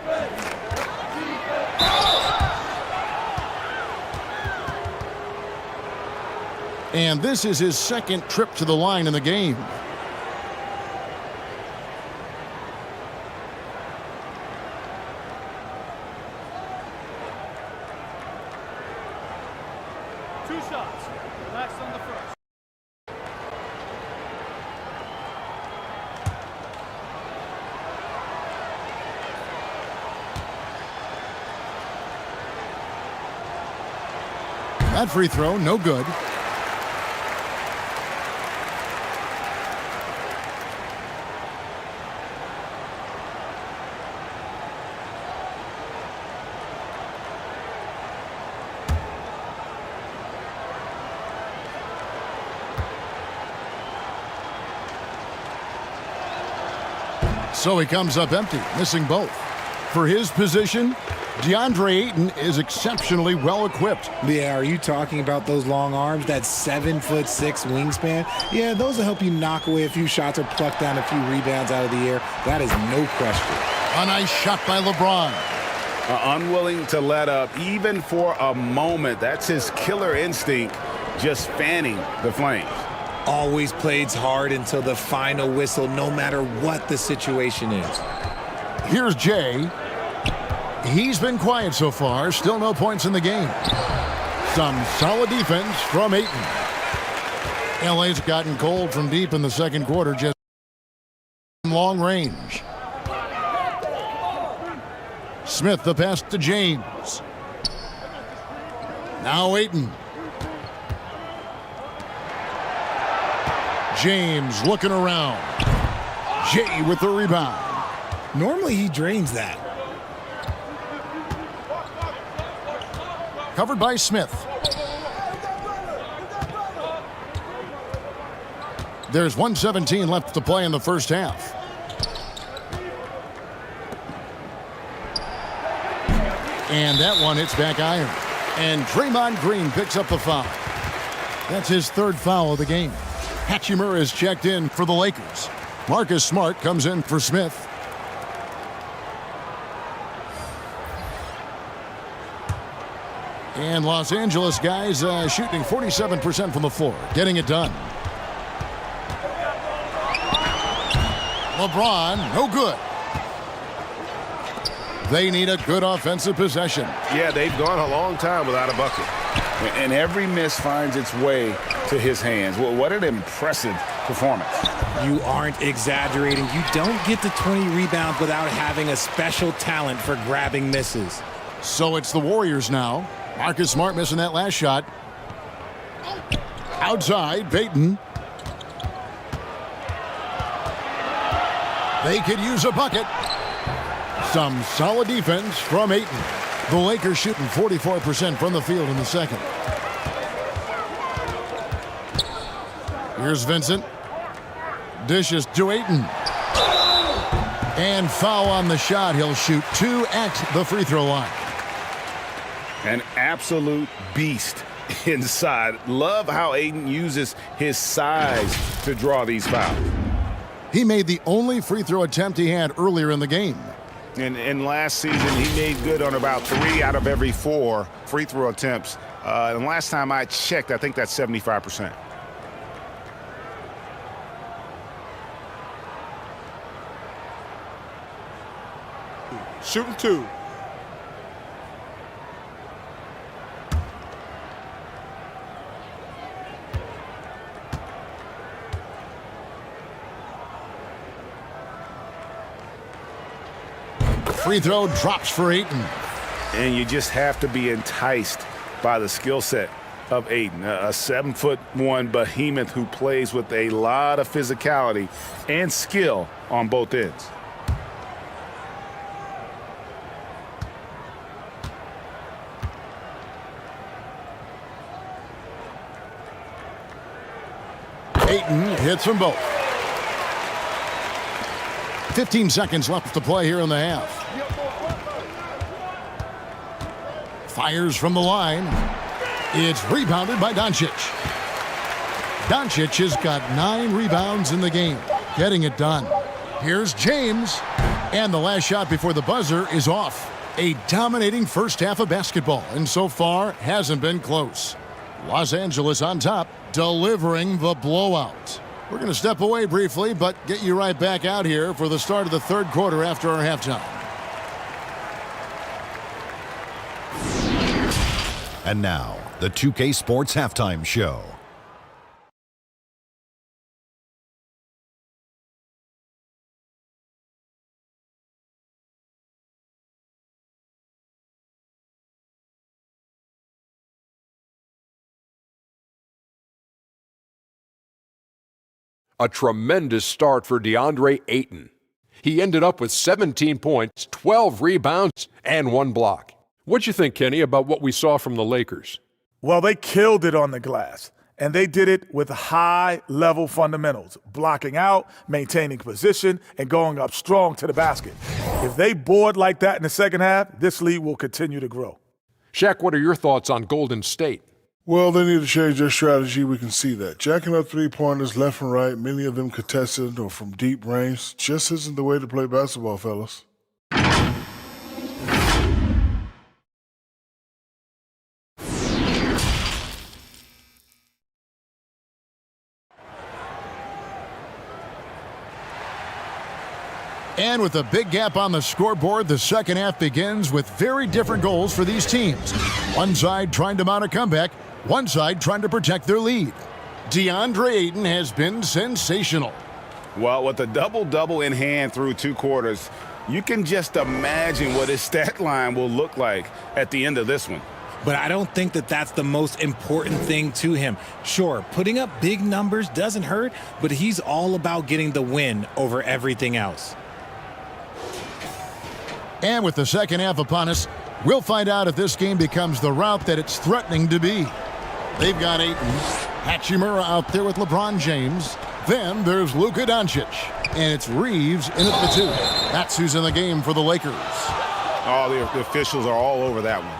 And this is his second trip to the line in the game. Two shots. Relax on the first. That free throw, no good. So he comes up empty, missing both. For his position, DeAndre Ayton is exceptionally well equipped. Yeah, are you talking about those long arms, that 7'6" wingspan? Yeah, those will help you knock away a few shots or pluck down a few rebounds out of the air. That is no question. A nice shot by LeBron. Unwilling to let up even for a moment. That's his killer instinct, just fanning the flames. Always plays hard until the final whistle, no matter what the situation is. Here's Jay. He's been quiet so far. Still no points in the game. Some solid defense from Ayton. LA's gotten cold from deep in the second quarter, just long range. Smith the pass to James. Now Ayton. James looking around. Jay with the rebound. Normally he drains that. Covered by Smith. There's 1:17 left to play in the first half. And that one hits back iron. And Draymond Green picks up the foul. That's his third foul of the game. Hachimura is checked in for the Lakers. Marcus Smart comes in for Smith. And Los Angeles guys shooting 47% from the floor, getting it done. LeBron, no good. They need a good offensive possession. Yeah, they've gone a long time without a bucket. And every miss finds its way to his hands. Well, what an impressive performance. You aren't exaggerating. You don't get to 20 rebounds without having a special talent for grabbing misses. So it's the Warriors now. Marcus Smart missing that last shot. Outside, Payton. They could use a bucket. Some solid defense from Ayton. The Lakers shooting 44% from the field in the second. Here's Vincent. Dishes to Ayton. And foul on the shot. He'll shoot 2 at the free throw line. An absolute beast inside. Love how Ayton uses his size to draw these fouls. He made the only free throw attempt he had earlier in the game. And last season, he made good on about 3 out of every 4 free throw attempts. And last time I checked, I think that's 75%. Shooting 2. Free throw drops for Ayton. And you just have to be enticed by the skill set of Ayton, a 7'1" behemoth who plays with a lot of physicality and skill on both ends. Ayton hits them both. 15 seconds left to play here in the half. Fires from the line. It's rebounded by Doncic. Doncic has got 9 rebounds in the game, getting it done. Here's James, And the last shot before the buzzer is off. A dominating first half of basketball, and so far hasn't been close. Los Angeles on top, delivering the blowout. We're going to step away briefly, but get you right back out here for the start of the third quarter after our halftime. And now, the 2K Sports Halftime Show. A tremendous start for DeAndre Ayton. He ended up with 17 points, 12 rebounds, and 1 block. What'd you think, Kenny, about what we saw from the Lakers? Well, they killed it on the glass, and they did it with high-level fundamentals, blocking out, maintaining position, and going up strong to the basket. If they board like that in the second half, this lead will continue to grow. Shaq, what are your thoughts on Golden State? Well, they need to change their strategy. We can see that. Jacking up three-pointers left and right, many of them contested or from deep range, just isn't the way to play basketball, fellas. And with a big gap on the scoreboard, the second half begins with very different goals for these teams. One side trying to mount a comeback, one side trying to protect their lead. DeAndre Ayton has been sensational. Well, with a double-double in hand through 2 quarters, you can just imagine what his stat line will look like at the end of this one. But I don't think that that's the most important thing to him. Sure, putting up big numbers doesn't hurt, but he's all about getting the win over everything else. And with the second half upon us, we'll find out if this game becomes the route that it's threatening to be. They've got Ayton, Hachimura out there with LeBron James. Then there's Luka Doncic, and it's Reeves in at the 2. That's who's in the game for the Lakers. Oh, the officials are all over that one.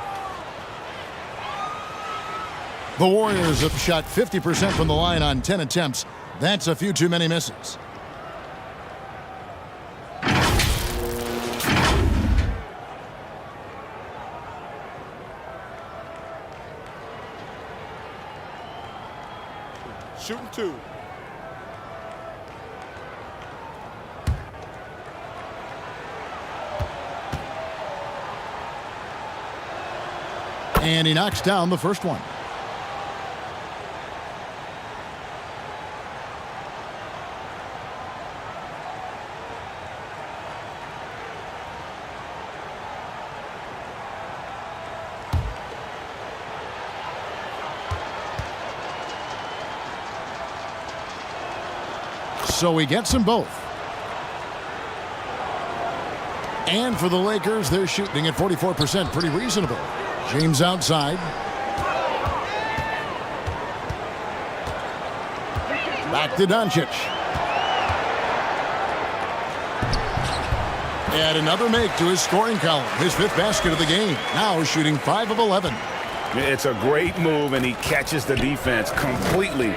The Warriors have shot 50% from the line on 10 attempts. That's a few too many misses. Shooting 2. And he knocks down the first one. So he gets them both. And for the Lakers, they're shooting at 44%. Pretty reasonable. James outside. Back to Doncic. And another make to his scoring column. His 5th basket of the game. Now shooting 5 of 11. It's a great move, and he catches the defense completely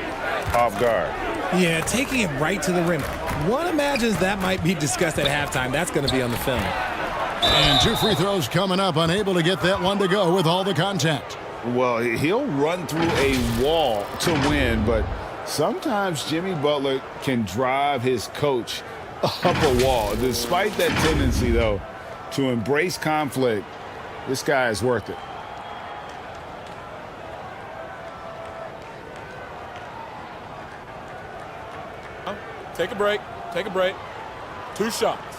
off guard. Yeah, taking it right to the rim. One imagines that might be discussed at halftime. That's going to be on the film. And 2 free throws coming up, unable to get that one to go with all the contact. Well, he'll run through a wall to win, but sometimes Jimmy Butler can drive his coach up a wall. Despite that tendency, though, to embrace conflict, this guy is worth it. Take a break. Take a break. 2 shots.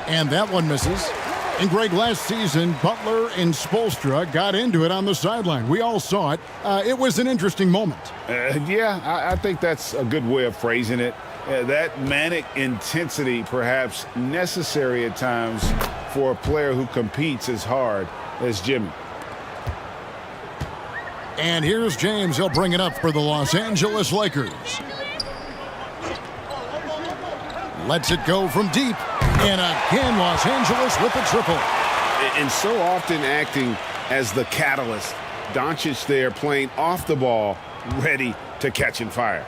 And that one misses. And Greg, last season, Butler and Spoelstra got into it on the sideline. We all saw it. It was an interesting moment. Yeah, I think that's a good way of phrasing it. That manic intensity perhaps necessary at times for a player who competes as hard as Jimmy. And here's James. He'll bring it up for the Los Angeles Lakers. Lets it go from deep. And again, Los Angeles with the triple. And so often acting as the catalyst Doncic there playing off the ball, ready to catch and fire.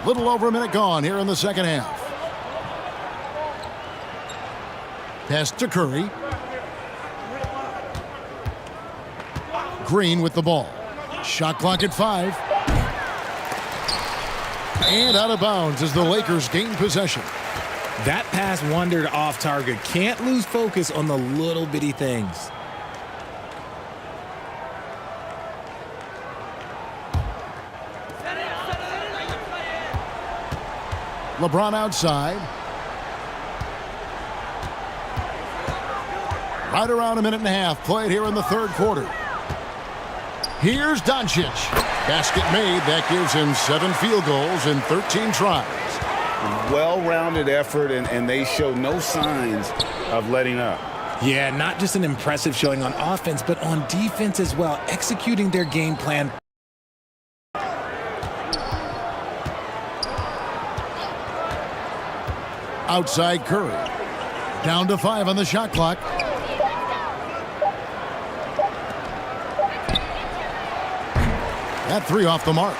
A little over a minute gone here in the second half. Pass to Curry. Green with the ball. Shot clock at 5. And out of bounds as the Lakers gain possession. That pass wandered off target. Can't lose focus on the little bitty things. LeBron outside. Right around a minute and a half played here in the third quarter. Here's Doncic. Basket made. That gives him 7 field goals in 13 tries. Well-rounded effort, and they show no signs of letting up. Yeah, not just an impressive showing on offense, but on defense as well, executing their game plan. Outside Curry. Down to 5 on the shot clock. That 3 off the mark.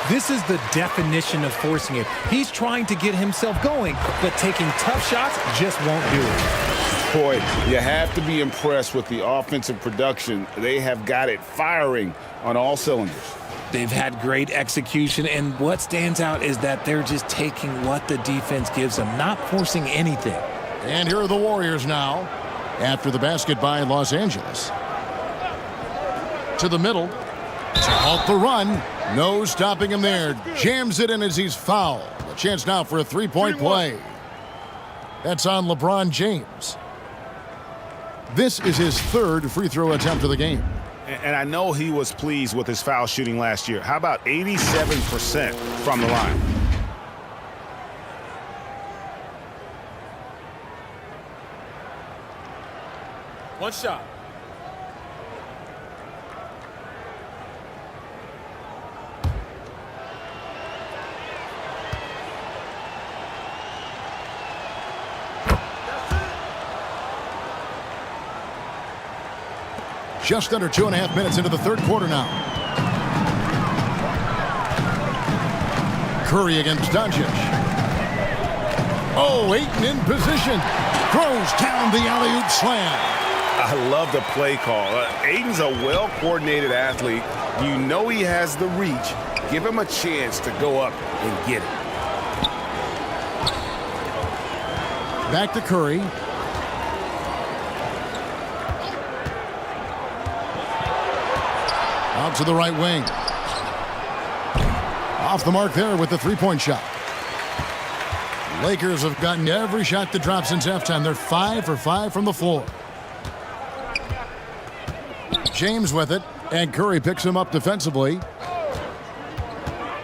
This is the definition of forcing it. He's trying to get himself going, but taking tough shots just won't do it. Boy, you have to be impressed with the offensive production. They have got it firing on all cylinders. They've had great execution, and what stands out is that they're just taking what the defense gives them, not forcing anything. And here are the Warriors now after the basket by Los Angeles. To the middle. To halt the run. No stopping him there. Jams it in as he's fouled. A chance now for a three-point play. That's on LeBron James. This is his 3rd free throw attempt of the game. And I know he was pleased with his foul shooting last year. How about 87% from the line? One shot. Just under 2.5 minutes into the third quarter now. Curry against Doncic. Oh, Ayton in position. Throws down the alley-oop slam. I love the play call. Ayton's a well-coordinated athlete. You know he has the reach. Give him a chance to go up and get it. Back to Curry. Out to the right wing. Off the mark there with the three-point shot. Lakers have gotten every shot to drop since halftime. They're 5 for 5 from the floor. James with it, and Curry picks him up defensively.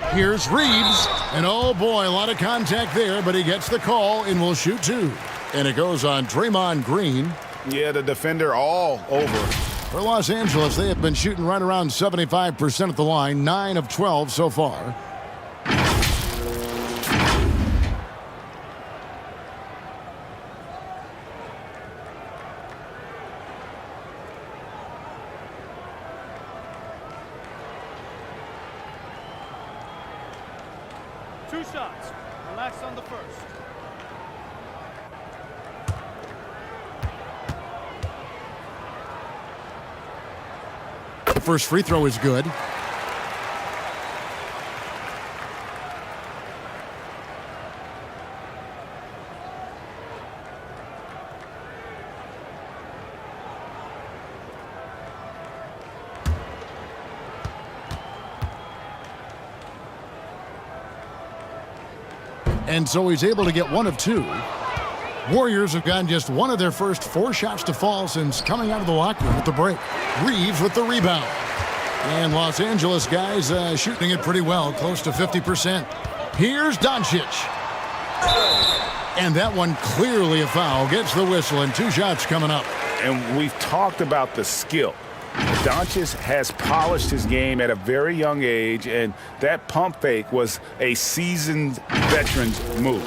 Here's Reeves, and oh boy, a lot of contact there, but he gets the call and will shoot 2. And it goes on Draymond Green. Yeah, the defender all over. For Los Angeles, they have been shooting right around 75% at the line, 9 of 12 so far. Two shots. Relax on the first. The first free throw is good. And so he's able to get 1 of 2. Warriors have gotten just 1 of their first 4 shots to fall since coming out of the locker room at the break. Reeves with the rebound. And Los Angeles guys shooting it pretty well, close to 50%. Here's Doncic. And that one clearly a foul. Gets the whistle, and 2 shots coming up. And we've talked about the skill. Doncic has polished his game at a very young age, and that pump fake was a seasoned veteran's move.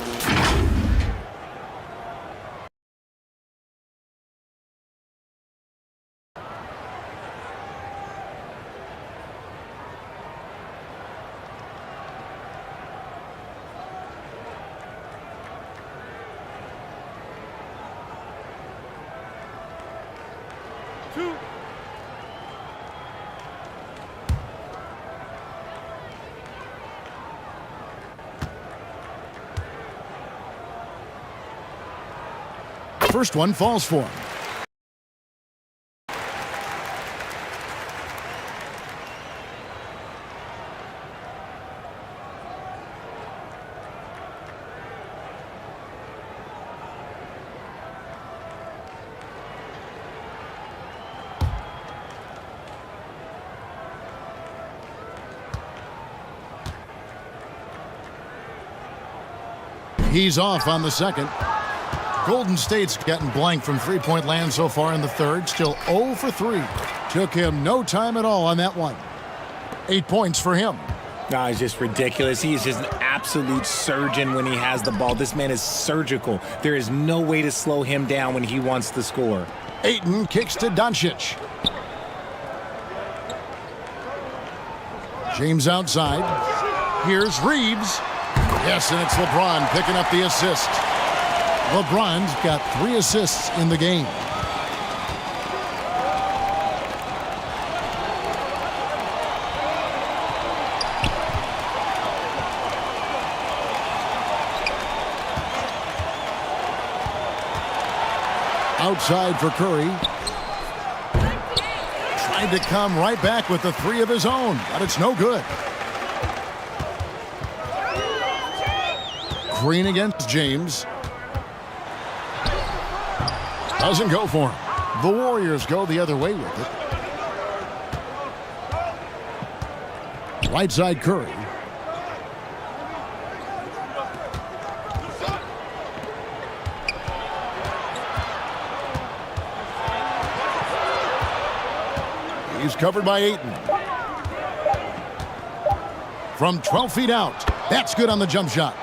First one falls for him. He's off on the second. Golden State's gotten blank from three-point land so far in the third. Still 0 for 3. Took him no time at all on that one. 8 points for him. No, it's just ridiculous. He is just an absolute surgeon when he has the ball. This man is surgical. There is no way to slow him down when he wants to score. Ayton kicks to Doncic. James outside. Here's Reeves. Yes, and it's LeBron picking up the assist. LeBron's got 3 assists in the game. Outside for Curry. Tried to come right back with the 3 of his own, but it's no good. Green against James. Doesn't go for him. The Warriors go the other way with it. Right side Curry. He's covered by Ayton. From 12 feet out. That's good on the jump shot.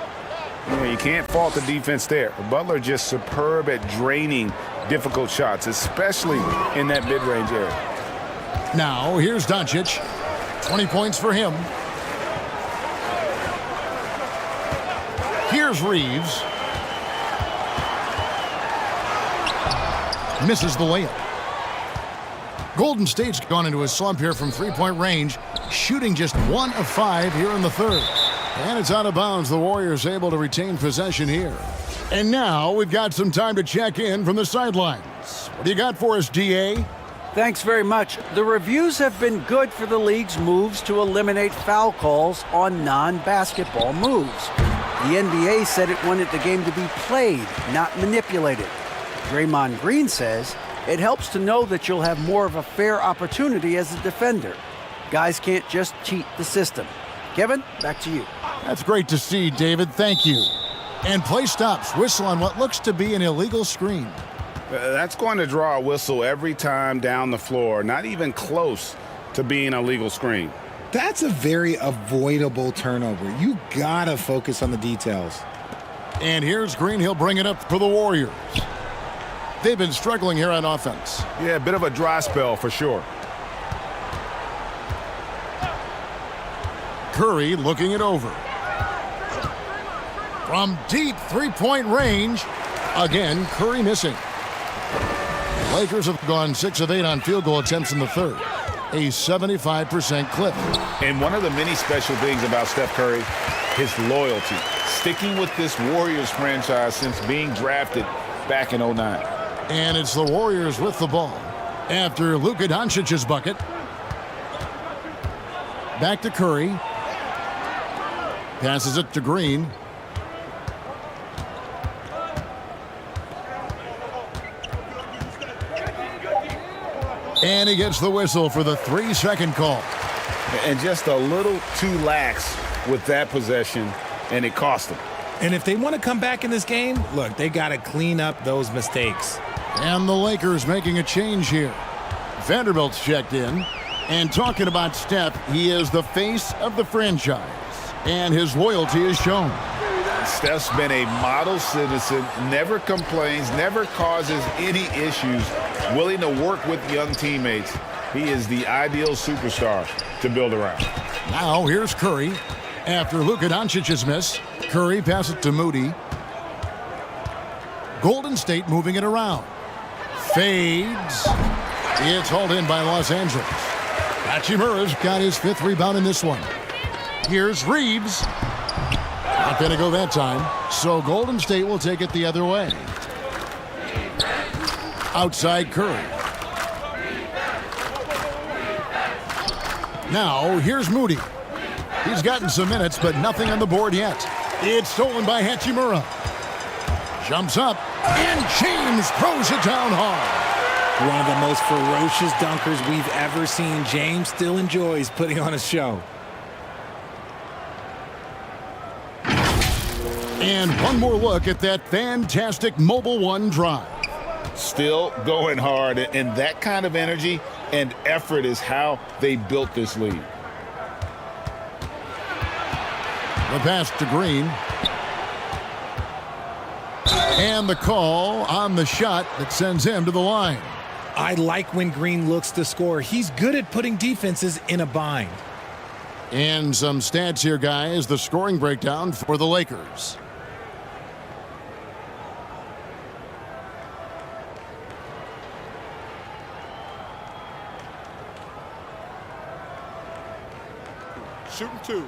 Yeah, you can't fault the defense there. Butler just superb at draining difficult shots, especially in that mid-range area. Now, here's Doncic. 20 points for him. Here's Reeves. Misses the layup. Golden State's gone into a slump here from three-point range, shooting just 1 of 5 here in the third. And it's out of bounds. The Warriors able to retain possession here. And now we've got some time to check in from the sidelines. What do you got for us, DA? Thanks very much. The reviews have been good for the league's moves to eliminate foul calls on non-basketball moves. The NBA said it wanted the game to be played, not manipulated. Draymond Green says it helps to know that you'll have more of a fair opportunity as a defender. Guys can't just cheat the system. Kevin, back to you. That's great to see, David. Thank you. And play stops. Whistle on what looks to be an illegal screen. That's going to draw a whistle every time down the floor, not even close to being a legal screen. That's a very avoidable turnover. You gotta focus on the details. And here's Green. He'll bring it up for the Warriors. They've been struggling here on offense. Yeah, a bit of a dry spell for sure. Curry looking it over. From deep three-point range. Again, Curry missing. Lakers have gone 6 of 8 on field goal attempts in the third. A 75% clip. And one of the many special things about Steph Curry, his loyalty. Sticking with this Warriors franchise since being drafted back in 2009. And it's the Warriors with the ball. After Luka Doncic's bucket. Back to Curry. Passes it to Green. And he gets the whistle for the 3-second call. And just a little too lax with that possession, and it cost him. And if they want to come back in this game, look, they got to clean up those mistakes. And the Lakers making a change here. Vanderbilt's checked in. And talking about Steph, he is the face of the franchise. And his loyalty is shown. Steph's been a model citizen, never complains, never causes any issues, willing to work with young teammates. He is the ideal superstar to build around. Now here's Curry. After Luka Doncic's miss, Curry passes it to Moody. Golden State moving it around. Fades. It's hauled in by Los Angeles. Hachimura's got his 5th rebound in this one. Here's Reeves. Not going to go that time. So Golden State will take it the other way. Outside Curry. Now, here's Moody. He's gotten some minutes, but nothing on the board yet. It's stolen by Hachimura. Jumps up, and James throws it down hard. One of the most ferocious dunkers we've ever seen. James still enjoys putting on a show. And one more look at that fantastic Mobile One drive. Still going hard, and that kind of energy and effort is how they built this lead. The pass to Green. And the call on the shot that sends him to the line. I like when Green looks to score. He's good at putting defenses in a bind. And some stats here, guys. The scoring breakdown for the Lakers. Shooting 2.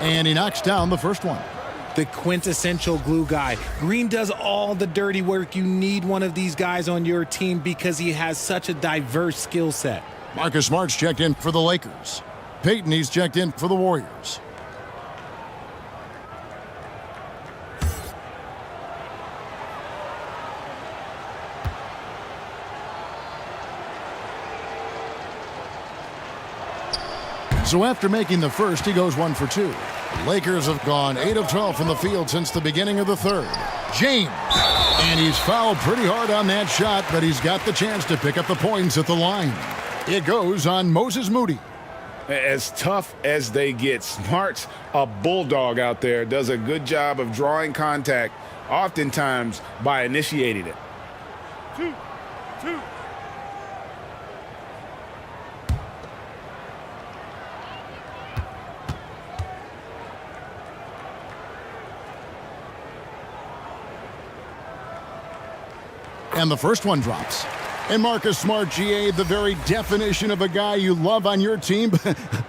And he knocks down the first one. The quintessential glue guy. Green does all the dirty work. You need one of these guys on your team because he has such a diverse skill set. Marcus Smart's checked in for the Lakers. Peyton, he's checked in for the Warriors. So after making the first, he goes 1 for 2. Lakers have gone 8 of 12 from the field since the beginning of the third. James. And he's fouled pretty hard on that shot, but he's got the chance to pick up the points at the line. It goes on Moses Moody. As tough as they get, Smart's a bulldog out there, does a good job of drawing contact, oftentimes by initiating it. 2. And the first one drops. And Marcus Smart, GA, the very definition of a guy you love on your team,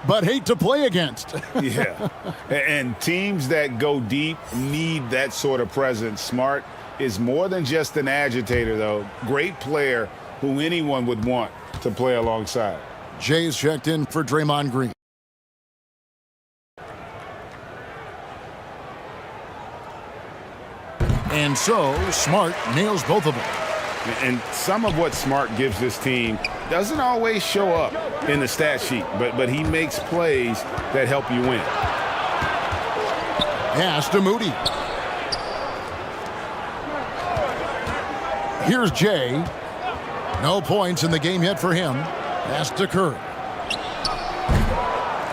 but hate to play against. Yeah. And teams that go deep need that sort of presence. Smart is more than just an agitator, though. Great player who anyone would want to play alongside. Jay's checked in for Draymond Green. And so, Smart nails both of them. And some of what Smart gives this team doesn't always show up in the stat sheet, but he makes plays that help you win. Pass to Moody. Here's Jay. No points in the game yet for him. Pass to Curry.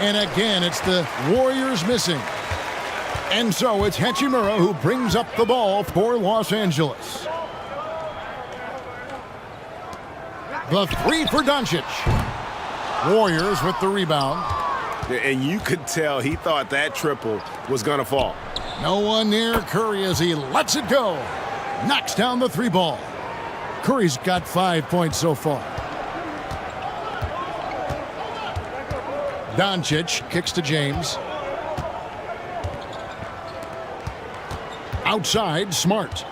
And again, it's the Warriors missing. And so it's Hachimura who brings up the ball for Los Angeles. The three for Doncic. Warriors with the rebound. And you could tell he thought that triple was going to fall. No one near Curry as he lets it go. Knocks down the 3 ball. Curry's got 5 points so far. Doncic kicks to James. Outside, Smart.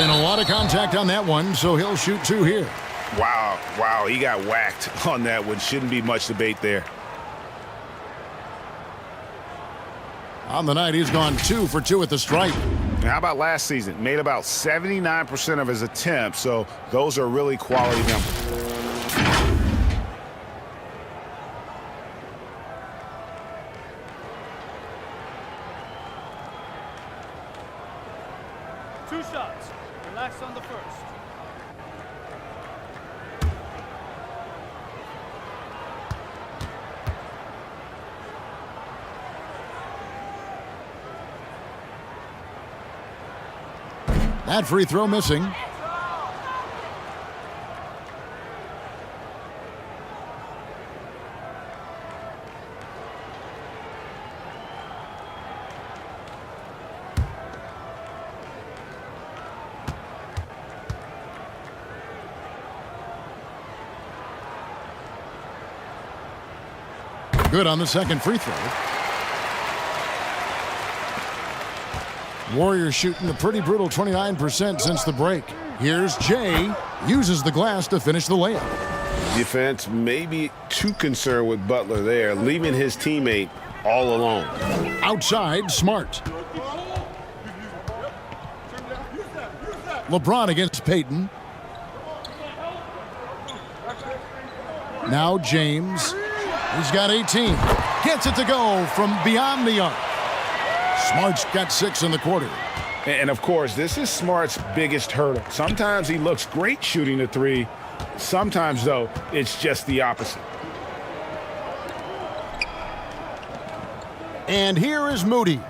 And a lot of contact on that one, so he'll shoot 2 here. Wow, he got whacked on that one. Shouldn't be much debate there. On the night, he's gone 2 for 2 at the stripe. How about last season? Made about 79% of his attempts, so those are really quality numbers. Two shots. Relax on the first. That free throw missing. Good on the second free throw. Warriors shooting a pretty brutal 29% since the break. Here's Jay. Uses the glass to finish the layup. Defense may be too concerned with Butler there, leaving his teammate all alone. Outside, Smart. LeBron against Payton. Now James. He's got 18. Gets it to go from beyond the arc. Smart's got 6 in the quarter. And, of course, this is Smart's biggest hurdle. Sometimes he looks great shooting the three. Sometimes, though, it's just the opposite. And here is Moody.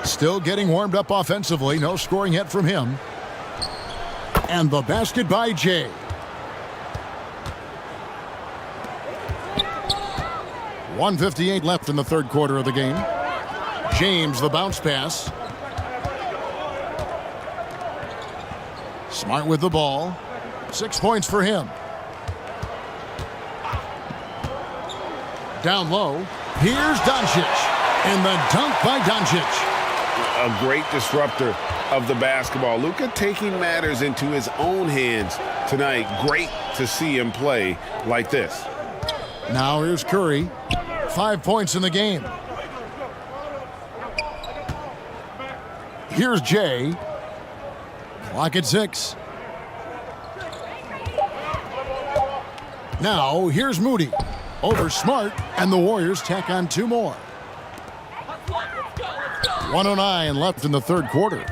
Still getting warmed up offensively. No scoring yet from him. And the basket by Jay. .158 left in the third quarter of the game. James, the bounce pass. Smart with the ball. 6 points for him. Down low. Here's Doncic. And the dunk by Doncic. A great disruptor of the basketball. Luka taking matters into his own hands tonight. Great to see him play like this. Now here's Curry. 5 points in the game. Here's Jay. Clock at 6. Now here's Moody. Over Smart, and the Warriors tack on 2 more. 1:09 left in the third quarter.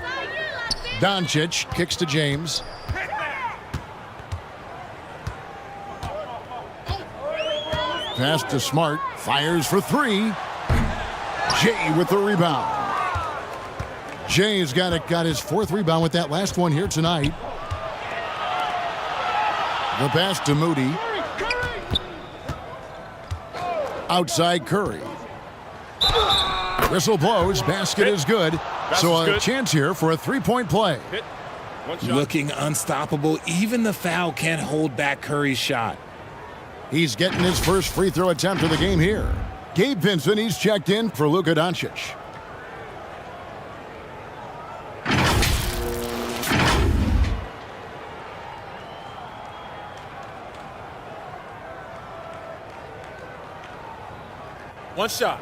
Doncic kicks to James. Pass to Smart. Fires for 3. Jay with the rebound. Jay's got his 4th rebound with that last one here tonight. The pass to Moody. Outside Curry. Whistle blows. Basket is good. So a chance here for a 3-point play. Looking unstoppable. Even the foul can't hold back Curry's shot. He's getting his first free throw attempt of the game here. Gabe Vincent, he's checked in for Luka Doncic. One shot.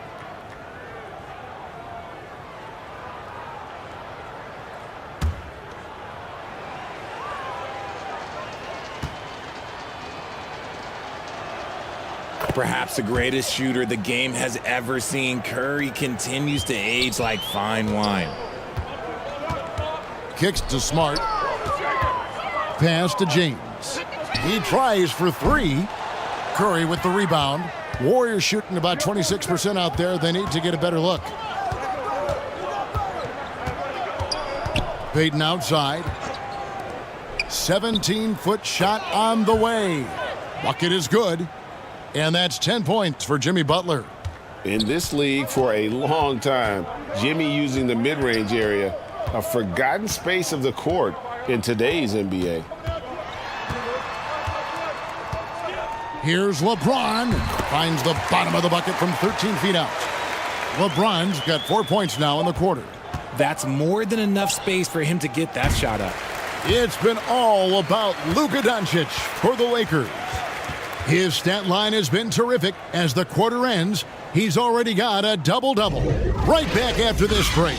Perhaps the greatest shooter the game has ever seen, Curry continues to age like fine wine. Kicks to Smart. Pass to James. He tries for 3. Curry with the rebound. Warriors shooting about 26% out there. They need to get a better look. Payton outside. 17-foot shot on the way. Bucket is good. And that's 10 points for Jimmy Butler. In this league for a long time, Jimmy using the mid-range area, a forgotten space of the court in today's NBA. Here's LeBron. Finds the bottom of the bucket from 13 feet out. LeBron's got 4 points now in the quarter. That's more than enough space for him to get that shot up. It's been all about Luka Doncic for the Lakers. His stat line has been terrific. As the quarter ends, he's already got a double-double. Right back after this break.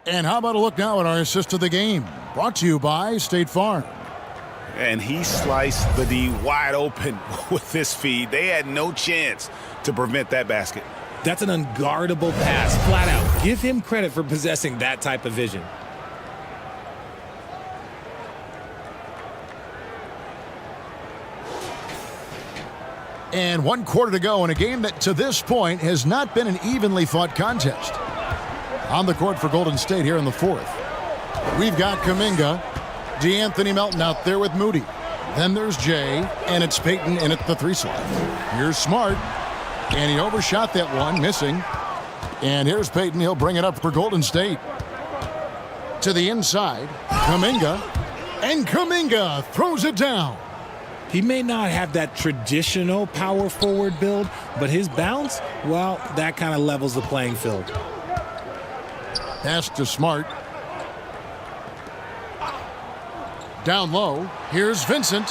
And how about a look now at our assist of the game? Brought to you by State Farm. And he sliced the D wide open with this feed. They had no chance to prevent that basket. That's an unguardable pass, flat out. Give him credit for possessing that type of vision. And 1 quarter to go in a game that to this point has not been an evenly fought contest. On the court for Golden State here in the 4th. We've got Kuminga, DeAnthony Melton out there with Moody. Then there's Jay, and it's Payton in at the 3 slot. Here's Smart, and he overshot that one, missing. And here's Payton. He'll bring it up for Golden State. To the inside, Kuminga, and Kuminga throws it down. He may not have that traditional power forward build, but his bounce, well, that kind of levels the playing field. Pass to Smart. Down low, here's Vincent.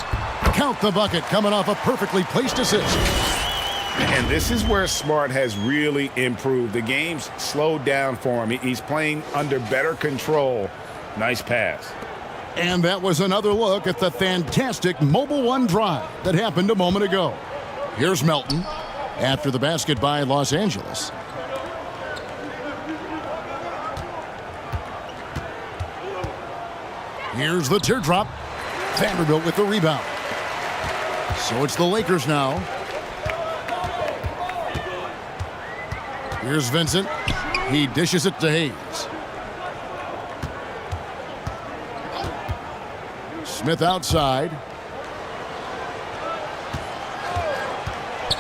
Count the bucket, coming off a perfectly placed assist. And this is where Smart has really improved. The game's slowed down for him. He's playing under better control. Nice pass. And that was another look at the fantastic Mobile One drive that happened a moment ago. Here's Melton after the basket by Los Angeles. Here's the teardrop. Vanderbilt with the rebound. So it's the Lakers now. Here's Vincent. He dishes it to Hayes. Smith outside.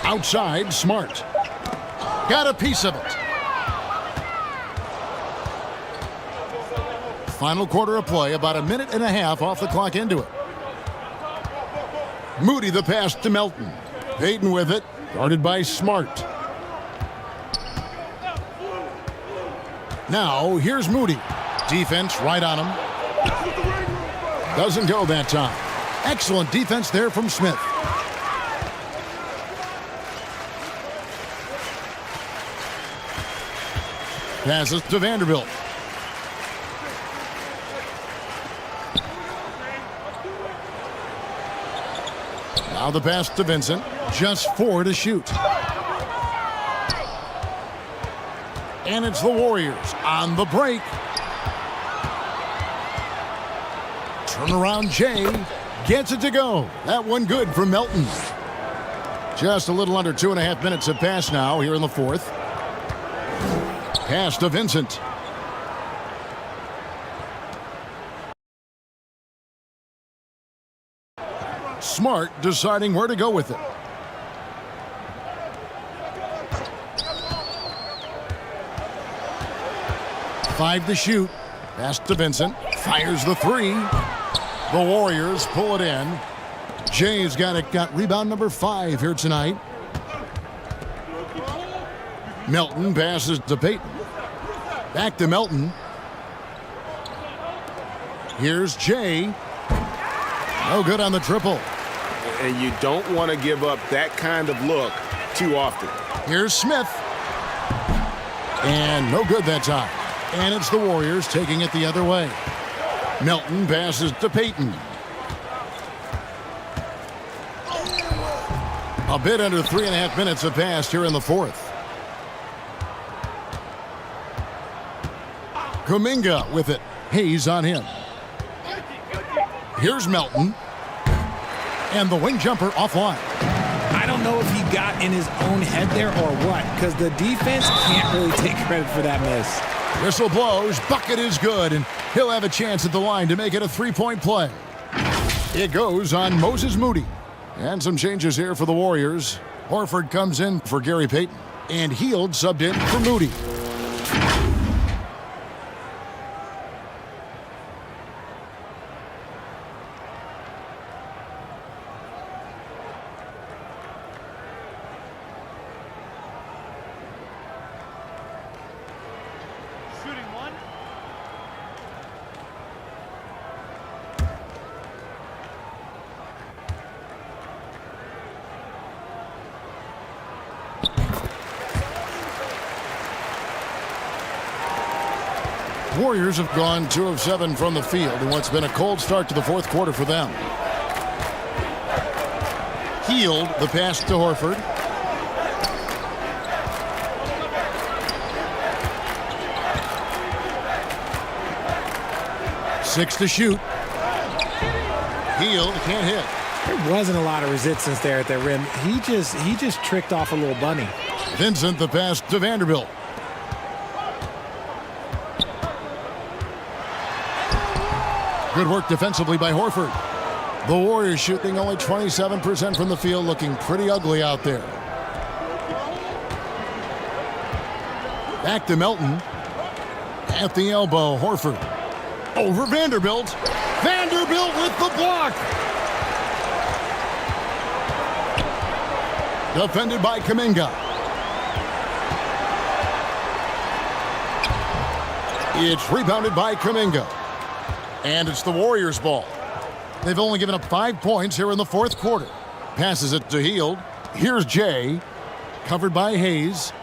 Outside, Smart. Got a piece of it. Final quarter of play, about a minute and a half off the clock into it. Moody the pass to Melton. Payton with it, guarded by Smart. Now, here's Moody. Defense right on him. Doesn't go that time. Excellent defense there from Smith. Passes to Vanderbilt. Now the pass to Vincent. Just 4 to shoot. And it's the Warriors on the break. Turnaround Jay gets it to go. That one good from Melton. Just a little under 2.5 minutes have passed now here in the fourth. Pass to Vincent. Smart deciding where to go with it. Five to shoot. Pass to Vincent. Fires the three. The Warriors pull it in. Jay's got rebound number 5 here tonight. Melton passes to Payton. Back to Melton. Here's Jay. No good on the triple. And you don't want to give up that kind of look too often. Here's Smith. And no good that time. And it's the Warriors taking it the other way. Melton passes to Payton. A bit under 3.5 minutes have passed here in the fourth. Kuminga with it. Hayes on him. Here's Melton. And the wing jumper offline. I don't know if he got in his own head there or what, because the defense can't really take credit for that miss. Whistle blows. Bucket is good, and he'll have a chance at the line to make it a 3-point play. It goes on Moses Moody. And some changes here for the Warriors. Horford comes in for Gary Payton. And Hield subbed in for Moody. Warriors have gone 2 of 7 from the field in what's been a cold start to the fourth quarter for them. Hield the pass to Horford. Six to shoot. Hield can't hit. There wasn't a lot of resistance there at the rim. He just tricked off a little bunny. Vincent the pass to Vanderbilt. Good work defensively by Horford. The Warriors shooting only 27% from the field, looking pretty ugly out there. Back to Melton. At the elbow, Horford. Over Vanderbilt. Vanderbilt with the block. Defended by Kuminga. It's rebounded by Kuminga. And it's the Warriors' ball. They've only given up 5 points here in the fourth quarter. Passes it to Hield. Here's Jay. Covered by Hayes.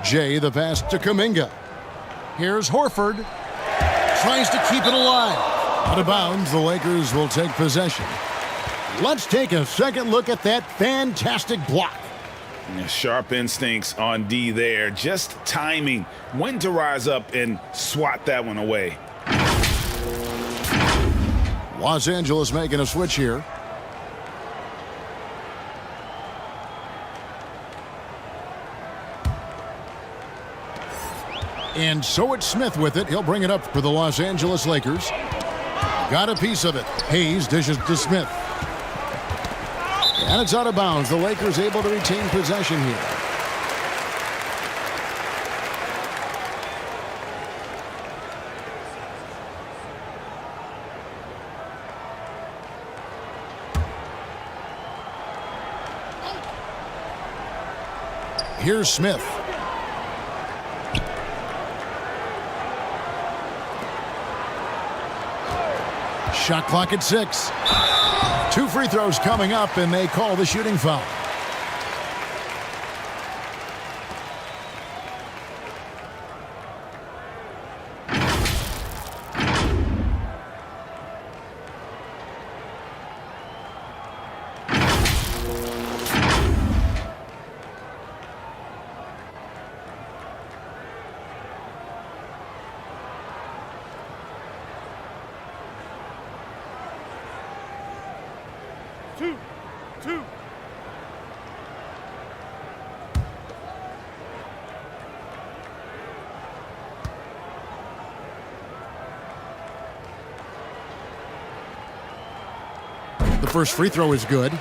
Jay, the pass to Kuminga. Here's Horford. Tries to keep it alive. Out of bounds, the Lakers will take possession. Let's take a second look at that fantastic block. Sharp instincts on D there. Just timing. When to rise up and swat that one away. Los Angeles making a switch here. And so it's Smith with it. He'll bring it up for the Los Angeles Lakers. Got a piece of it. Hayes dishes to Smith. And it's out of bounds. The Lakers able to retain possession here. Here's Smith. Shot clock at 6. 2 free throws coming up, and they call the shooting foul. Two. The first free throw is good.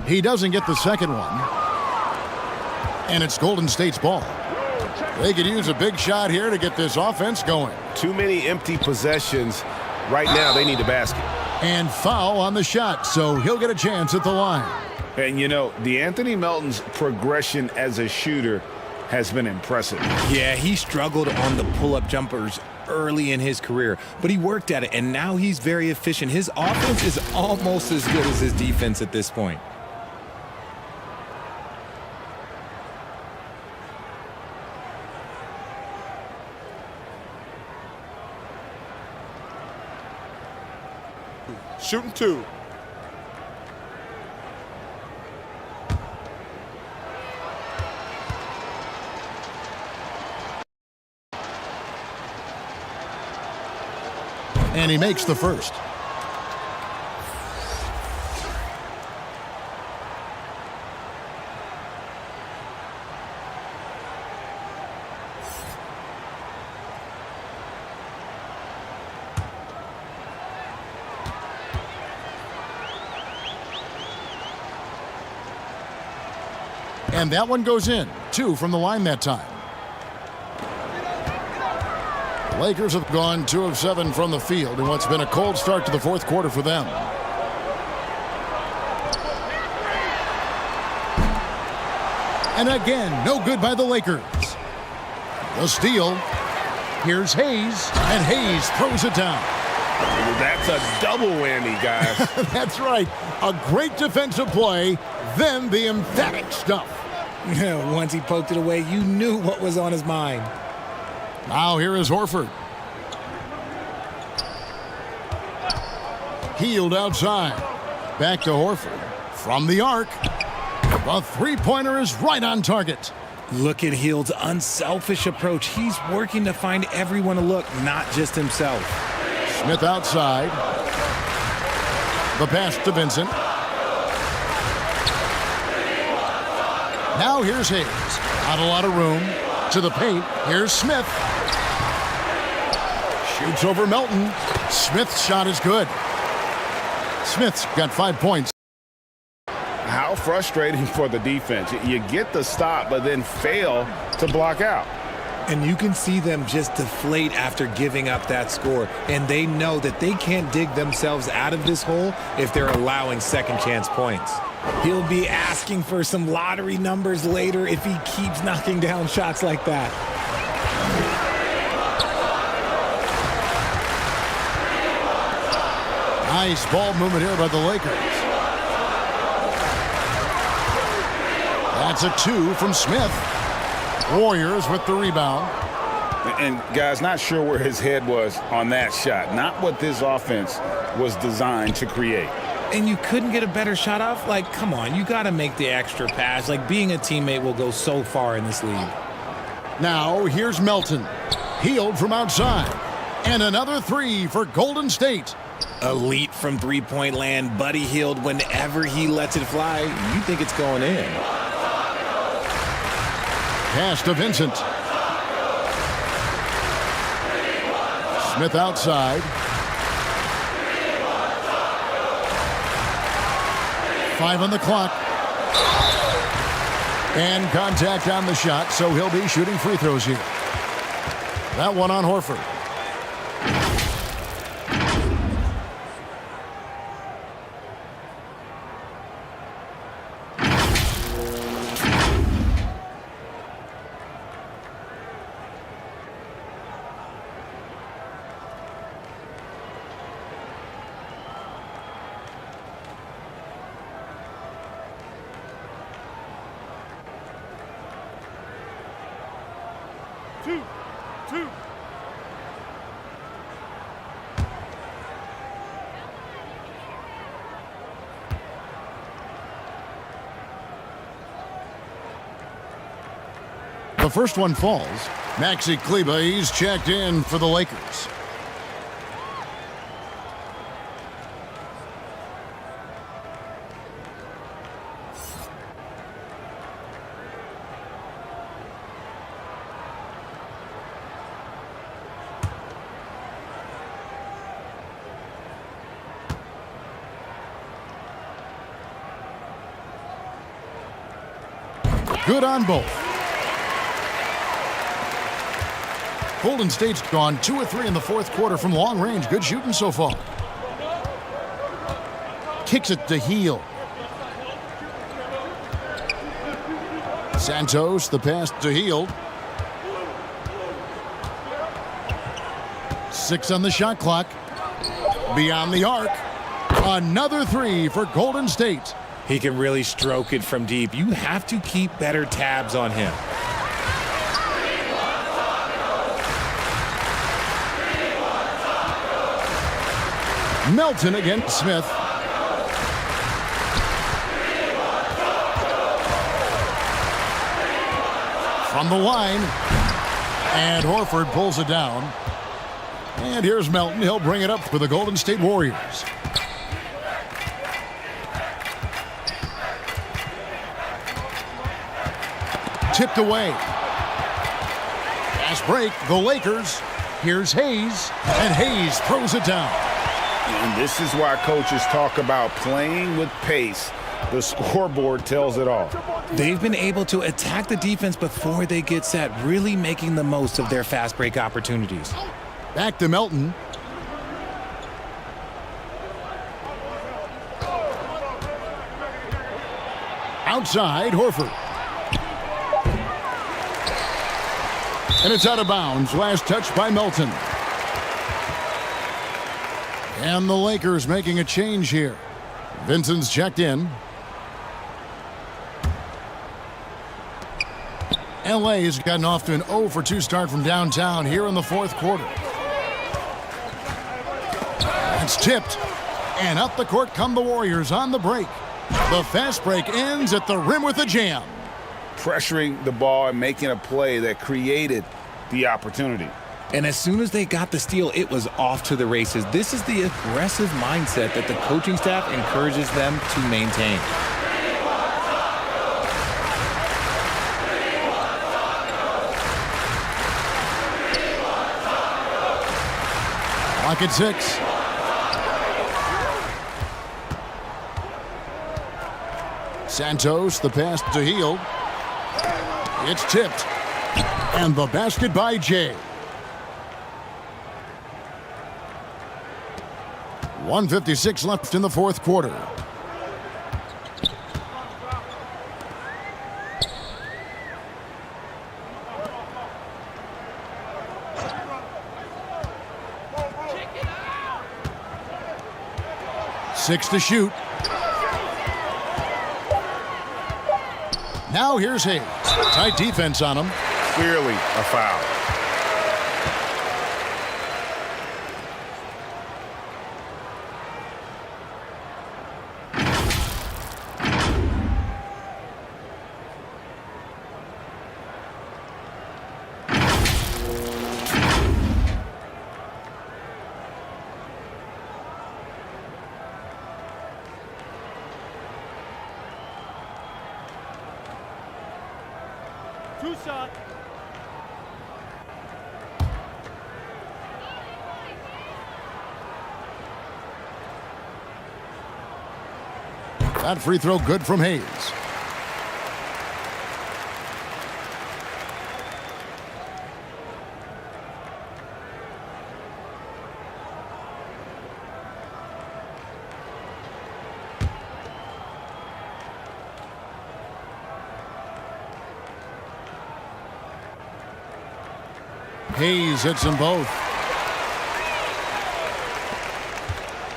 He doesn't get the second one. And it's Golden State's ball. They could use a big shot here to get this offense going. Too many empty possessions. Right now, they need a basket. And foul on the shot, so he'll get a chance at the line. And, you know, DeAnthony Melton's progression as a shooter has been impressive. Yeah, he struggled on the pull-up jumpers early in his career, but he worked at it, and now he's very efficient. His offense is almost as good as his defense at this point. Shooting 2. And he makes the first. And that one goes in. 2 from the line that time. The Lakers have gone 2 of 7 from the field in what's been a cold start to the fourth quarter for them. And again, no good by the Lakers. The steal. Here's Hayes, and Hayes throws it down. That's a double whammy, guys. That's right. A great defensive play, then the emphatic stuff. Once he poked it away, you knew what was on his mind. Now here is Horford. Hield outside. Back to Horford. From the arc. The three-pointer is right on target. Look at Hield's unselfish approach. He's working to find everyone a look, not just himself. Smith outside. The pass to Vincent. Now here's Hayes. Not a lot of room. To the paint. Here's Smith. Shoots over Melton. Smith's shot is good. Smith's got 5 points. How frustrating for the defense. You get the stop, but then fail to block out. And you can see them just deflate after giving up that score. And they know that they can't dig themselves out of this hole if they're allowing second chance points. He'll be asking for some lottery numbers later if he keeps knocking down shots like that. Nice ball movement here by the Lakers. That's a 2 from Smith. Warriors with the rebound. And guys, not sure where his head was on that shot. Not what this offense was designed to create. And you couldn't get a better shot off? Like, come on, you got to make the extra pass. Like, being a teammate will go so far in this league. Now, here's Melton. Healed from outside. And another 3 for Golden State. Elite from three-point land. Buddy Hield whenever he lets it fly. You think it's going in. Pass to Vincent. Smith outside. 5 on the clock. And contact on the shot, so he'll be shooting free throws here. That one on Horford. Two. The first one falls. Maxi Kleber, he's checked in for the Lakers. Good on both. Golden State's gone 2 of 3 in the fourth quarter from long range. Good shooting so far. Kicks it to Hield. Santos, the pass to Hield. 6 on the shot clock. Beyond the arc. Another 3 for Golden State. He can really stroke it from deep. You have to keep better tabs on him. Melton against Smith. From the line. And Horford pulls it down. And here's Melton. He'll bring it up for the Golden State Warriors. Tipped away. Fast break, the Lakers. Here's Hayes, and Hayes throws it down. And this is why coaches talk about playing with pace. The scoreboard tells it all. They've been able to attack the defense before they get set, really making the most of their fast break opportunities. Back to Melton. Outside, Horford. And it's out of bounds. Last touch by Melton. And the Lakers making a change here. Vincent's checked in. LA has gotten off to an 0 for 2 start from downtown here in the fourth quarter. It's tipped. And up the court come the Warriors on the break. The fast break ends at the rim with a jam. Pressuring the ball and making a play that created the opportunity. And as soon as they got the steal, it was off to the races. This is the aggressive mindset that the coaching staff encourages them to maintain. Clock at 6. Santos, the pass to Hield. It's tipped. And the basket by Jay. 1:56 left in the fourth quarter. Six to shoot. Now here's Hayes. Tight defense on him. Clearly a foul. Two-shot. That free throw good from Hayes. Hayes hits them both.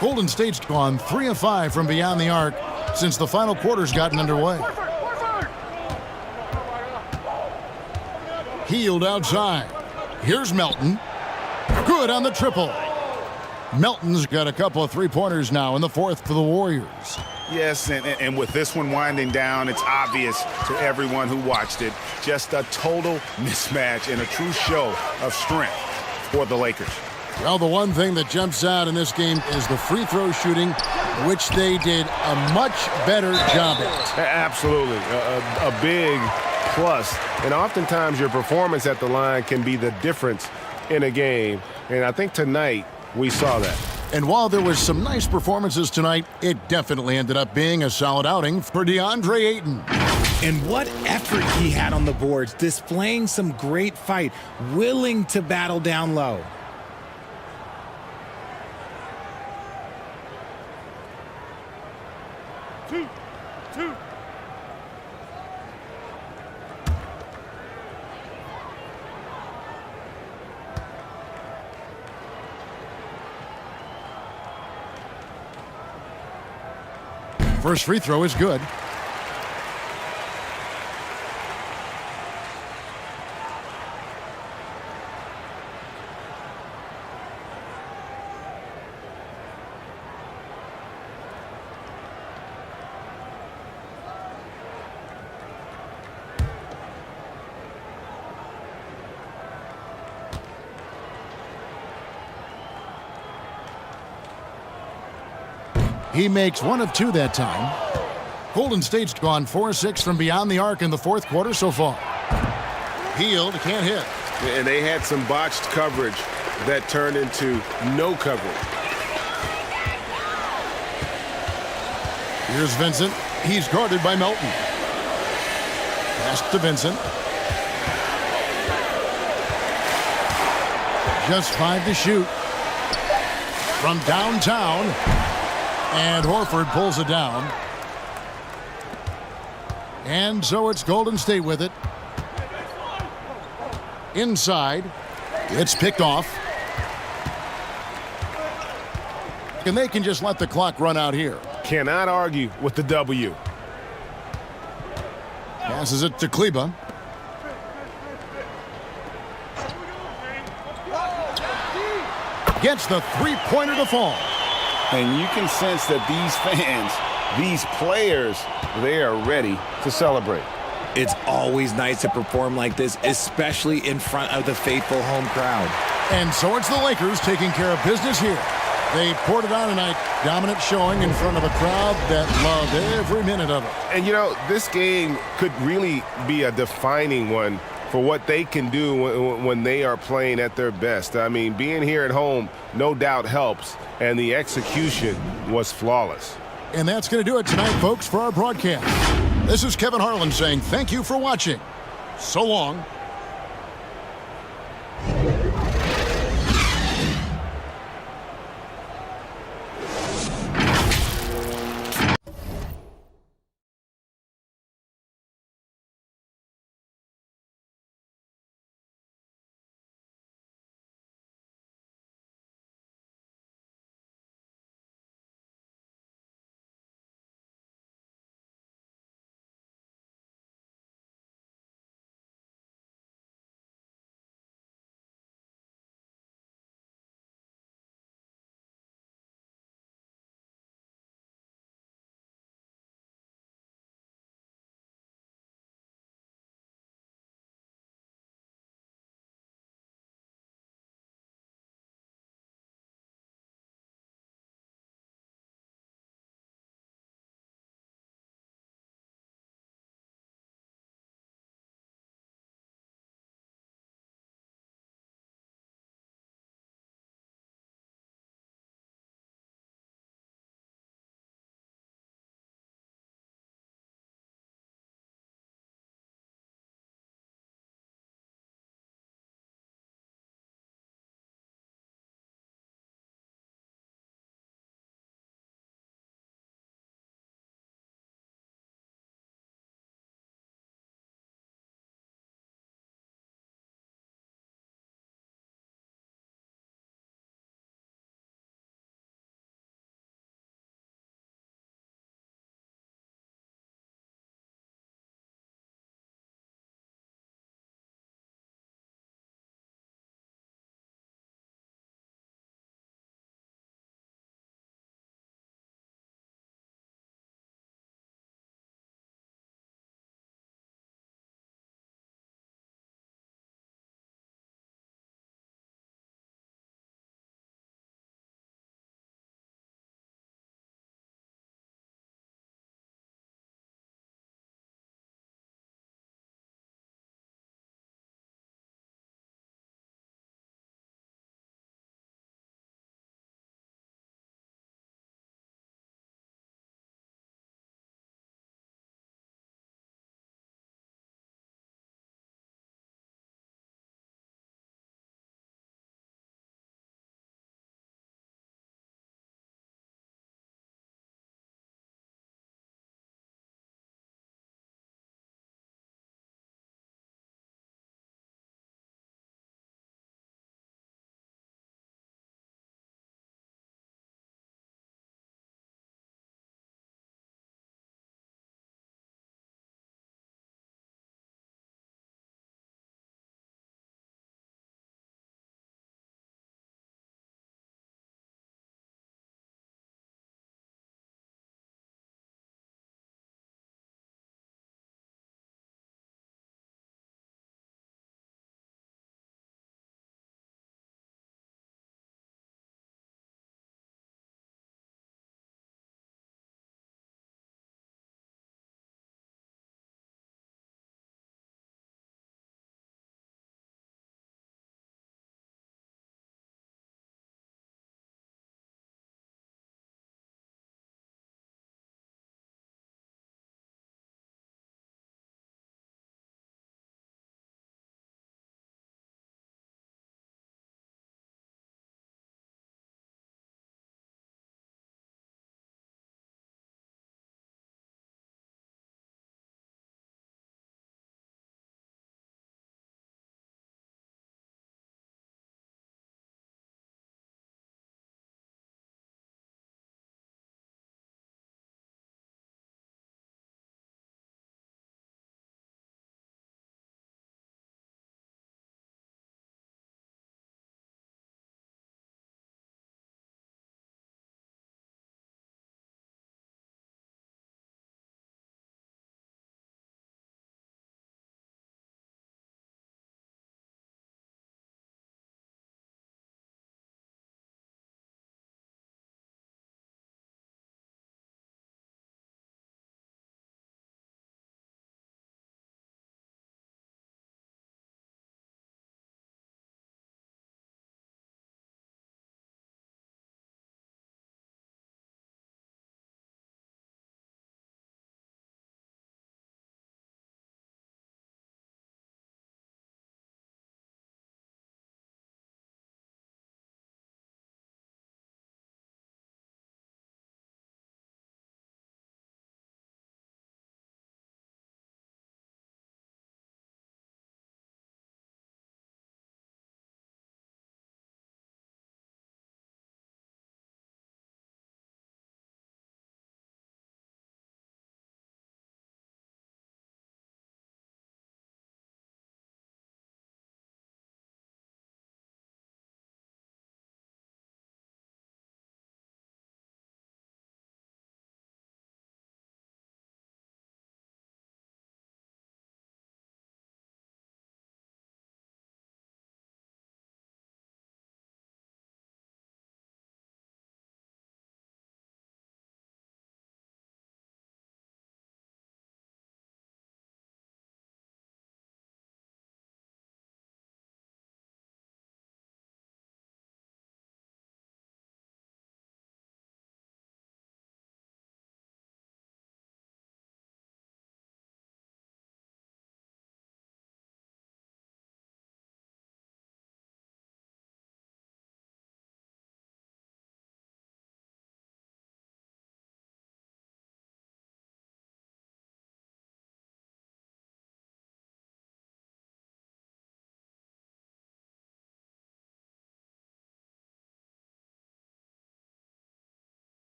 Golden State's gone 3 of 5 from beyond the arc since the final quarter's gotten underway. Hield outside. Here's Melton. Good on the triple. Melton's got a couple of three-pointers now in the fourth for the Warriors. Yes, and with this one winding down, it's obvious to everyone who watched it. Just a total mismatch and a true show of strength for the Lakers. Well, the one thing that jumps out in this game is the free throw shooting, which they did a much better job at. Absolutely. A big plus. And oftentimes your performance at the line can be the difference in a game. And I think tonight we saw that. And while there was some nice performances tonight, it definitely ended up being a solid outing for DeAndre Ayton. And what effort he had on the boards, displaying some great fight, willing to battle down low. Two. First free throw is good. He makes 1 of 2 that time. Golden State's gone 4-6 from beyond the arc in the fourth quarter so far. Hield can't hit. And they had some botched coverage that turned into no coverage. Here's Vincent. He's guarded by Melton. Pass to Vincent. Just 5 to shoot. From downtown. And Horford pulls it down. And so it's Golden State with it. Inside. It's picked off. And they can just let the clock run out here. Cannot argue with the W. Passes it to Kleba. Gets the three-pointer to fall. And you can sense that these fans, these players, they are ready to celebrate. It's always nice to perform like this, especially in front of the faithful home crowd. And so it's the Lakers taking care of business here. They poured it on tonight. Dominant showing in front of a crowd that loved every minute of it. And, you know, this game could really be a defining one for what they can do when they are playing at their best. I mean, being here at home no doubt helps, and the execution was flawless. And that's going to do it tonight, folks, for our broadcast. This is Kevin Harlan saying thank you for watching. So long.